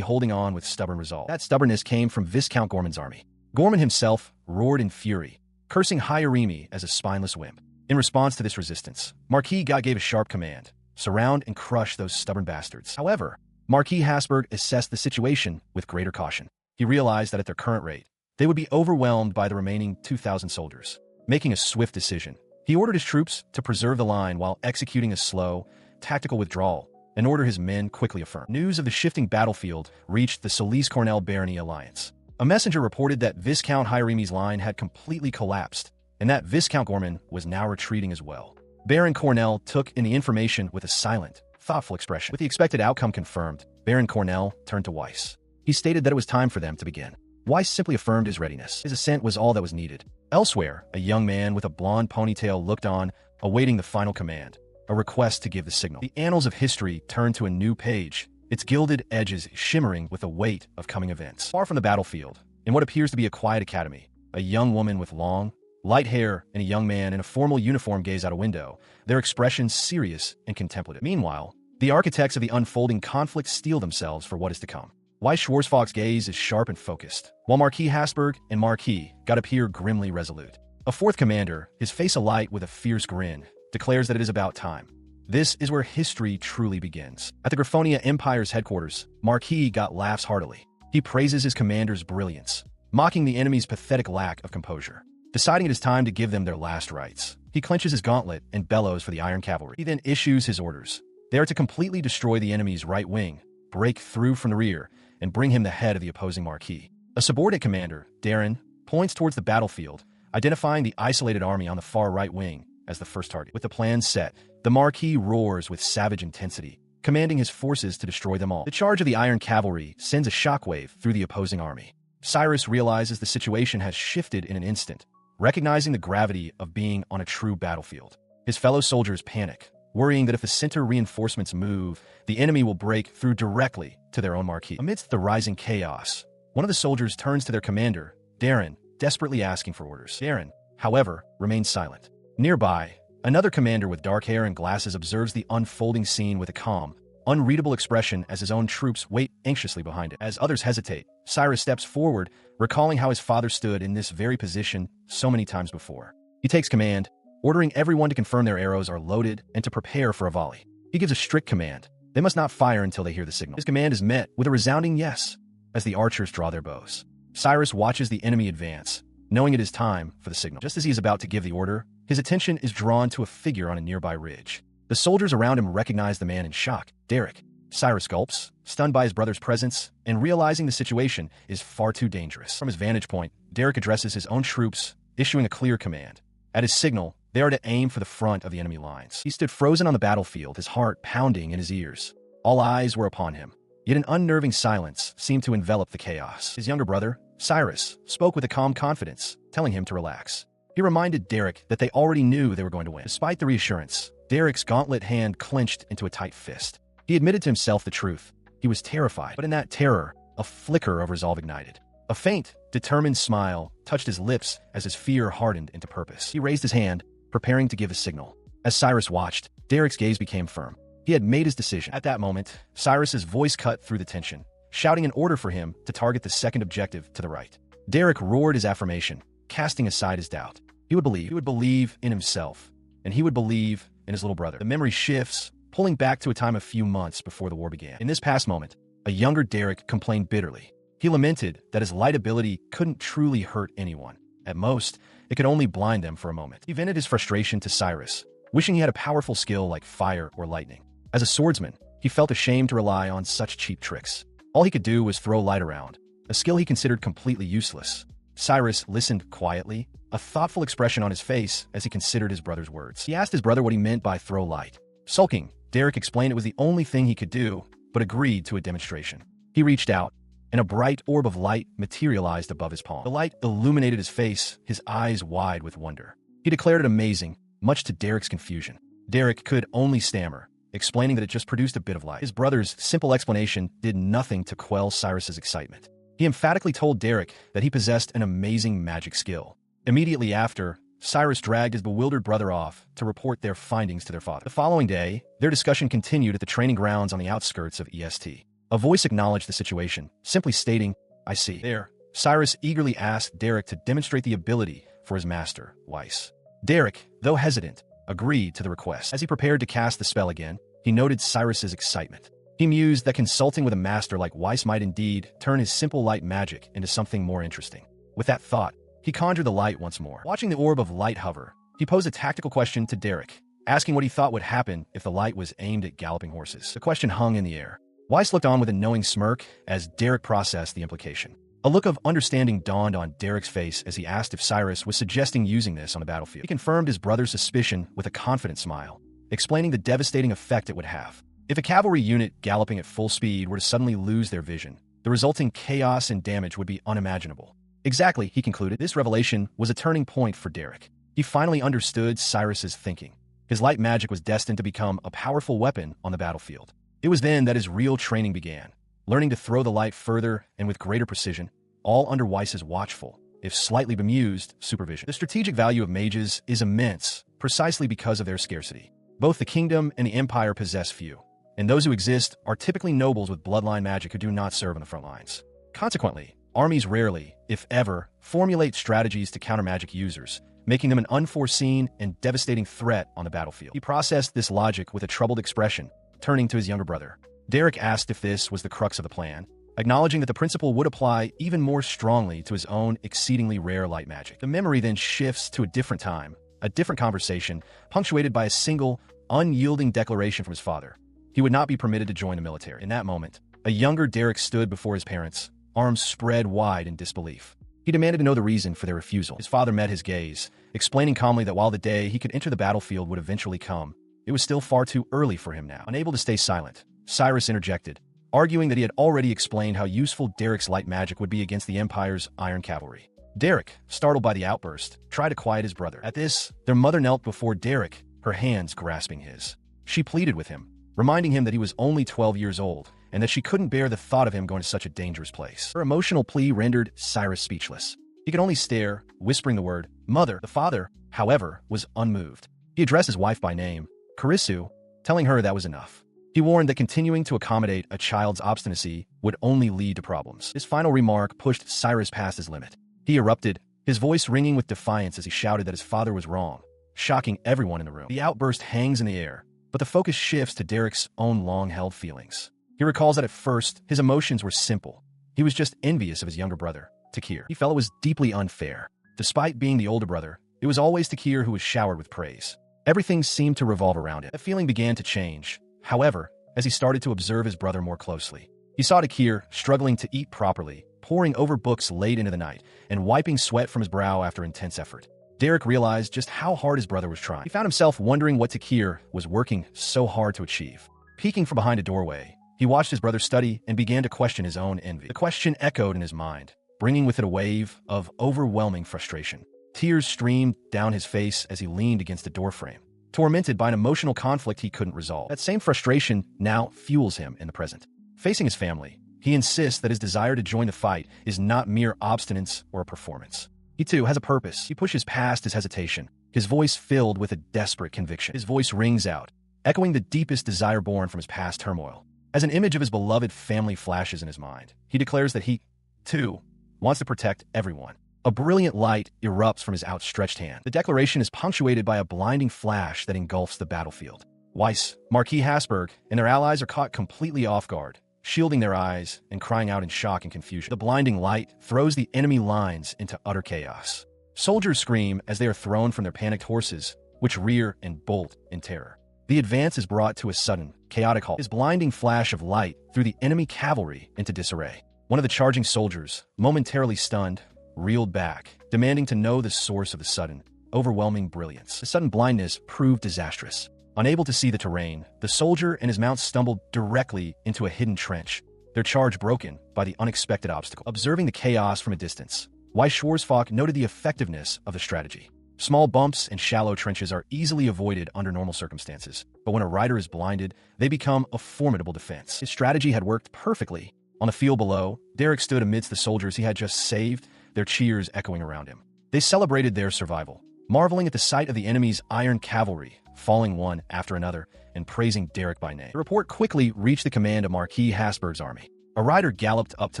holding on with stubborn resolve. That stubbornness came from Viscount Gorman's army. Gorman himself roared in fury, cursing Hieronymus as a spineless wimp. In response to this resistance, Marquis Gott gave a sharp command: surround and crush those stubborn bastards. However, Marquis Hasberg assessed the situation with greater caution. He realized that at their current rate, they would be overwhelmed by the remaining 2,000 soldiers. Making a swift decision, he ordered his troops to preserve the line while executing a slow, tactical withdrawal, an order his men quickly affirmed. News of the shifting battlefield reached the Solis-Cornell Barony alliance. A messenger reported that Viscount Hieronymus' line had completely collapsed, and that Viscount Gorman was now retreating as well. Baron Cornell took in the information with a silent, thoughtful expression. With the expected outcome confirmed, Baron Cornell turned to Weiss. He stated that it was time for them to begin. Weiss simply affirmed his readiness. His assent was all that was needed. Elsewhere, a young man with a blonde ponytail looked on, awaiting the final command. a request to give the signal. The annals of history turn to a new page, its gilded edges shimmering with the weight of coming events. Far from the battlefield, in what appears to be a quiet academy, a young woman with long, light hair and a young man in a formal uniform gaze out a window, their expressions serious and contemplative. Meanwhile, the architects of the unfolding conflict steel themselves for what is to come. Weiss Schwarzfox's gaze is sharp and focused, while Marquis Hasberg and Marquis God appear grimly resolute. A fourth commander, his face alight with a fierce grin, declares that it is about time. This is where history truly begins. At the Griffonia Empire's headquarters, Marquis God laughs heartily. He praises his commander's brilliance, mocking the enemy's pathetic lack of composure. Deciding it is time to give them their last rites, he clenches his gauntlet and bellows for the Iron Cavalry. He then issues his orders. They are to completely destroy the enemy's right wing, break through from the rear, and bring him the head of the opposing Marquis. A subordinate commander, Darren, points towards the battlefield, identifying the isolated army on the far right wing as the first target. With the plan set, the Marquis roars with savage intensity, commanding his forces to destroy them all. The charge of the Iron Cavalry sends a shockwave through the opposing army. Cyrus realizes the situation has shifted in an instant, recognizing the gravity of being on a true battlefield. His fellow soldiers panic, worrying that if the center reinforcements move, the enemy will break through directly to their own Marquis. Amidst the rising chaos, one of the soldiers turns to their commander, Darren, desperately asking for orders. Darren, however, remains silent. Nearby, another commander with dark hair and glasses observes the unfolding scene with a calm, unreadable expression as his own troops wait anxiously behind it. As others hesitate, Cyrus steps forward, recalling how his father stood in this very position so many times before. He takes command, ordering everyone to confirm their arrows are loaded and to prepare for a volley. He gives a strict command. They must not fire until they hear the signal. His command is met with a resounding yes as the archers draw their bows. Cyrus watches the enemy advance, knowing it is time for the signal. Just as he is about to give the order, his attention is drawn to a figure on a nearby ridge. The soldiers around him recognize the man in shock. Derek. Cyrus gulps, stunned by his brother's presence, and realizing the situation is far too dangerous. From his vantage point, Derek addresses his own troops, issuing a clear command. At his signal, they are to aim for the front of the enemy lines. He stood frozen on the battlefield, his heart pounding in his ears. All eyes were upon him, yet an unnerving silence seemed to envelop the chaos. His younger brother, Cyrus, spoke with a calm confidence, telling him to relax. He reminded Derek that they already knew they were going to win. Despite the reassurance, Derek's gauntlet hand clenched into a tight fist. He admitted to himself the truth. He was terrified, but in that terror, a flicker of resolve ignited. A faint, determined smile touched his lips as his fear hardened into purpose. He raised his hand, preparing to give a signal. As Cyrus watched, Derek's gaze became firm. He had made his decision. At that moment, Cyrus's voice cut through the tension, shouting an order for him to target the second objective to the right. Derek roared his affirmation, casting aside his doubt. He would believe in himself, and he would believe in his little brother. The memory shifts, pulling back to a time a few months before the war began. In this past moment, a younger Derek complained bitterly. He lamented that his light ability couldn't truly hurt anyone. At most, it could only blind them for a moment. He vented his frustration to Cyrus, wishing he had a powerful skill like fire or lightning. As a swordsman, he felt ashamed to rely on such cheap tricks. All he could do was throw light around, a skill he considered completely useless. Cyrus listened quietly, a thoughtful expression on his face as he considered his brother's words. He asked his brother what he meant by throw light. Sulking, Derek explained it was the only thing he could do, but agreed to a demonstration. He reached out, and a bright orb of light materialized above his palm. The light illuminated his face, his eyes wide with wonder. He declared it amazing, much to Derek's confusion. Derek could only stammer, explaining that it just produced a bit of light. His brother's simple explanation did nothing to quell Cyrus's excitement. He emphatically told Derek that he possessed an amazing magic skill. Immediately after, Cyrus dragged his bewildered brother off to report their findings to their father. The following day, their discussion continued at the training grounds on the outskirts of EST. A voice acknowledged the situation, simply stating, "I see." There, Cyrus eagerly asked Derek to demonstrate the ability for his master, Weiss. Derek, though hesitant, agreed to the request. As he prepared to cast the spell again, he noted Cyrus's excitement. He mused that consulting with a master like Weiss might indeed turn his simple light magic into something more interesting. With that thought, he conjured the light once more. Watching the orb of light hover, he posed a tactical question to Derek, asking what he thought would happen if the light was aimed at galloping horses. The question hung in the air. Weiss looked on with a knowing smirk as Derek processed the implication. A look of understanding dawned on Derek's face as he asked if Cyrus was suggesting using this on the battlefield. He confirmed his brother's suspicion with a confident smile, explaining the devastating effect it would have. If a cavalry unit galloping at full speed were to suddenly lose their vision, the resulting chaos and damage would be unimaginable. Exactly, he concluded. This revelation was a turning point for Derek. He finally understood Cyrus's thinking. his light magic was destined to become a powerful weapon on the battlefield. It was then that his real training began, learning to throw the light further and with greater precision, all under Weiss's watchful, if slightly bemused, supervision. The strategic value of mages is immense, precisely because of their scarcity. Both the kingdom and the empire possess few, and those who exist are typically nobles with bloodline magic who do not serve on the front lines. Consequently, armies rarely, if ever, formulate strategies to counter magic users, making them an unforeseen and devastating threat on the battlefield. He processed this logic with a troubled expression, turning to his younger brother. Derek asked if this was the crux of the plan, acknowledging that the principle would apply even more strongly to his own exceedingly rare light magic. The memory then shifts to a different time, a different conversation, punctuated by a single, unyielding declaration from his father. He would not be permitted to join the military. In that moment, a younger Derek stood before his parents, arms spread wide in disbelief. He demanded to know the reason for their refusal. His father met his gaze, explaining calmly that while the day he could enter the battlefield would eventually come, it was still far too early for him now. Unable to stay silent, Cyrus interjected, arguing that he had already explained how useful Derek's light magic would be against the Empire's iron cavalry. Derek, startled by the outburst, tried to quiet his brother. At this, their mother knelt before Derek, her hands grasping his. She pleaded with him, reminding him that he was only 12 years old and that she couldn't bear the thought of him going to such a dangerous place. Her emotional plea rendered Cyrus speechless. He could only stare, whispering the word, "Mother." The father, however, was unmoved. He addressed his wife by name, Karisu, telling her that was enough. He warned that continuing to accommodate a child's obstinacy would only lead to problems. His final remark pushed Cyrus past his limit. He erupted, his voice ringing with defiance as he shouted that his father was wrong, shocking everyone in the room. The outburst hangs in the air, but the focus shifts to Derek's own long-held feelings. He recalls that at first, his emotions were simple. He was just envious of his younger brother, Takir. He felt it was deeply unfair. Despite being the older brother, it was always Takir who was showered with praise. Everything seemed to revolve around him. That feeling began to change, however, as he started to observe his brother more closely. He saw Takir struggling to eat properly, poring over books late into the night, and wiping sweat from his brow after intense effort. Derek realized just how hard his brother was trying. He found himself wondering what Takir was working so hard to achieve. Peeking from behind a doorway, he watched his brother study and began to question his own envy. The question echoed in his mind, bringing with it a wave of overwhelming frustration. Tears streamed down his face as he leaned against the doorframe, tormented by an emotional conflict he couldn't resolve. That same frustration now fuels him in the present. Facing his family, he insists that his desire to join the fight is not mere obstinance or a performance. He too has a purpose. He pushes past his hesitation, his voice filled with a desperate conviction. His voice rings out, echoing the deepest desire born from his past turmoil. As an image of his beloved family flashes in his mind, he declares that he, too, wants to protect everyone. A brilliant light erupts from his outstretched hand. The declaration is punctuated by a blinding flash that engulfs the battlefield. Weiss, Marquis Hasberg, and their allies are caught completely off guard, shielding their eyes and crying out in shock and confusion. The blinding light throws the enemy lines into utter chaos. Soldiers scream as they are thrown from their panicked horses, which rear and bolt in terror. The advance is brought to a sudden, chaotic halt. His blinding flash of light threw the enemy cavalry into disarray. One of the charging soldiers, momentarily stunned, reeled back, demanding to know the source of the sudden, overwhelming brilliance. The sudden blindness proved disastrous. Unable to see the terrain, the soldier and his mount stumbled directly into a hidden trench, their charge broken by the unexpected obstacle. Observing the chaos from a distance, Weiss Schwarzfach noted the effectiveness of the strategy. Small bumps and shallow trenches are easily avoided under normal circumstances, but when a rider is blinded, they become a formidable defense. His strategy had worked perfectly. On the field below, Derek stood amidst the soldiers he had just saved, their cheers echoing around him. They celebrated their survival, marveling at the sight of the enemy's iron cavalry, falling one after another, and praising Derek by name. The report quickly reached the command of Marquis Hasberg's army. A rider galloped up to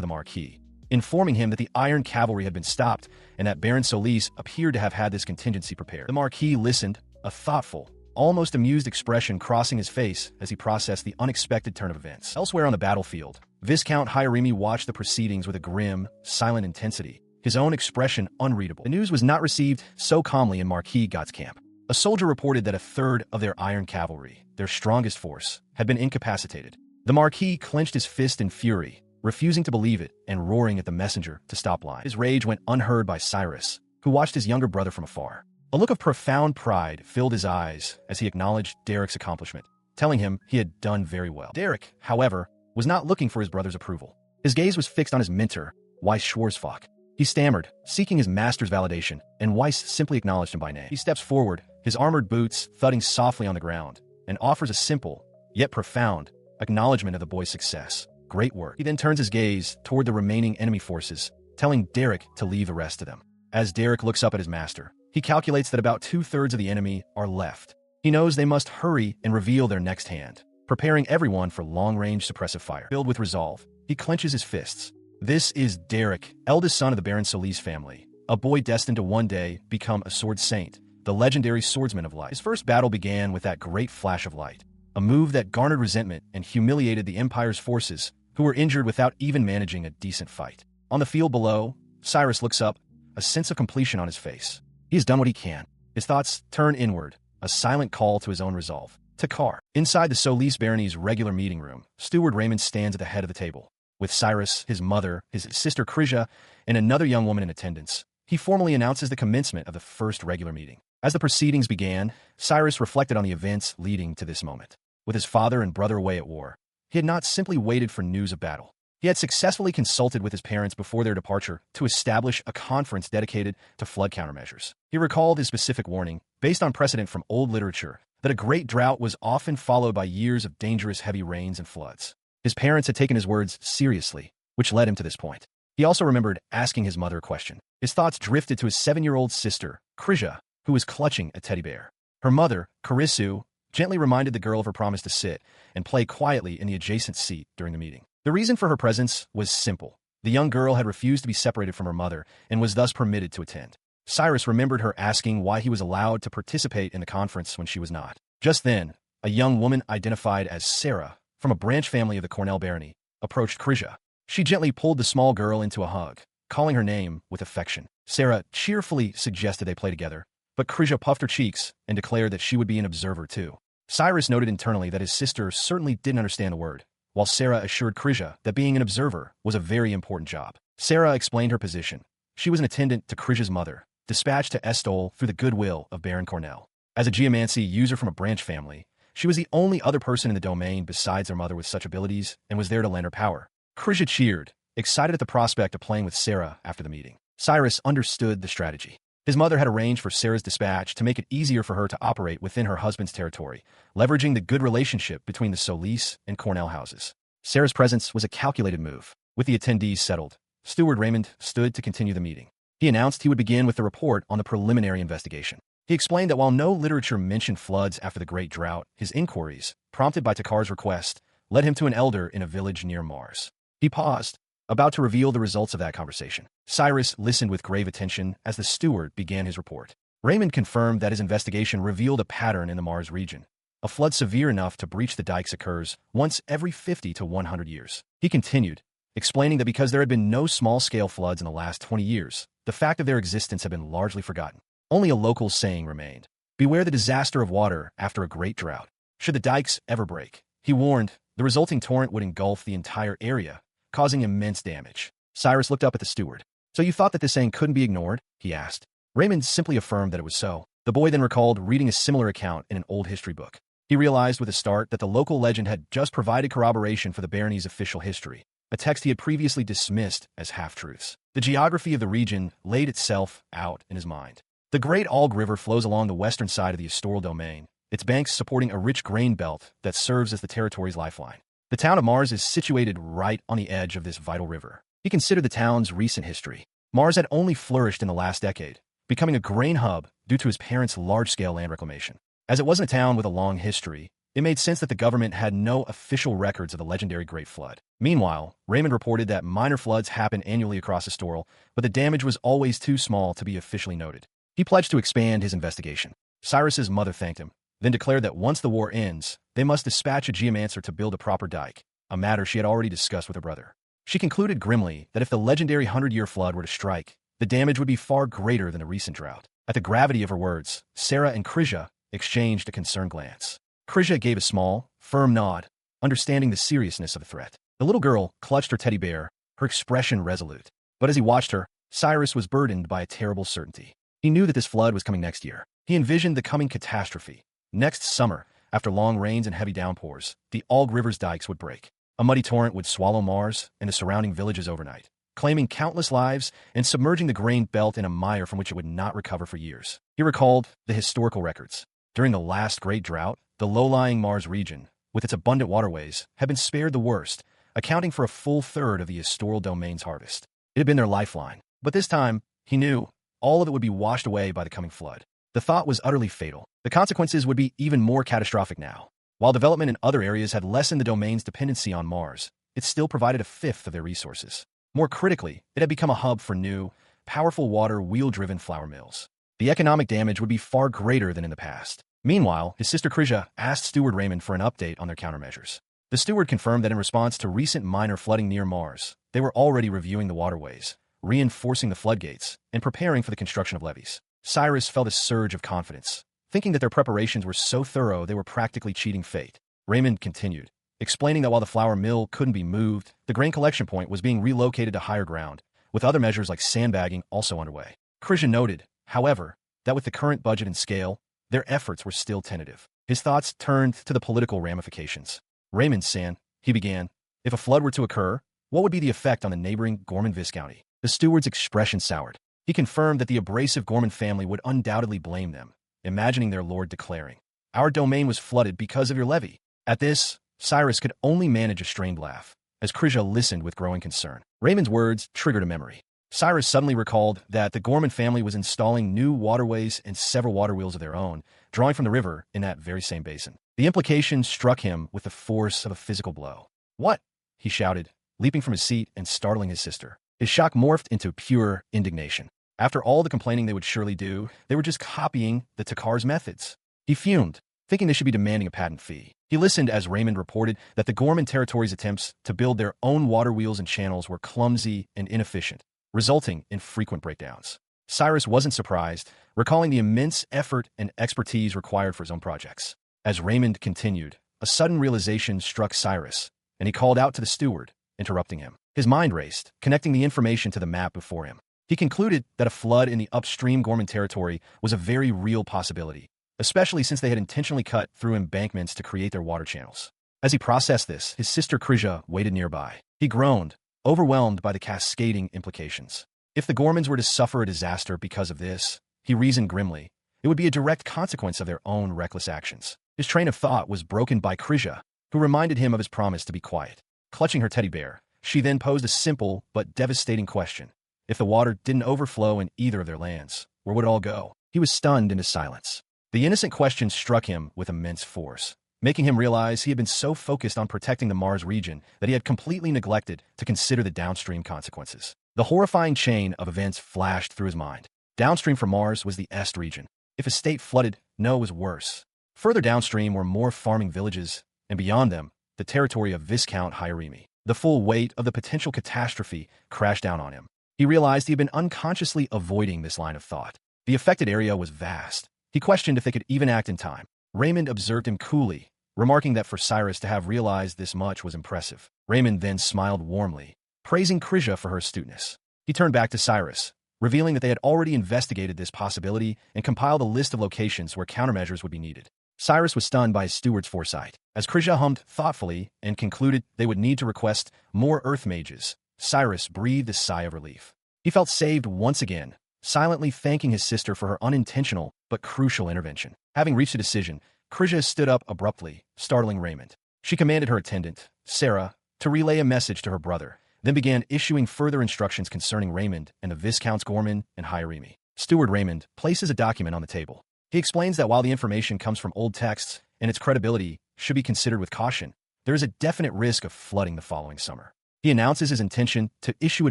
the Marquis, informing him that the iron cavalry had been stopped and that Baron Solis appeared to have had this contingency prepared. The Marquis listened, a thoughtful, almost amused expression crossing his face as he processed the unexpected turn of events. Elsewhere on the battlefield, Viscount Hieremi watched the proceedings with a grim, silent intensity, his own expression unreadable. The news was not received so calmly in Marquis Gott's camp. A soldier reported that a third of their iron cavalry, their strongest force, had been incapacitated. The Marquis clenched his fist in fury, refusing to believe it and roaring at the messenger to stop lying. His rage went unheard by Cyrus, who watched his younger brother from afar. A look of profound pride filled his eyes as he acknowledged Derek's accomplishment, telling him he had done very well. Derek, however, was not looking for his brother's approval. His gaze was fixed on his mentor, Weiss Schwarzfach. He stammered, seeking his master's validation, and Weiss simply acknowledged him by name. He steps forward, his armored boots thudding softly on the ground, and offers a simple, yet profound, acknowledgement of the boy's success. Great work. He then turns his gaze toward the remaining enemy forces, telling Derek to leave the rest to them. As Derek looks up at his master, he calculates that about 2/3 of the enemy are left. He knows they must hurry and reveal their next hand, preparing everyone for long-range suppressive fire. Filled with resolve, he clenches his fists. This is Derek, eldest son of the Baron Solis family, a boy destined to one day become a sword saint, the legendary swordsman of light. His first battle began with that great flash of light, a move that garnered resentment and humiliated the Empire's forces, who were injured without even managing a decent fight. On the field below, Cyrus looks up, a sense of completion on his face. He has done what he can. His thoughts turn inward, a silent call to his own resolve. Takar. Inside the Solis barony's regular meeting room, Steward Raymond stands at the head of the table. With Cyrus, his mother, his sister Krija, and another young woman in attendance, he formally announces the commencement of the first regular meeting. As the proceedings began, Cyrus reflected on the events leading to this moment. With his father and brother away at war, he had not simply waited for news of battle. He had successfully consulted with his parents before their departure to establish a conference dedicated to flood countermeasures. He recalled his specific warning, based on precedent from old literature, that a great drought was often followed by years of dangerous heavy rains and floods. His parents had taken his words seriously, which led him to this point. He also remembered asking his mother a question. His thoughts drifted to his 7-year-old sister, Krija, who was clutching a teddy bear. Her mother, Karisu, gently reminded the girl of her promise to sit and play quietly in the adjacent seat during the meeting. The reason for her presence was simple. The young girl had refused to be separated from her mother and was thus permitted to attend. Cyrus remembered her asking why he was allowed to participate in the conference when she was not. Just then, a young woman identified as Sarah, from a branch family of the Cornell barony, approached Krija. She gently pulled the small girl into a hug, calling her name with affection. Sarah cheerfully suggested they play together, but Krija puffed her cheeks and declared that she would be an observer too. Cyrus noted internally that his sister certainly didn't understand the word, while Sarah assured Krija that being an observer was a very important job. Sarah explained her position. She was an attendant to Krija's mother, dispatched to Estol through the goodwill of Baron Cornell. As a geomancy user from a branch family, she was the only other person in the domain besides her mother with such abilities and was there to lend her power. Krija cheered, excited at the prospect of playing with Sarah after the meeting. Cyrus understood the strategy. His mother had arranged for Sarah's dispatch to make it easier for her to operate within her husband's territory, leveraging the good relationship between the Solis and Cornell houses. Sarah's presence was a calculated move. With the attendees settled, Steward Raymond stood to continue the meeting. He announced he would begin with the report on the preliminary investigation. He explained that while no literature mentioned floods after the Great Drought, his inquiries, prompted by Takar's request, led him to an elder in a village near Mars. He paused, about to reveal the results of that conversation. Cyrus listened with grave attention as the steward began his report. Raymond confirmed that his investigation revealed a pattern in the Mars region. A flood severe enough to breach the dikes occurs once every 50 to 100 years. He continued, explaining that because there had been no small-scale floods in the last 20 years, the fact of their existence had been largely forgotten. Only a local saying remained: beware the disaster of water after a great drought. Should the dikes ever break, he warned, the resulting torrent would engulf the entire area, causing immense damage. Cyrus looked up at the steward. So you thought that this saying couldn't be ignored? He asked. Raymond simply affirmed that it was so. The boy then recalled reading a similar account in an old history book. He realized with a start that the local legend had just provided corroboration for the barony's official history, a text he had previously dismissed as half-truths. The geography of the region laid itself out in his mind. The Great Alg River flows along the western side of the Astoral domain, its banks supporting a rich grain belt that serves as the territory's lifeline. The town of Mars is situated right on the edge of this vital river. He considered the town's recent history. Mars had only flourished in the last decade, becoming a grain hub due to his parents' large-scale land reclamation. As it wasn't a town with a long history, it made sense that the government had no official records of the legendary Great Flood. Meanwhile, Raymond reported that minor floods happen annually across Astoral, but the damage was always too small to be officially noted. He pledged to expand his investigation. Cyrus's mother thanked him, then declared that once the war ends, they must dispatch a geomancer to build a proper dike, a matter she had already discussed with her brother. She concluded grimly that if the legendary 100-year flood were to strike, the damage would be far greater than the recent drought. At the gravity of her words, Sarah and Krija exchanged a concerned glance. Krija gave a small, firm nod, understanding the seriousness of the threat. The little girl clutched her teddy bear, her expression resolute. But as he watched her, Cyrus was burdened by a terrible certainty. He knew that this flood was coming next year. He envisioned the coming catastrophe. Next summer, after long rains and heavy downpours, the Alg River's dikes would break. A muddy torrent would swallow Mars and the surrounding villages overnight, claiming countless lives and submerging the grain belt in a mire from which it would not recover for years. He recalled the historical records. During the last great drought, the low-lying Mars region, with its abundant waterways, had been spared the worst, accounting for a full third of the asteroidal domain's harvest. It had been their lifeline. But this time, he knew, all of it would be washed away by the coming flood. The thought was utterly fatal. The consequences would be even more catastrophic now. While development in other areas had lessened the domain's dependency on Mars, it still provided a fifth of their resources. More critically, it had become a hub for new, powerful water wheel-driven flour mills. The economic damage would be far greater than in the past. Meanwhile, his sister Krija asked Steward Raymond for an update on their countermeasures. The steward confirmed that in response to recent minor flooding near Mars, they were already reviewing the waterways, reinforcing the floodgates, and preparing for the construction of levees. Cyrus felt a surge of confidence, thinking that their preparations were so thorough they were practically cheating fate. Raymond continued, explaining that while the flour mill couldn't be moved, the grain collection point was being relocated to higher ground, with other measures like sandbagging also underway. Krija noted, however, that with the current budget and scale, their efforts were still tentative. His thoughts turned to the political ramifications. Raymond-san, he began, if a flood were to occur, what would be the effect on the neighboring Gorman Viscounty? The steward's expression soured. He confirmed that the abrasive Gorman family would undoubtedly blame them, imagining their lord declaring, our domain was flooded because of your levy. At this, Cyrus could only manage a strained laugh, as Krija listened with growing concern. Raymond's words triggered a memory. Cyrus suddenly recalled that the Gorman family was installing new waterways and several water wheels of their own, drawing from the river in that very same basin. The implication struck him with the force of a physical blow. What? He shouted, leaping from his seat and startling his sister. His shock morphed into pure indignation. After all the complaining they would surely do, they were just copying the Takar's methods. He fumed, thinking they should be demanding a patent fee. He listened as Raymond reported that the Gorman territory's attempts to build their own water wheels and channels were clumsy and inefficient, resulting in frequent breakdowns. Cyrus wasn't surprised, recalling the immense effort and expertise required for his own projects. As Raymond continued, a sudden realization struck Cyrus, and he called out to the steward, interrupting him. His mind raced, connecting the information to the map before him. He concluded that a flood in the upstream Gorman territory was a very real possibility, especially since they had intentionally cut through embankments to create their water channels. As he processed this, his sister Krija waited nearby. He groaned, overwhelmed by the cascading implications. If the Gormans were to suffer a disaster because of this, he reasoned grimly, it would be a direct consequence of their own reckless actions. His train of thought was broken by Krija, who reminded him of his promise to be quiet. Clutching her teddy bear, she then posed a simple but devastating question. If the water didn't overflow in either of their lands, where would it all go? He was stunned into silence. The innocent question struck him with immense force, making him realize he had been so focused on protecting the Mars region that he had completely neglected to consider the downstream consequences. The horrifying chain of events flashed through his mind. Downstream from Mars was the Est region. If a state flooded, no was worse. Further downstream were more farming villages, and beyond them, the territory of Viscount Hieremi. The full weight of the potential catastrophe crashed down on him. He realized he had been unconsciously avoiding this line of thought. The affected area was vast. He questioned if they could even act in time. Raymond observed him coolly, remarking that for Cyrus to have realized this much was impressive. Raymond then smiled warmly, praising Krija for her astuteness. He turned back to Cyrus, revealing that they had already investigated this possibility and compiled a list of locations where countermeasures would be needed. Cyrus was stunned by his steward's foresight. As Krija hummed thoughtfully and concluded they would need to request more Earth mages, Cyrus breathed a sigh of relief. He felt saved once again, silently thanking his sister for her unintentional but crucial intervention. Having reached a decision, Krija stood up abruptly, startling Raymond. She commanded her attendant, Sarah, to relay a message to her brother, then began issuing further instructions concerning Raymond and the Viscounts Gorman and Hieremi. Steward Raymond places a document on the table. He explains that while the information comes from old texts and its credibility should be considered with caution, there is a definite risk of flooding the following summer. He announces his intention to issue a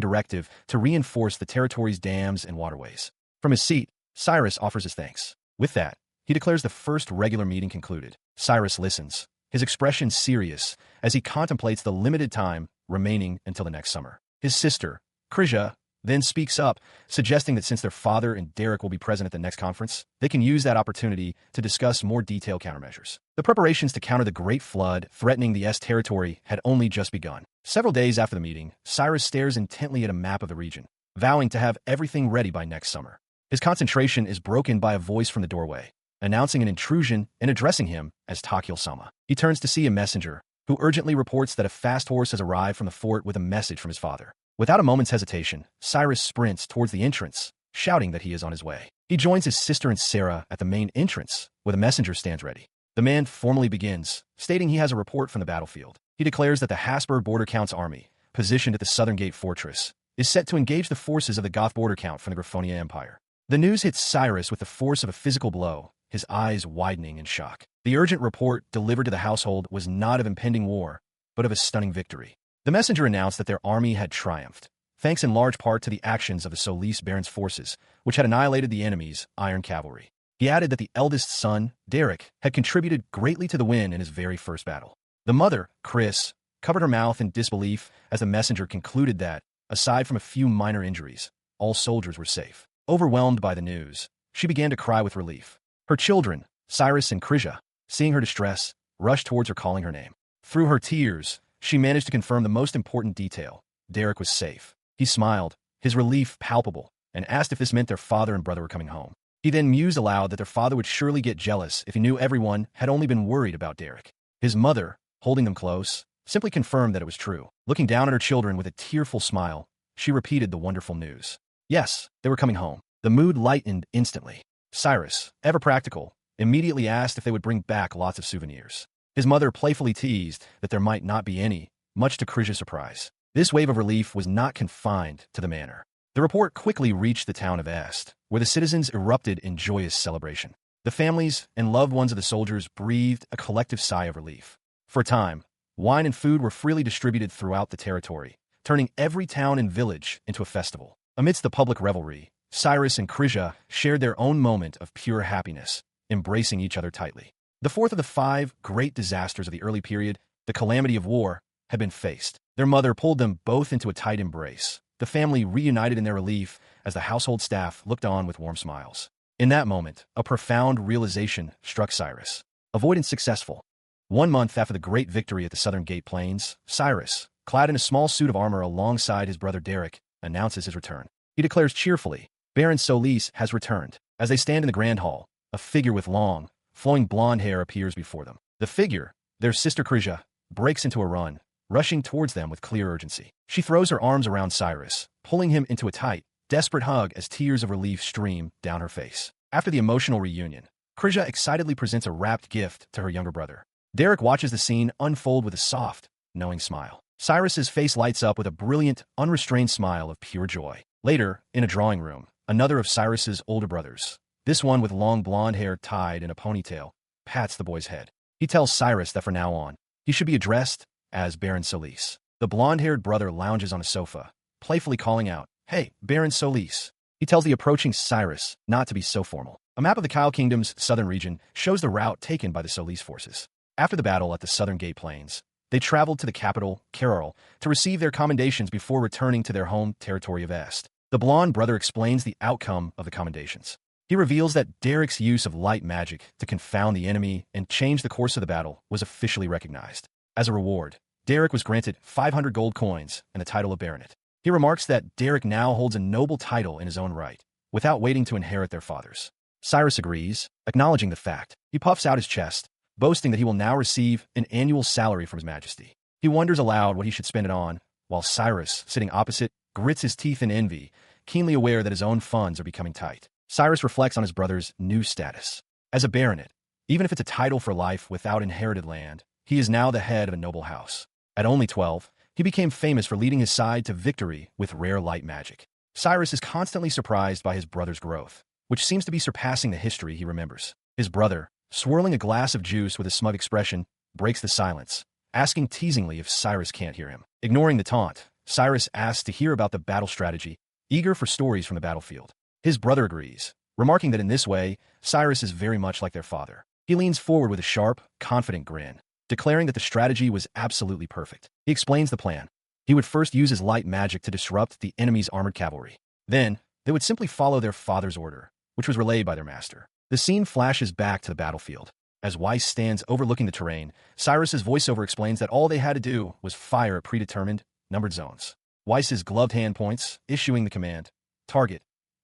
directive to reinforce the territory's dams and waterways. From his seat, Cyrus offers his thanks. With that, he declares the first regular meeting concluded. Cyrus listens, his expression serious, as he contemplates the limited time remaining until the next summer. His sister, Krija, then speaks up, suggesting that since their father and Derek will be present at the next conference, they can use that opportunity to discuss more detailed countermeasures. The preparations to counter the Great Flood threatening the Est territory had only just begun. Several days after the meeting, Cyrus stares intently at a map of the region, vowing to have everything ready by next summer. His concentration is broken by a voice from the doorway, announcing an intrusion and addressing him as Takil-sama. He turns to see a messenger, who urgently reports that a fast horse has arrived from the fort with a message from his father. Without a moment's hesitation, Cyrus sprints towards the entrance, shouting that he is on his way. He joins his sister and Sarah at the main entrance, where the messenger stands ready. The man formally begins, stating he has a report from the battlefield. He declares that the Habsburg border count's army, positioned at the southern gate fortress, is set to engage the forces of the Goth border count from the Griffonia Empire. The news hits Cyrus with the force of a physical blow, his eyes widening in shock. The urgent report delivered to the household was not of impending war, but of a stunning victory. The messenger announced that their army had triumphed, thanks in large part to the actions of the Solis Baron's forces, which had annihilated the enemy's iron cavalry. He added that the eldest son, Derek, had contributed greatly to the win in his very first battle. The mother, Chris, covered her mouth in disbelief as the messenger concluded that, aside from a few minor injuries, all soldiers were safe. Overwhelmed by the news, she began to cry with relief. Her children, Cyrus and Krija, seeing her distress, rushed towards her calling her name. Through her tears, she managed to confirm the most important detail. Derek was safe. He smiled, his relief palpable, and asked if this meant their father and brother were coming home. He then mused aloud that their father would surely get jealous if he knew everyone had only been worried about Derek. His mother, holding them close, simply confirmed that it was true. Looking down at her children with a tearful smile, she repeated the wonderful news. Yes, they were coming home. The mood lightened instantly. Cyrus, ever practical, immediately asked if they would bring back lots of souvenirs. His mother playfully teased that there might not be any, much to Krija's surprise. This wave of relief was not confined to the manor. The report quickly reached the town of Est, where the citizens erupted in joyous celebration. The families and loved ones of the soldiers breathed a collective sigh of relief. For a time, wine and food were freely distributed throughout the territory, turning every town and village into a festival. Amidst the public revelry, Cyrus and Krija shared their own moment of pure happiness, embracing each other tightly. The fourth of the 5 great disasters of the early period, the calamity of war, had been faced. Their mother pulled them both into a tight embrace. The family reunited in their relief as the household staff looked on with warm smiles. In that moment, a profound realization struck Cyrus. Avoidance successful. 1 month after the great victory at the Southern Gate Plains, Cyrus, clad in a small suit of armor alongside his brother Derek, announces his return. He declares cheerfully, Baron Solis has returned. As they stand in the grand hall, a figure with long, flowing blonde hair appears before them. The figure, their sister Krija, breaks into a run, rushing towards them with clear urgency. She throws her arms around Cyrus, pulling him into a tight, desperate hug as tears of relief stream down her face. After the emotional reunion, Krija excitedly presents a wrapped gift to her younger brother. Derek watches the scene unfold with a soft, knowing smile. Cyrus's face lights up with a brilliant, unrestrained smile of pure joy. Later, in a drawing room, another of Cyrus's older brothers, this one with long blonde hair tied in a ponytail, pats the boy's head. He tells Cyrus that from now on, he should be addressed as Baron Solis. The blonde-haired brother lounges on a sofa, playfully calling out, Hey, Baron Solis. He tells the approaching Cyrus not to be so formal. A map of the Kyle Kingdom's southern region shows the route taken by the Solis forces. After the battle at the Southern Gate Plains, they traveled to the capital, Carroll, to receive their commendations before returning to their home territory of Est. The blonde brother explains the outcome of the commendations. He reveals that Derek's use of light magic to confound the enemy and change the course of the battle was officially recognized. As a reward, Derek was granted 500 gold coins and the title of baronet. He remarks that Derek now holds a noble title in his own right, without waiting to inherit their fathers. Cyrus agrees, acknowledging the fact. He puffs out his chest, boasting that he will now receive an annual salary from His Majesty. He wonders aloud what he should spend it on, while Cyrus, sitting opposite, grits his teeth in envy, keenly aware that his own funds are becoming tight. Cyrus reflects on his brother's new status. As a baronet, even if it's a title for life without inherited land, he is now the head of a noble house. At only 12, he became famous for leading his side to victory with rare light magic. Cyrus is constantly surprised by his brother's growth, which seems to be surpassing the history he remembers. His brother, swirling a glass of juice with a smug expression, breaks the silence, asking teasingly if Cyrus can't hear him. Ignoring the taunt, Cyrus asks to hear about the battle strategy, eager for stories from the battlefield. His brother agrees, remarking that in this way, Cyrus is very much like their father. He leans forward with a sharp, confident grin, declaring that the strategy was absolutely perfect. He explains the plan. He would first use his light magic to disrupt the enemy's armored cavalry. Then, they would simply follow their father's order, which was relayed by their master. The scene flashes back to the battlefield. As Weiss stands overlooking the terrain, Cyrus's voiceover explains that all they had to do was fire at predetermined, numbered zones. Weiss's gloved hand points, issuing the command, Target.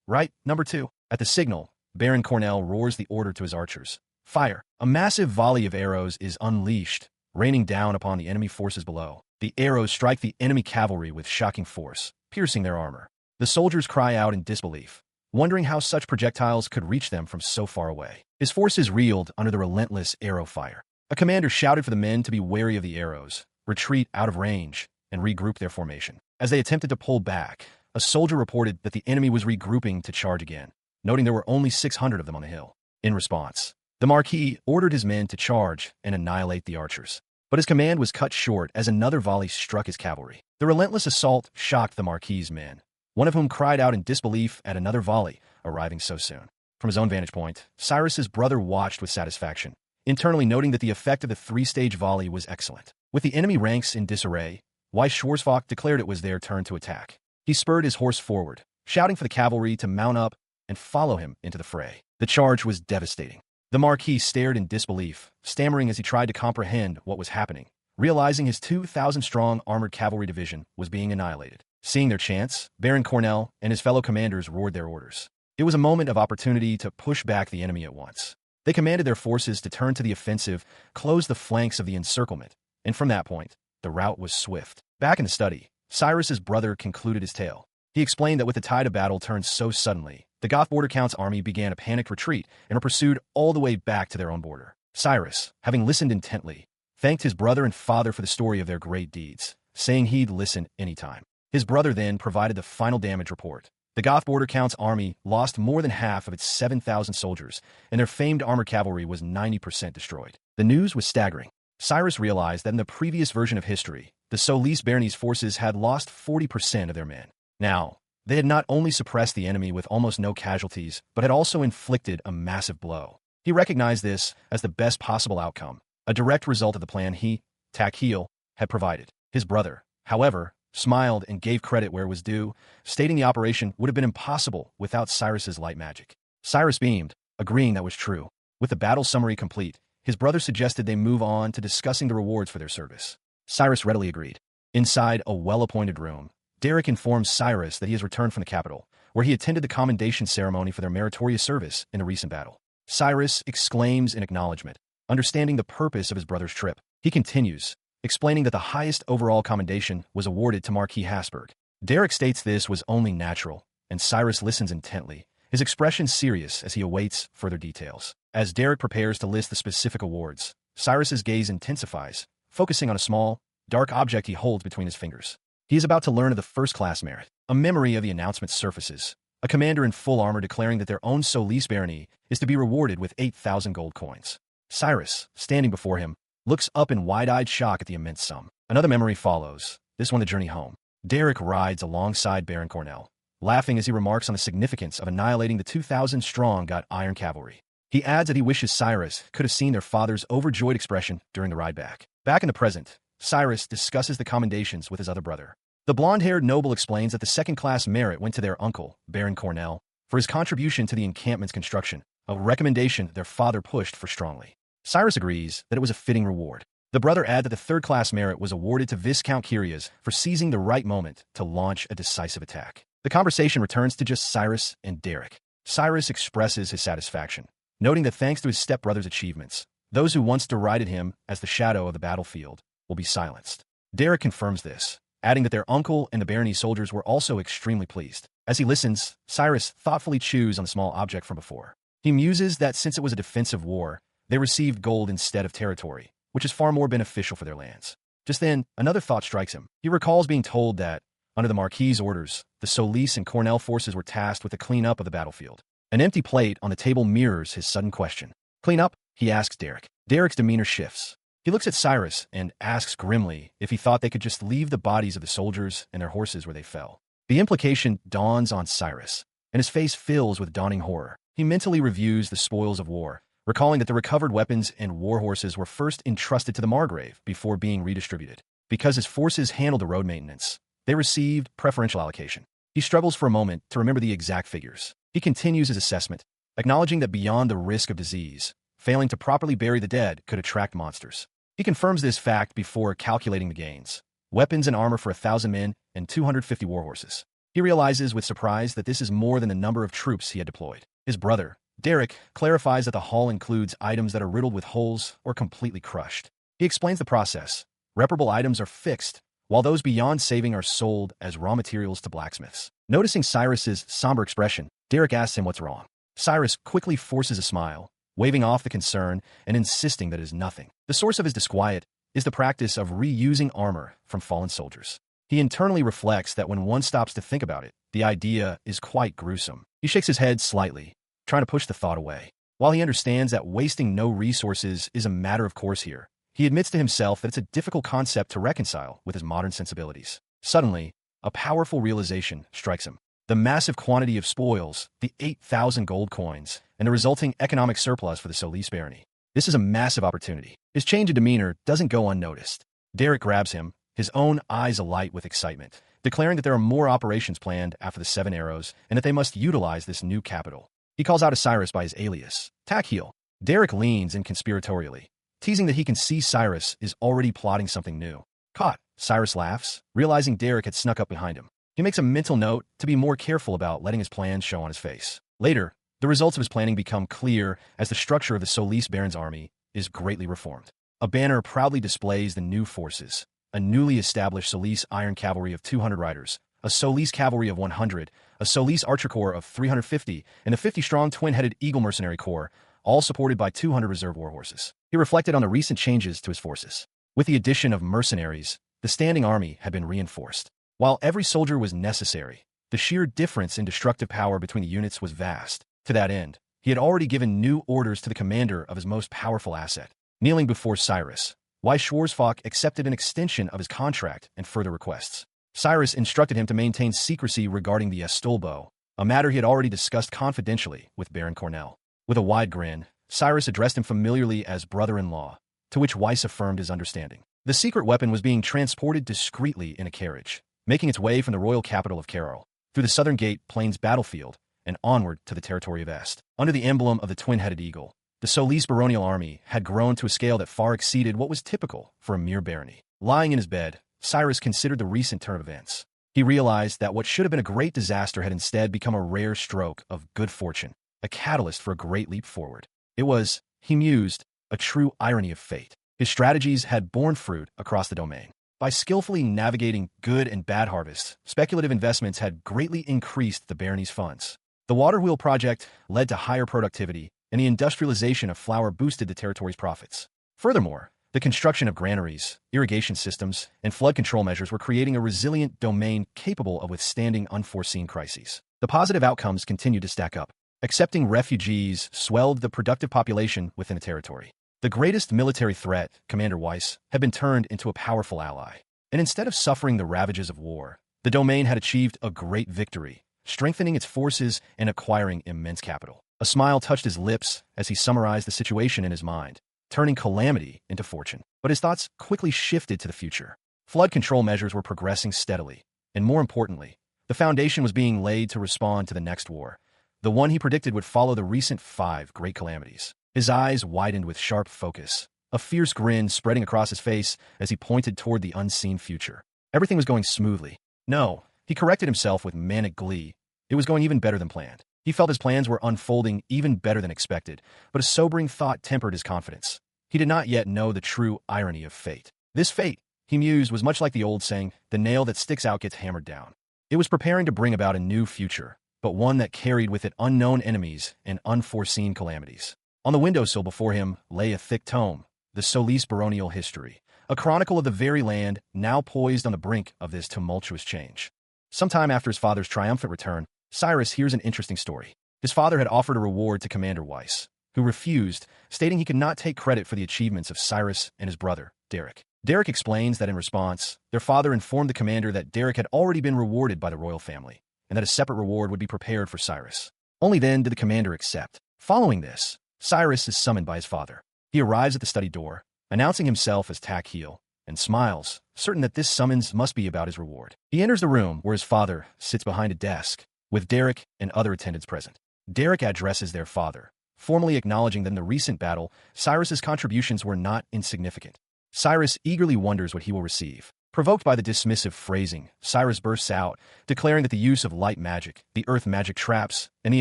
Right, number 2. At the signal, Baron Cornell roars the order to his archers. Fire. A massive volley of arrows is unleashed, raining down upon the enemy forces below. The arrows strike the enemy cavalry with shocking force, piercing their armor. The soldiers cry out in disbelief, wondering how such projectiles could reach them from so far away. His forces reeled under the relentless arrow fire. A commander shouted for the men to be wary of the arrows, retreat out of range, and regroup their formation. As they attempted to pull back, a soldier reported that the enemy was regrouping to charge again, noting there were only 600 of them on the hill. In response, the Marquis ordered his men to charge and annihilate the archers. But his command was cut short as another volley struck his cavalry. The relentless assault shocked the Marquis's men, one of whom cried out in disbelief at another volley arriving so soon. From his own vantage point, Cyrus's brother watched with satisfaction, internally noting that the effect of the three-stage volley was excellent. With the enemy ranks in disarray, Weiss Schwarzfock declared it was their turn to attack. He spurred his horse forward, shouting for the cavalry to mount up and follow him into the fray. The charge was devastating. The Marquis stared in disbelief, stammering as he tried to comprehend what was happening, realizing his 2,000-strong armored cavalry division was being annihilated. Seeing their chance, Baron Cornell and his fellow commanders roared their orders. It was a moment of opportunity to push back the enemy at once. They commanded their forces to turn to the offensive, close the flanks of the encirclement, and from that point, the rout was swift. Back in the study, Cyrus's brother concluded his tale. He explained that with the tide of battle turned so suddenly, the Goth border count's army began a panicked retreat and were pursued all the way back to their own border. Cyrus, having listened intently, thanked his brother and father for the story of their great deeds, saying he'd listen anytime. His brother then provided the final damage report. The Goth border count's army lost more than half of its 7,000 soldiers, and their famed armored cavalry was 90% destroyed. The news was staggering. Cyrus realized that in the previous version of history, the Solis Bernice forces had lost 40% of their men. Now, they had not only suppressed the enemy with almost no casualties, but had also inflicted a massive blow. He recognized this as the best possible outcome, a direct result of the plan he, Takhiel, had provided. His brother, however, smiled and gave credit where it was due, stating the operation would have been impossible without Cyrus's light magic. Cyrus beamed, agreeing that was true. With the battle summary complete, his brother suggested they move on to discussing the rewards for their service. Cyrus readily agreed. Inside a well-appointed room, Derek informs Cyrus that he has returned from the capital, where he attended the commendation ceremony for their meritorious service in the recent battle. Cyrus exclaims in acknowledgement, understanding the purpose of his brother's trip. He continues, explaining that the highest overall commendation was awarded to Marquis Hasberg. Derek states this was only natural, and Cyrus listens intently, his expression serious as he awaits further details. As Derek prepares to list the specific awards, Cyrus's gaze intensifies, focusing on a small, dark object he holds between his fingers. He is about to learn of the first-class merit. A memory of the announcement surfaces, a commander in full armor declaring that their own Solis barony is to be rewarded with 8,000 gold coins. Cyrus, standing before him, looks up in wide-eyed shock at the immense sum. Another memory follows, this one the journey home. Derek rides alongside Baron Cornell, laughing as he remarks on the significance of annihilating the 2,000-strong Got Iron cavalry. He adds that he wishes Cyrus could have seen their father's overjoyed expression during the ride back. Back in the present, Cyrus discusses the commendations with his other brother. The blonde-haired noble explains that the second-class merit went to their uncle, Baron Cornell, for his contribution to the encampment's construction, a recommendation their father pushed for strongly. Cyrus agrees that it was a fitting reward. The brother adds that the third-class merit was awarded to Viscount Kyrias for seizing the right moment to launch a decisive attack. The conversation returns to just Cyrus and Derek. Cyrus expresses his satisfaction, noting that thanks to his stepbrother's achievements, those who once derided him as the shadow of the battlefield will be silenced. Derek confirms this, adding that their uncle and the barony soldiers were also extremely pleased. As he listens, Cyrus thoughtfully chews on the small object from before. He muses that since it was a defensive war, they received gold instead of territory, which is far more beneficial for their lands. Just then, another thought strikes him. He recalls being told that, under the Marquis's orders, the Solis and Cornell forces were tasked with the cleanup of the battlefield. An empty plate on the table mirrors his sudden question. Clean up? He asks Derek. Derek's demeanor shifts. He looks at Cyrus and asks grimly if he thought they could just leave the bodies of the soldiers and their horses where they fell. The implication dawns on Cyrus, and his face fills with dawning horror. He mentally reviews the spoils of war, recalling that the recovered weapons and war horses were first entrusted to the Margrave before being redistributed. Because his forces handled the road maintenance, they received preferential allocation. He struggles for a moment to remember the exact figures. He continues his assessment, acknowledging that beyond the risk of disease, failing to properly bury the dead could attract monsters. He confirms this fact before calculating the gains. Weapons and armor for 1,000 men and 250 warhorses. He realizes with surprise that this is more than the number of troops he had deployed. His brother, Derek, clarifies that the haul includes items that are riddled with holes or completely crushed. He explains the process. Reparable items are fixed, while those beyond saving are sold as raw materials to blacksmiths. Noticing Cyrus's somber expression, Derek asks him what's wrong. Cyrus quickly forces a smile, waving off the concern and insisting that it is nothing. The source of his disquiet is the practice of reusing armor from fallen soldiers. He internally reflects that when one stops to think about it, the idea is quite gruesome. He shakes his head slightly, trying to push the thought away. While he understands that wasting no resources is a matter of course here, he admits to himself that it's a difficult concept to reconcile with his modern sensibilities. Suddenly, a powerful realization strikes him. The massive quantity of spoils, the 8,000 gold coins, and the resulting economic surplus for the Solis barony. This is a massive opportunity. His change in demeanor doesn't go unnoticed. Derek grabs him, his own eyes alight with excitement, declaring that there are more operations planned after the 7 Arrows and that they must utilize this new capital. He calls out to Cyrus by his alias, Takheel. Derek leans in conspiratorially, teasing that he can see Cyrus is already plotting something new. Caught, Cyrus laughs, realizing Derek had snuck up behind him. He makes a mental note to be more careful about letting his plans show on his face. Later, the results of his planning become clear as the structure of the Solis Baron's army is greatly reformed. A banner proudly displays the new forces, a newly established Solis Iron Cavalry of 200 riders, a Solis Cavalry of 100, a Solis Archer Corps of 350, and a 50-strong twin-headed Eagle Mercenary Corps, all supported by 200 reserve war horses. He reflected on the recent changes to his forces. With the addition of mercenaries, the standing army had been reinforced. While every soldier was necessary, the sheer difference in destructive power between the units was vast. To that end, he had already given new orders to the commander of his most powerful asset. Kneeling before Cyrus, Schwarzfalk accepted an extension of his contract and further requests. Cyrus instructed him to maintain secrecy regarding the Estolbo, a matter he had already discussed confidentially with Baron Cornell. With a wide grin, Cyrus addressed him familiarly as brother-in-law, to which Weiss affirmed his understanding. The secret weapon was being transported discreetly in a carriage, making its way from the royal capital of Carol, through the Southern Gate Plains battlefield, and onward to the territory of Est. Under the emblem of the twin-headed eagle, the Solis baronial army had grown to a scale that far exceeded what was typical for a mere barony. Lying in his bed, Cyrus considered the recent turn of events. He realized that what should have been a great disaster had instead become a rare stroke of good fortune, a catalyst for a great leap forward. It was, he mused, a true irony of fate. His strategies had borne fruit across the domain. By skillfully navigating good and bad harvests, speculative investments had greatly increased the barony's funds. The water wheel project led to higher productivity, and the industrialization of flour boosted the territory's profits. Furthermore, the construction of granaries, irrigation systems, and flood control measures were creating a resilient domain capable of withstanding unforeseen crises. The positive outcomes continued to stack up. Accepting refugees swelled the productive population within the territory. The greatest military threat, Commander Weiss, had been turned into a powerful ally. And instead of suffering the ravages of war, the domain had achieved a great victory, strengthening its forces and acquiring immense capital. A smile touched his lips as he summarized the situation in his mind, turning calamity into fortune. But his thoughts quickly shifted to the future. Flood control measures were progressing steadily, and more importantly, the foundation was being laid to respond to the next war, the one he predicted would follow the recent 5 great calamities. His eyes widened with sharp focus, a fierce grin spreading across his face as he pointed toward the unseen future. Everything was going smoothly. No, he corrected himself with manic glee. It was going even better than planned. He felt his plans were unfolding even better than expected, but a sobering thought tempered his confidence. He did not yet know the true irony of fate. This fate, he mused, was much like the old saying, the nail that sticks out gets hammered down. It was preparing to bring about a new future, but one that carried with it unknown enemies and unforeseen calamities. On the windowsill before him lay a thick tome, the Solis Baronial History, a chronicle of the very land now poised on the brink of this tumultuous change. Sometime after his father's triumphant return, Cyrus hears an interesting story. His father had offered a reward to Commander Weiss, who refused, stating he could not take credit for the achievements of Cyrus and his brother, Derek. Derek explains that in response, their father informed the commander that Derek had already been rewarded by the royal family, and that a separate reward would be prepared for Cyrus. Only then did the commander accept. Following this, Cyrus is summoned by his father. He arrives at the study door, announcing himself as Takheel, and smiles, certain that this summons must be about his reward. He enters the room where his father sits behind a desk, with Derek and other attendants present. Derek addresses their father, formally acknowledging that in the recent battle, Cyrus's contributions were not insignificant. Cyrus eagerly wonders what he will receive. Provoked by the dismissive phrasing, Cyrus bursts out, declaring that the use of light magic, the earth magic traps, and the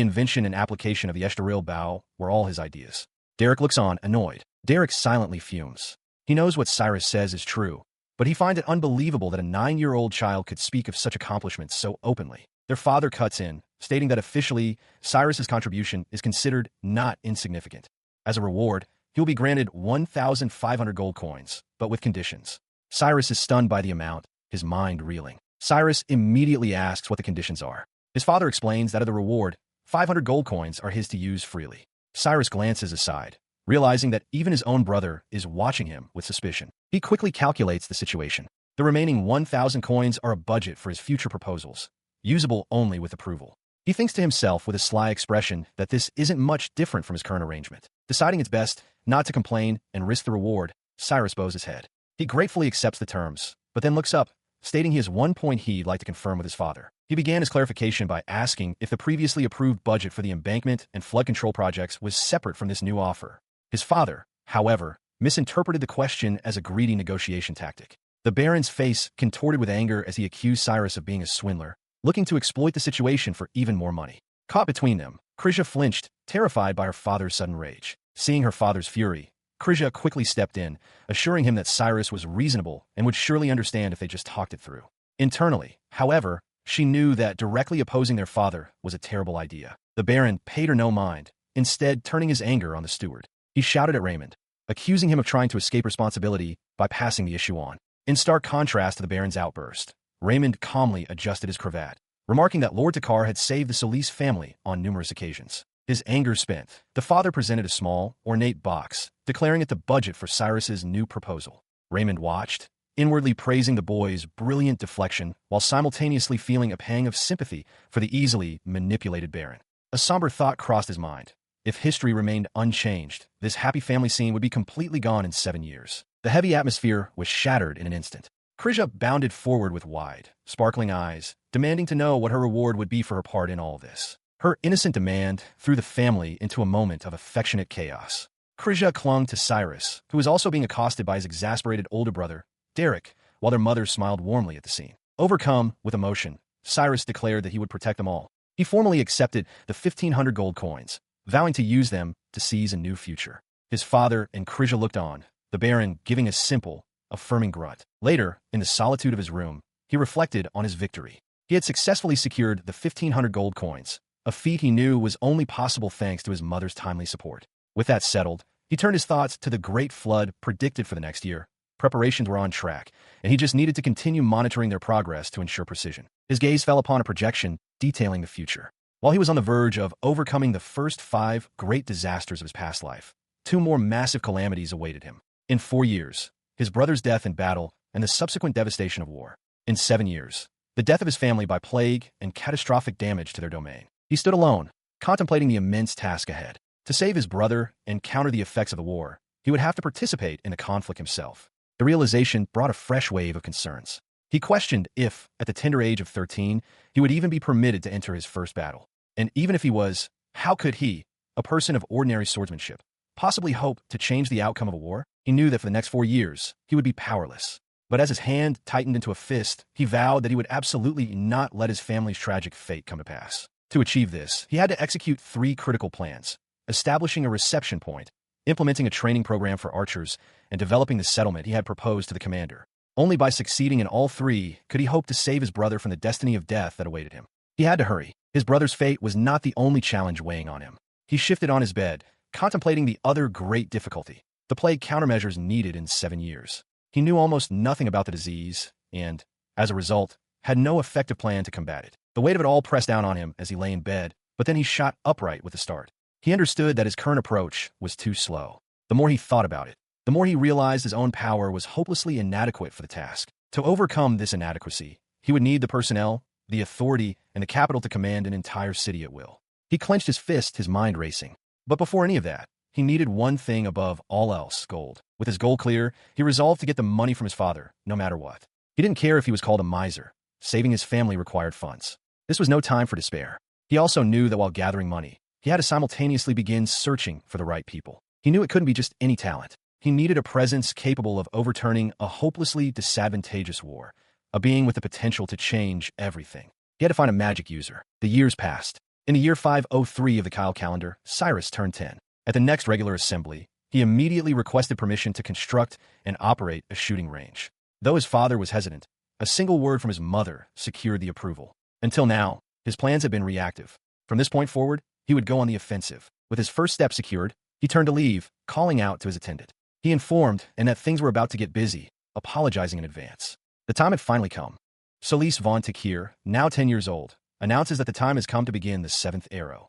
invention and application of the Estoril bow were all his ideas. Derek looks on, annoyed. Derek silently fumes. He knows what Cyrus says is true, but he finds it unbelievable that a 9-year-old child could speak of such accomplishments so openly. Their father cuts in, stating that officially, Cyrus's contribution is considered not insignificant. As a reward, he will be granted 1,500 gold coins, but with conditions. Cyrus is stunned by the amount, his mind reeling. Cyrus immediately asks what the conditions are. His father explains that of the reward, 500 gold coins are his to use freely. Cyrus glances aside, realizing that even his own brother is watching him with suspicion. He quickly calculates the situation. The remaining 1,000 coins are a budget for his future proposals, usable only with approval. He thinks to himself with a sly expression that this isn't much different from his current arrangement. Deciding it's best not to complain and risk the reward, Cyrus bows his head. He gratefully accepts the terms, but then looks up, stating he has one point he'd like to confirm with his father. He began his clarification by asking if the previously approved budget for the embankment and flood control projects was separate from this new offer. His father, however, misinterpreted the question as a greedy negotiation tactic. The Baron's face contorted with anger as he accused Cyrus of being a swindler, looking to exploit the situation for even more money. Caught between them, Krija flinched, terrified by her father's sudden rage. Seeing her father's fury, Krija quickly stepped in, assuring him that Cyrus was reasonable and would surely understand if they just talked it through. Internally, however, she knew that directly opposing their father was a terrible idea. The Baron paid her no mind, instead turning his anger on the steward. He shouted at Raymond, accusing him of trying to escape responsibility by passing the issue on. In stark contrast to the Baron's outburst, Raymond calmly adjusted his cravat, remarking that Lord Takar had saved the Solis family on numerous occasions. His anger spent, the father presented a small, ornate box, declaring it the budget for Cyrus's new proposal. Raymond watched, inwardly praising the boy's brilliant deflection while simultaneously feeling a pang of sympathy for the easily manipulated Baron. A somber thought crossed his mind. If history remained unchanged, this happy family scene would be completely gone in 7 years. The heavy atmosphere was shattered in an instant. Krija bounded forward with wide, sparkling eyes, demanding to know what her reward would be for her part in all this. Her innocent demand threw the family into a moment of affectionate chaos. Krija clung to Cyrus, who was also being accosted by his exasperated older brother, Derek, while their mother smiled warmly at the scene. Overcome with emotion, Cyrus declared that he would protect them all. He formally accepted the 1,500 gold coins, vowing to use them to seize a new future. His father and Krija looked on, the Baron giving a simple, affirming grunt. Later, in the solitude of his room, he reflected on his victory. He had successfully secured the 1,500 gold coins, a feat he knew was only possible thanks to his mother's timely support. With that settled, he turned his thoughts to the great flood predicted for the next year. Preparations were on track, and he just needed to continue monitoring their progress to ensure precision. His gaze fell upon a projection detailing the future. While he was on the verge of overcoming the first 5 great disasters of his past life, 2 more massive calamities awaited him. In 4 years, his brother's death in battle and the subsequent devastation of war. In 7 years, the death of his family by plague and catastrophic damage to their domain. He stood alone, contemplating the immense task ahead. To save his brother and counter the effects of the war, he would have to participate in the conflict himself. The realization brought a fresh wave of concerns. He questioned if, at the tender age of 13, he would even be permitted to enter his first battle. And even if he was, how could he, a person of ordinary swordsmanship, possibly hope to change the outcome of a war? He knew that for the next 4 years, he would be powerless. But as his hand tightened into a fist, he vowed that he would absolutely not let his family's tragic fate come to pass. To achieve this, he had to execute 3 critical plans: establishing a reception point, implementing a training program for archers, and developing the settlement he had proposed to the commander. Only by succeeding in all 3 could he hope to save his brother from the destiny of death that awaited him. He had to hurry. His brother's fate was not the only challenge weighing on him. He shifted on his bed, contemplating the other great difficulty: the plague countermeasures needed in 7 years. He knew almost nothing about the disease and, as a result, had no effective plan to combat it. The weight of it all pressed down on him as he lay in bed, but then he shot upright with a start. He understood that his current approach was too slow. The more he thought about it, the more he realized his own power was hopelessly inadequate for the task. To overcome this inadequacy, he would need the personnel, the authority, and the capital to command an entire city at will. He clenched his fist, his mind racing. But before any of that, he needed one thing above all else: gold. With his goal clear, he resolved to get the money from his father, no matter what. He didn't care if he was called a miser. Saving his family required funds. This was no time for despair. He also knew that while gathering money, he had to simultaneously begin searching for the right people. He knew it couldn't be just any talent. He needed a presence capable of overturning a hopelessly disadvantageous war, a being with the potential to change everything. He had to find a magic user. The years passed. In the year 503 of the Kyle calendar, Cyrus turned 10. At the next regular assembly, he immediately requested permission to construct and operate a shooting range. Though his father was hesitant, a single word from his mother secured the approval. Until now, his plans had been reactive. From this point forward, he would go on the offensive. With his first step secured, he turned to leave, calling out to his attendant. He informed and that things were about to get busy, apologizing in advance. The time had finally come. Solis von Tekir, now 10 years old, announces that the time has come to begin the 7th arrow.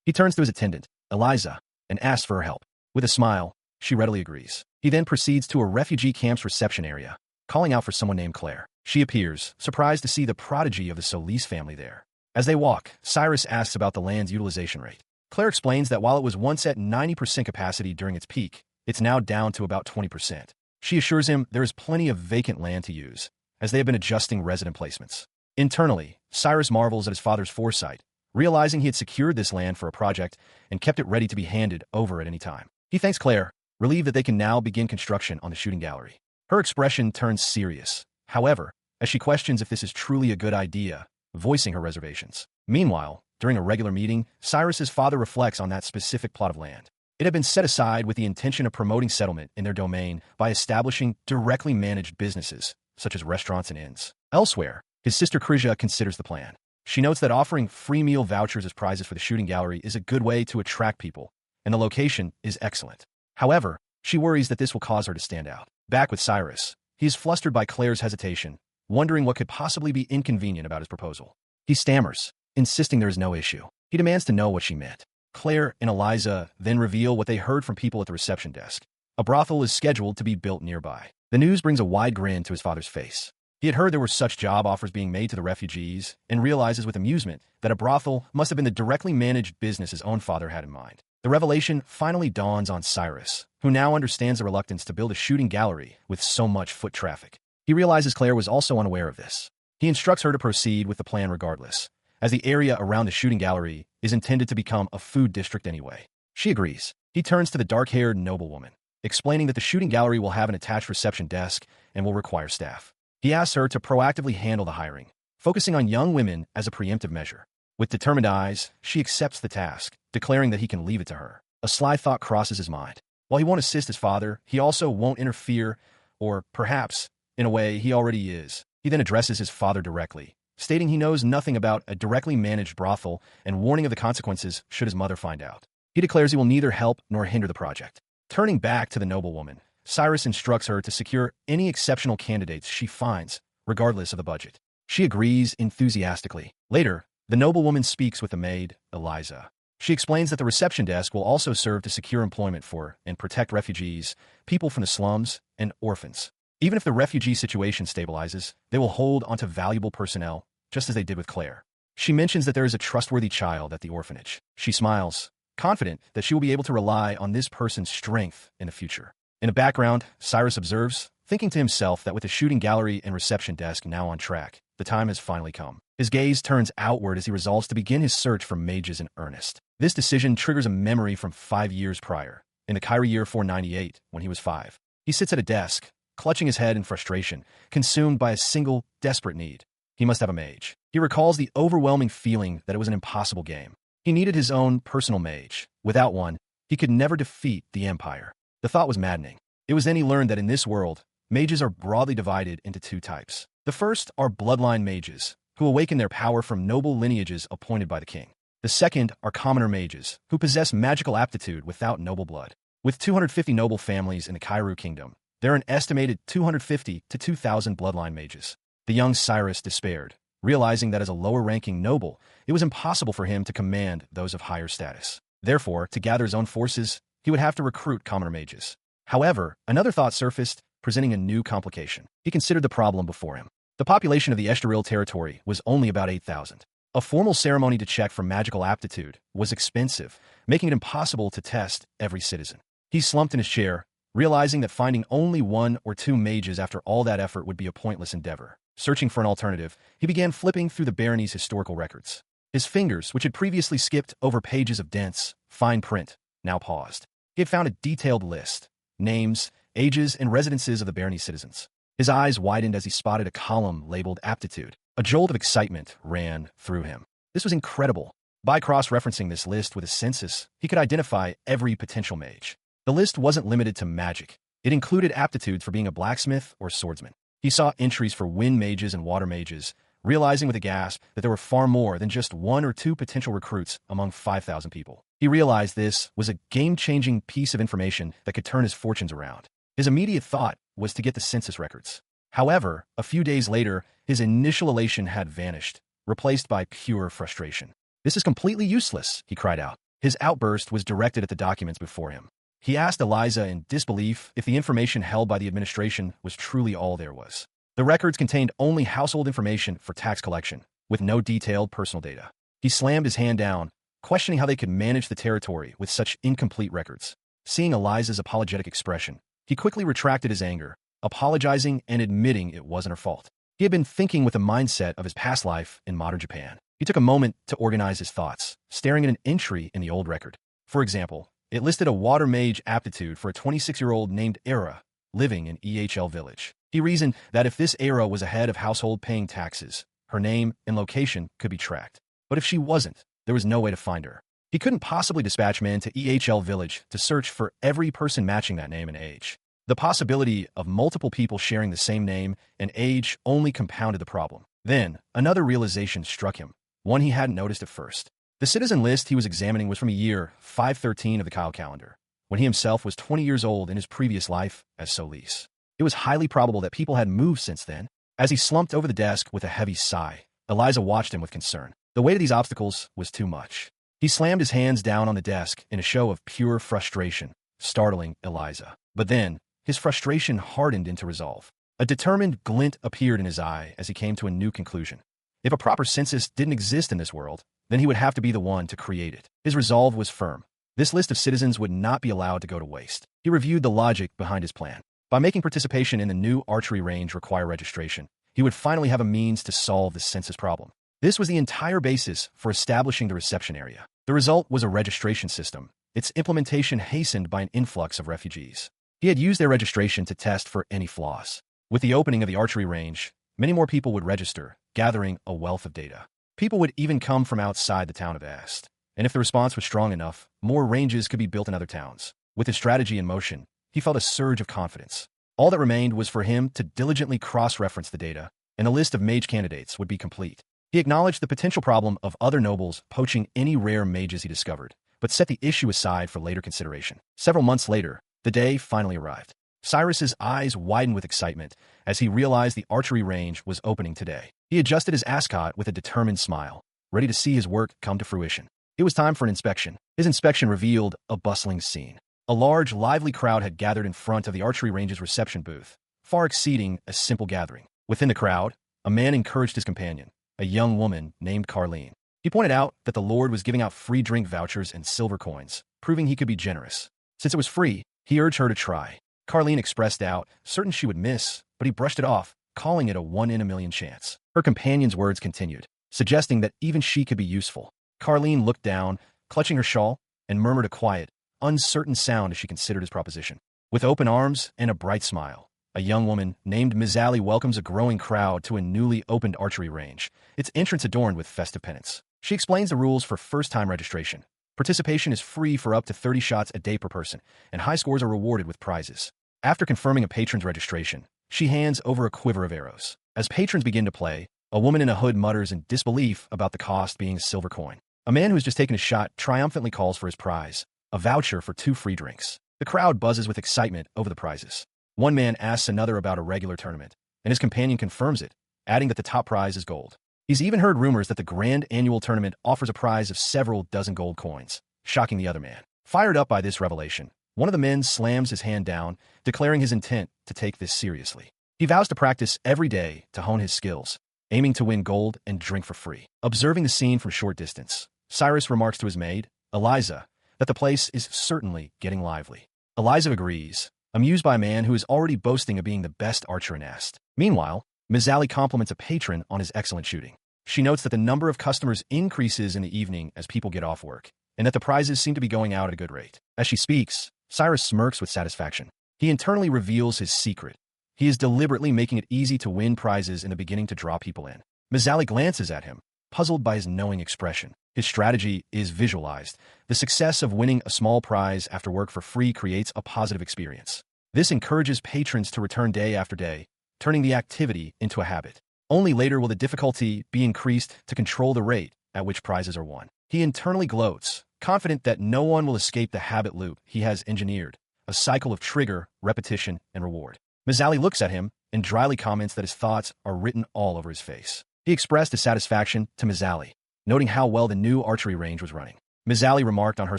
He turns to his attendant, Eliza, and asks for her help. With a smile, she readily agrees. He then proceeds to a refugee camp's reception area, calling out for someone named Claire. She appears, surprised to see the prodigy of the Solis family there. As they walk, Cyrus asks about the land's utilization rate. Claire explains that while it was once at 90% capacity during its peak, it's now down to about 20%. She assures him there is plenty of vacant land to use, as they have been adjusting resident placements. Internally, Cyrus marvels at his father's foresight, realizing he had secured this land for a project and kept it ready to be handed over at any time. He thanks Claire, relieved that they can now begin construction on the shooting gallery. Her expression turns serious, however, as she questions if this is truly a good idea, voicing her reservations. Meanwhile, during a regular meeting, Cyrus's father reflects on that specific plot of land. It had been set aside with the intention of promoting settlement in their domain by establishing directly managed businesses, such as restaurants and inns. Elsewhere, his sister Krija considers the plan. She notes that offering free meal vouchers as prizes for the shooting gallery is a good way to attract people, and the location is excellent. However, she worries that this will cause her to stand out. Back with Cyrus, he is flustered by Claire's hesitation, wondering what could possibly be inconvenient about his proposal. He stammers, insisting there is no issue. He demands to know what she meant. Claire and Eliza then reveal what they heard from people at the reception desk. A brothel is scheduled to be built nearby. The news brings a wide grin to his father's face. He had heard there were such job offers being made to the refugees and realizes with amusement that a brothel must have been the directly managed business his own father had in mind. The revelation finally dawns on Cyrus, who now understands the reluctance to build a shooting gallery with so much foot traffic. He realizes Claire was also unaware of this. He instructs her to proceed with the plan regardless, as the area around the shooting gallery is intended to become a food district anyway. She agrees. He turns to the dark-haired noblewoman, explaining that the shooting gallery will have an attached reception desk and will require staff. He asks her to proactively handle the hiring, focusing on young women as a preemptive measure. With determined eyes, she accepts the task, declaring that he can leave it to her. A sly thought crosses his mind. While he won't assist his father, he also won't interfere, or perhaps, in a way, he already is. He then addresses his father directly, stating he knows nothing about a directly managed brothel and warning of the consequences should his mother find out. He declares he will neither help nor hinder the project. Turning back to the noblewoman, Cyrus instructs her to secure any exceptional candidates she finds, regardless of the budget. She agrees enthusiastically. Later, the noblewoman speaks with the maid, Eliza. She explains that the reception desk will also serve to secure employment for and protect refugees, people from the slums, and orphans. Even if the refugee situation stabilizes, they will hold onto valuable personnel, just as they did with Claire. She mentions that there is a trustworthy child at the orphanage. She smiles, confident that she will be able to rely on this person's strength in the future. In the background, Cyrus observes, thinking to himself that with the shooting gallery and reception desk now on track, the time has finally come. His gaze turns outward as he resolves to begin his search for mages in earnest. This decision triggers a memory from 5 years prior, in the Kyrie year 498, when he was 5. He sits at a desk, clutching his head in frustration, consumed by a single, desperate need. He must have a mage. He recalls the overwhelming feeling that it was an impossible game. He needed his own personal mage. Without one, he could never defeat the Empire. The thought was maddening. It was then he learned that in this world, mages are broadly divided into 2 types. The first are bloodline mages, who awaken their power from noble lineages appointed by the king. The second are commoner mages, who possess magical aptitude without noble blood. With 250 noble families in the Kairu kingdom, there are an estimated 250 to 2,000 bloodline mages. The young Cyrus despaired, realizing that as a lower-ranking noble, it was impossible for him to command those of higher status. Therefore, to gather his own forces, he would have to recruit commoner mages. However, another thought surfaced, presenting a new complication. He considered the problem before him. The population of the Estoril territory was only about 8,000. A formal ceremony to check for magical aptitude was expensive, making it impossible to test every citizen. He slumped in his chair, realizing that finding only 1 or 2 mages after all that effort would be a pointless endeavor. Searching for an alternative, he began flipping through the barony's historical records. His fingers, which had previously skipped over pages of dense, fine print, now paused. He had found a detailed list, names, ages, and residences of the barony's citizens. His eyes widened as he spotted a column labeled Aptitude. A jolt of excitement ran through him. This was incredible. By cross-referencing this list with a census, he could identify every potential mage. The list wasn't limited to magic. It included aptitudes for being a blacksmith or swordsman. He saw entries for wind mages and water mages, realizing with a gasp that there were far more than just 1 or 2 potential recruits among 5,000 people. He realized this was a game-changing piece of information that could turn his fortunes around. His immediate thought was to get the census records. However, a few days later, his initial elation had vanished, replaced by pure frustration. "This is completely useless," he cried out. His outburst was directed at the documents before him. He asked Eliza in disbelief if the information held by the administration was truly all there was. The records contained only household information for tax collection, with no detailed personal data. He slammed his hand down, questioning how they could manage the territory with such incomplete records. Seeing Eliza's apologetic expression, he quickly retracted his anger, apologizing and admitting it wasn't her fault. He had been thinking with the mindset of his past life in modern Japan. He took a moment to organize his thoughts, staring at an entry in the old record. For example, it listed a water mage aptitude for a 26-year-old named Era, living in EHL Village. He reasoned that if this Era was ahead of household paying taxes, her name and location could be tracked. But if she wasn't, there was no way to find her. He couldn't possibly dispatch men to EHL Village to search for every person matching that name and age. The possibility of multiple people sharing the same name and age only compounded the problem. Then, another realization struck him, one he hadn't noticed at first. The citizen list he was examining was from a year 513 of the Kyle calendar, when he himself was 20 years old in his previous life as Solis. It was highly probable that people had moved since then. As he slumped over the desk with a heavy sigh, Eliza watched him with concern. The weight of these obstacles was too much. He slammed his hands down on the desk in a show of pure frustration, startling Eliza. But then, his frustration hardened into resolve. A determined glint appeared in his eye as he came to a new conclusion. If a proper census didn't exist in this world, then he would have to be the one to create it. His resolve was firm. This list of citizens would not be allowed to go to waste. He reviewed the logic behind his plan. By making participation in the new archery range require registration, he would finally have a means to solve the census problem. This was the entire basis for establishing the reception area. The result was a registration system, its implementation hastened by an influx of refugees. He had used their registration to test for any flaws. With the opening of the archery range, many more people would register, gathering a wealth of data. People would even come from outside the town of Asta. And if the response was strong enough, more ranges could be built in other towns. With his strategy in motion, he felt a surge of confidence. All that remained was for him to diligently cross-reference the data, and the list of mage candidates would be complete. He acknowledged the potential problem of other nobles poaching any rare mages he discovered, but set the issue aside for later consideration. Several months later, the day finally arrived. Cyrus's eyes widened with excitement as he realized the archery range was opening today. He adjusted his ascot with a determined smile, ready to see his work come to fruition. It was time for an inspection. His inspection revealed a bustling scene. A large, lively crowd had gathered in front of the archery range's reception booth, far exceeding a simple gathering. Within the crowd, a man encouraged his companion, a young woman named Carleen. He pointed out that the Lord was giving out free drink vouchers and silver coins, proving he could be generous. Since it was free, he urged her to try. Carleen expressed doubt, certain she would miss, but he brushed it off, calling it a 1 in a million chance. Her companion's words continued, suggesting that even she could be useful. Carleen looked down, clutching her shawl, and murmured a quiet, uncertain sound as she considered his proposition. With open arms and a bright smile, a young woman named Ms. Allie welcomes a growing crowd to a newly opened archery range, its entrance adorned with festive pennants. She explains the rules for first-time registration. Participation is free for up to 30 shots a day per person, and high scores are rewarded with prizes. After confirming a patron's registration, she hands over a quiver of arrows. As patrons begin to play, a woman in a hood mutters in disbelief about the cost being a silver coin. A man who has just taken a shot triumphantly calls for his prize, a voucher for 2 free drinks. The crowd buzzes with excitement over the prizes. One man asks another about a regular tournament, and his companion confirms it, adding that the top prize is gold. He's even heard rumors that the grand annual tournament offers a prize of several dozen gold coins, shocking the other man. Fired up by this revelation, one of the men slams his hand down, declaring his intent to take this seriously. He vows to practice every day to hone his skills, aiming to win gold and drink for free. Observing the scene from a short distance, Cyrus remarks to his maid, Eliza, that the place is certainly getting lively. Eliza agrees, amused by a man who is already boasting of being the best archer in Asta. Meanwhile, Ms. Allie compliments a patron on his excellent shooting. She notes that the number of customers increases in the evening as people get off work, and that the prizes seem to be going out at a good rate. As she speaks, Cyrus smirks with satisfaction. He internally reveals his secret. He is deliberately making it easy to win prizes and beginning to draw people in. Ms. Allie glances at him, puzzled by his knowing expression. His strategy is visualized. The success of winning a small prize after work for free creates a positive experience. This encourages patrons to return day after day, turning the activity into a habit. Only later will the difficulty be increased to control the rate at which prizes are won. He internally gloats, confident that no one will escape the habit loop he has engineered, a cycle of trigger, repetition, and reward. Mizali looks at him and dryly comments that his thoughts are written all over his face. He expressed his satisfaction to Mizali, noting how well the new archery range was running. Mizali remarked on her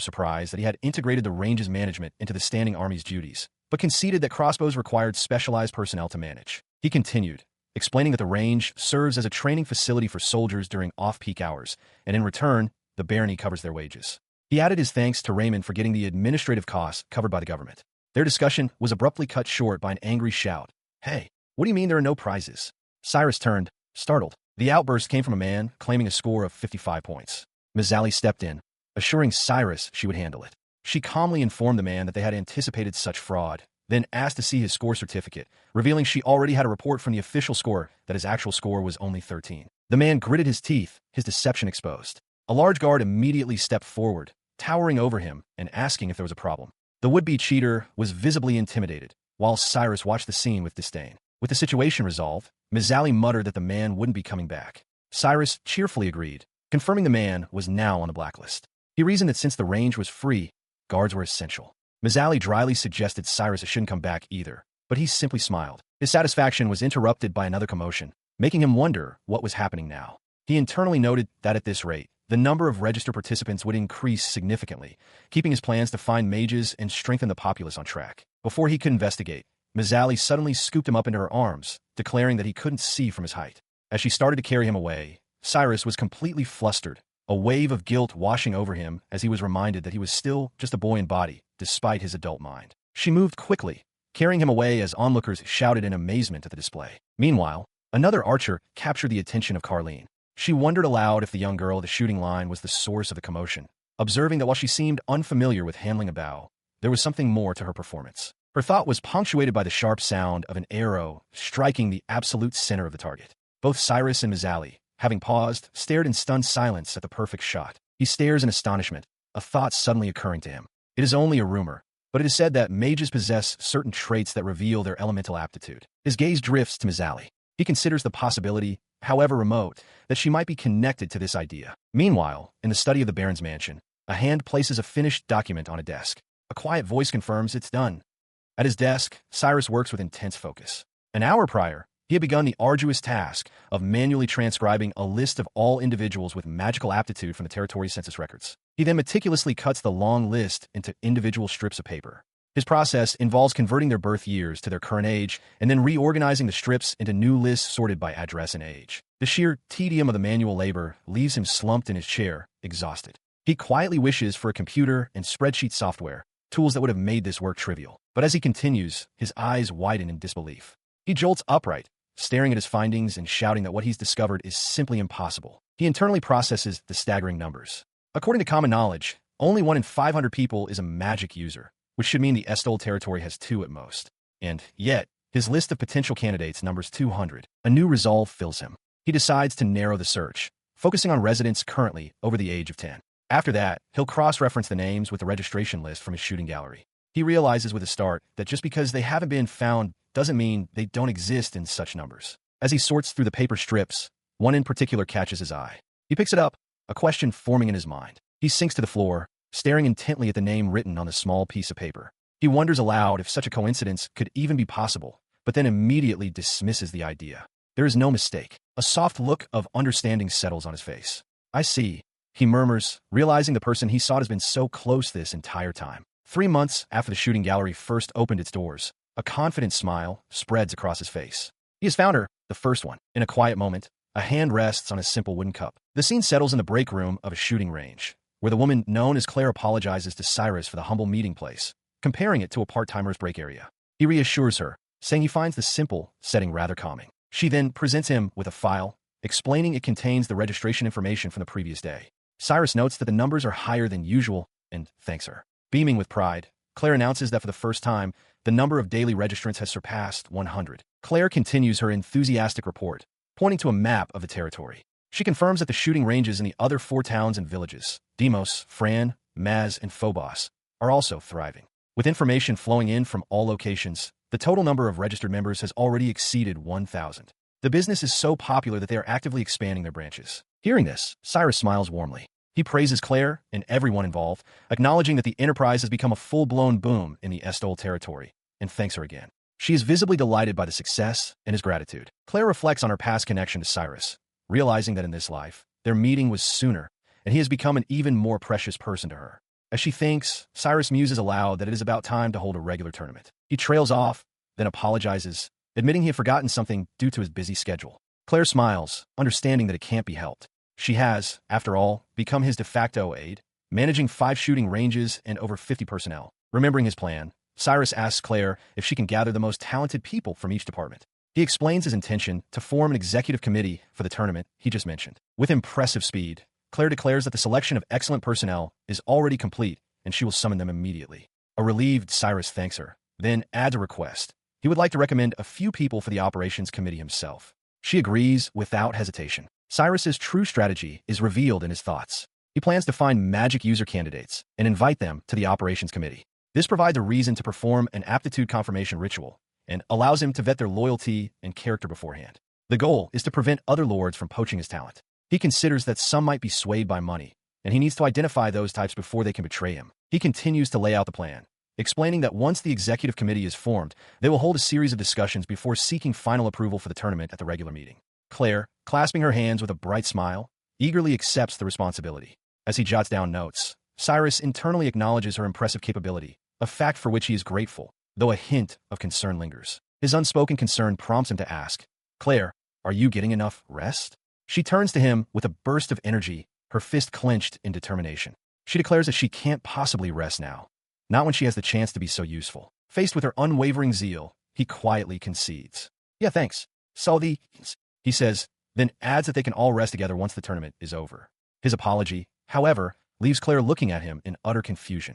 surprise that he had integrated the range's management into the standing army's duties, but conceded that crossbows required specialized personnel to manage. He continued, explaining that the range serves as a training facility for soldiers during off-peak hours, and in return, the barony covers their wages. He added his thanks to Raymond for getting the administrative costs covered by the government. Their discussion was abruptly cut short by an angry shout. "Hey, what do you mean there are no prizes?" Cyrus turned, startled. The outburst came from a man claiming a score of 55 points. Mizali stepped in, assuring Cyrus she would handle it. She calmly informed the man that they had anticipated such fraud, then asked to see his score certificate, revealing she already had a report from the official score that his actual score was only 13. The man gritted his teeth, his deception exposed. A large guard immediately stepped forward, towering over him and asking if there was a problem. The would-be cheater was visibly intimidated, while Cyrus watched the scene with disdain. With the situation resolved, Mizali muttered that the man wouldn't be coming back. Cyrus cheerfully agreed, confirming the man was now on the blacklist. He reasoned that since the range was free, guards were essential. Mizali dryly suggested Cyrus shouldn't come back either, but he simply smiled. His satisfaction was interrupted by another commotion, making him wonder what was happening now. He internally noted that at this rate, the number of registered participants would increase significantly, keeping his plans to find mages and strengthen the populace on track. Before he could investigate, Mizali suddenly scooped him up into her arms, declaring that he couldn't see from his height. As she started to carry him away, Cyrus was completely flustered, a wave of guilt washing over him as he was reminded that he was still just a boy in body, despite his adult mind. She moved quickly, carrying him away as onlookers shouted in amazement at the display. Meanwhile, another archer captured the attention of Carlene. She wondered aloud if the young girl at the shooting line was the source of the commotion, observing that while she seemed unfamiliar with handling a bow, there was something more to her performance. Her thought was punctuated by the sharp sound of an arrow striking the absolute center of the target. Both Cyrus and Mizali, having paused, stared in stunned silence at the perfect shot. He stares in astonishment, a thought suddenly occurring to him. It is only a rumor, but it is said that mages possess certain traits that reveal their elemental aptitude. His gaze drifts to Mizali. He considers the possibility, however remote, that she might be connected to this idea. Meanwhile, in the study of the Baron's mansion, a hand places a finished document on a desk. A quiet voice confirms it's done. At his desk, Cyrus works with intense focus. An hour prior, he had begun the arduous task of manually transcribing a list of all individuals with magical aptitude from the territory census records. He then meticulously cuts the long list into individual strips of paper. His process involves converting their birth years to their current age and then reorganizing the strips into new lists sorted by address and age. The sheer tedium of the manual labor leaves him slumped in his chair, exhausted. He quietly wishes for a computer and spreadsheet software, tools that would have made this work trivial. But as he continues, his eyes widen in disbelief. He jolts upright, staring at his findings and shouting that what he's discovered is simply impossible. He internally processes the staggering numbers. According to common knowledge, only 1 in 500 people is a magic user, which should mean the Estol territory has 2 at most. And yet, his list of potential candidates numbers 200. A new resolve fills him. He decides to narrow the search, focusing on residents currently over the age of 10. After that, he'll cross-reference the names with the registration list from his shooting gallery. He realizes with a start that just because they haven't been found doesn't mean they don't exist in such numbers. As he sorts through the paper strips, one in particular catches his eye. He picks it up, a question forming in his mind. He sinks to the floor, staring intently at the name written on the small piece of paper. He wonders aloud if such a coincidence could even be possible, but then immediately dismisses the idea. There is no mistake. A soft look of understanding settles on his face. "I see," he murmurs, realizing the person he sought has been so close this entire time. 3 months after the shooting gallery first opened its doors, a confident smile spreads across his face. He has found her, the first one. In a quiet moment, a hand rests on a simple wooden cup. The scene settles in the break room of a shooting range, where the woman known as Claire apologizes to Cyrus for the humble meeting place, comparing it to a part-timer's break area. He reassures her, saying he finds the simple setting rather calming. She then presents him with a file, explaining it contains the registration information from the previous day. Cyrus notes that the numbers are higher than usual and thanks her. Beaming with pride, Claire announces that for the first time, the number of daily registrants has surpassed 100. Claire continues her enthusiastic report, pointing to a map of the territory. She confirms that the shooting ranges in the other 4 towns and villages, Demos, Fran, Maz, and Phobos, are also thriving. With information flowing in from all locations, The total number of registered members has already exceeded 1,000. The business is so popular that they are actively expanding their branches. Hearing this, Cyrus smiles warmly. He praises Claire and everyone involved, acknowledging that the enterprise has become a full-blown boom in the Estol territory, and thanks her again. She is visibly delighted by the success and his gratitude. Claire reflects on her past connection to Cyrus, realizing that in this life, their meeting was sooner, and he has become an even more precious person to her. As she thinks, Cyrus muses aloud that it is about time to hold a regular tournament. He trails off, then apologizes, admitting he had forgotten something due to his busy schedule. Claire smiles, understanding that it can't be helped. She has, after all, become his de facto aide, managing 5 shooting ranges and over 50 personnel. Remembering his plan, Cyrus asks Claire if she can gather the most talented people from each department. He explains his intention to form an executive committee for the tournament he just mentioned. With impressive speed, Claire declares that the selection of excellent personnel is already complete and she will summon them immediately. A relieved Cyrus thanks her, then adds a request. He would like to recommend a few people for the operations committee himself. She agrees without hesitation. Cyrus's true strategy is revealed in his thoughts. He plans to find magic user candidates and invite them to the operations committee. This provides a reason to perform an aptitude confirmation ritual and allows him to vet their loyalty and character beforehand. The goal is to prevent other lords from poaching his talent. He considers that some might be swayed by money, and he needs to identify those types before they can betray him. He continues to lay out the plan, explaining that once the executive committee is formed, they will hold a series of discussions before seeking final approval for the tournament at the regular meeting. Claire, clasping her hands with a bright smile, eagerly accepts the responsibility. As he jots down notes, Cyrus internally acknowledges her impressive capability, a fact for which he is grateful, though a hint of concern lingers. His unspoken concern prompts him to ask, "Claire, are you getting enough rest?" She turns to him with a burst of energy, her fist clenched in determination. She declares that she can't possibly rest now, not when she has the chance to be so useful. Faced with her unwavering zeal, he quietly concedes. "Yeah, thanks. So he says, then adds that they can all rest together once the tournament is over. His apology, however, leaves Claire looking at him in utter confusion.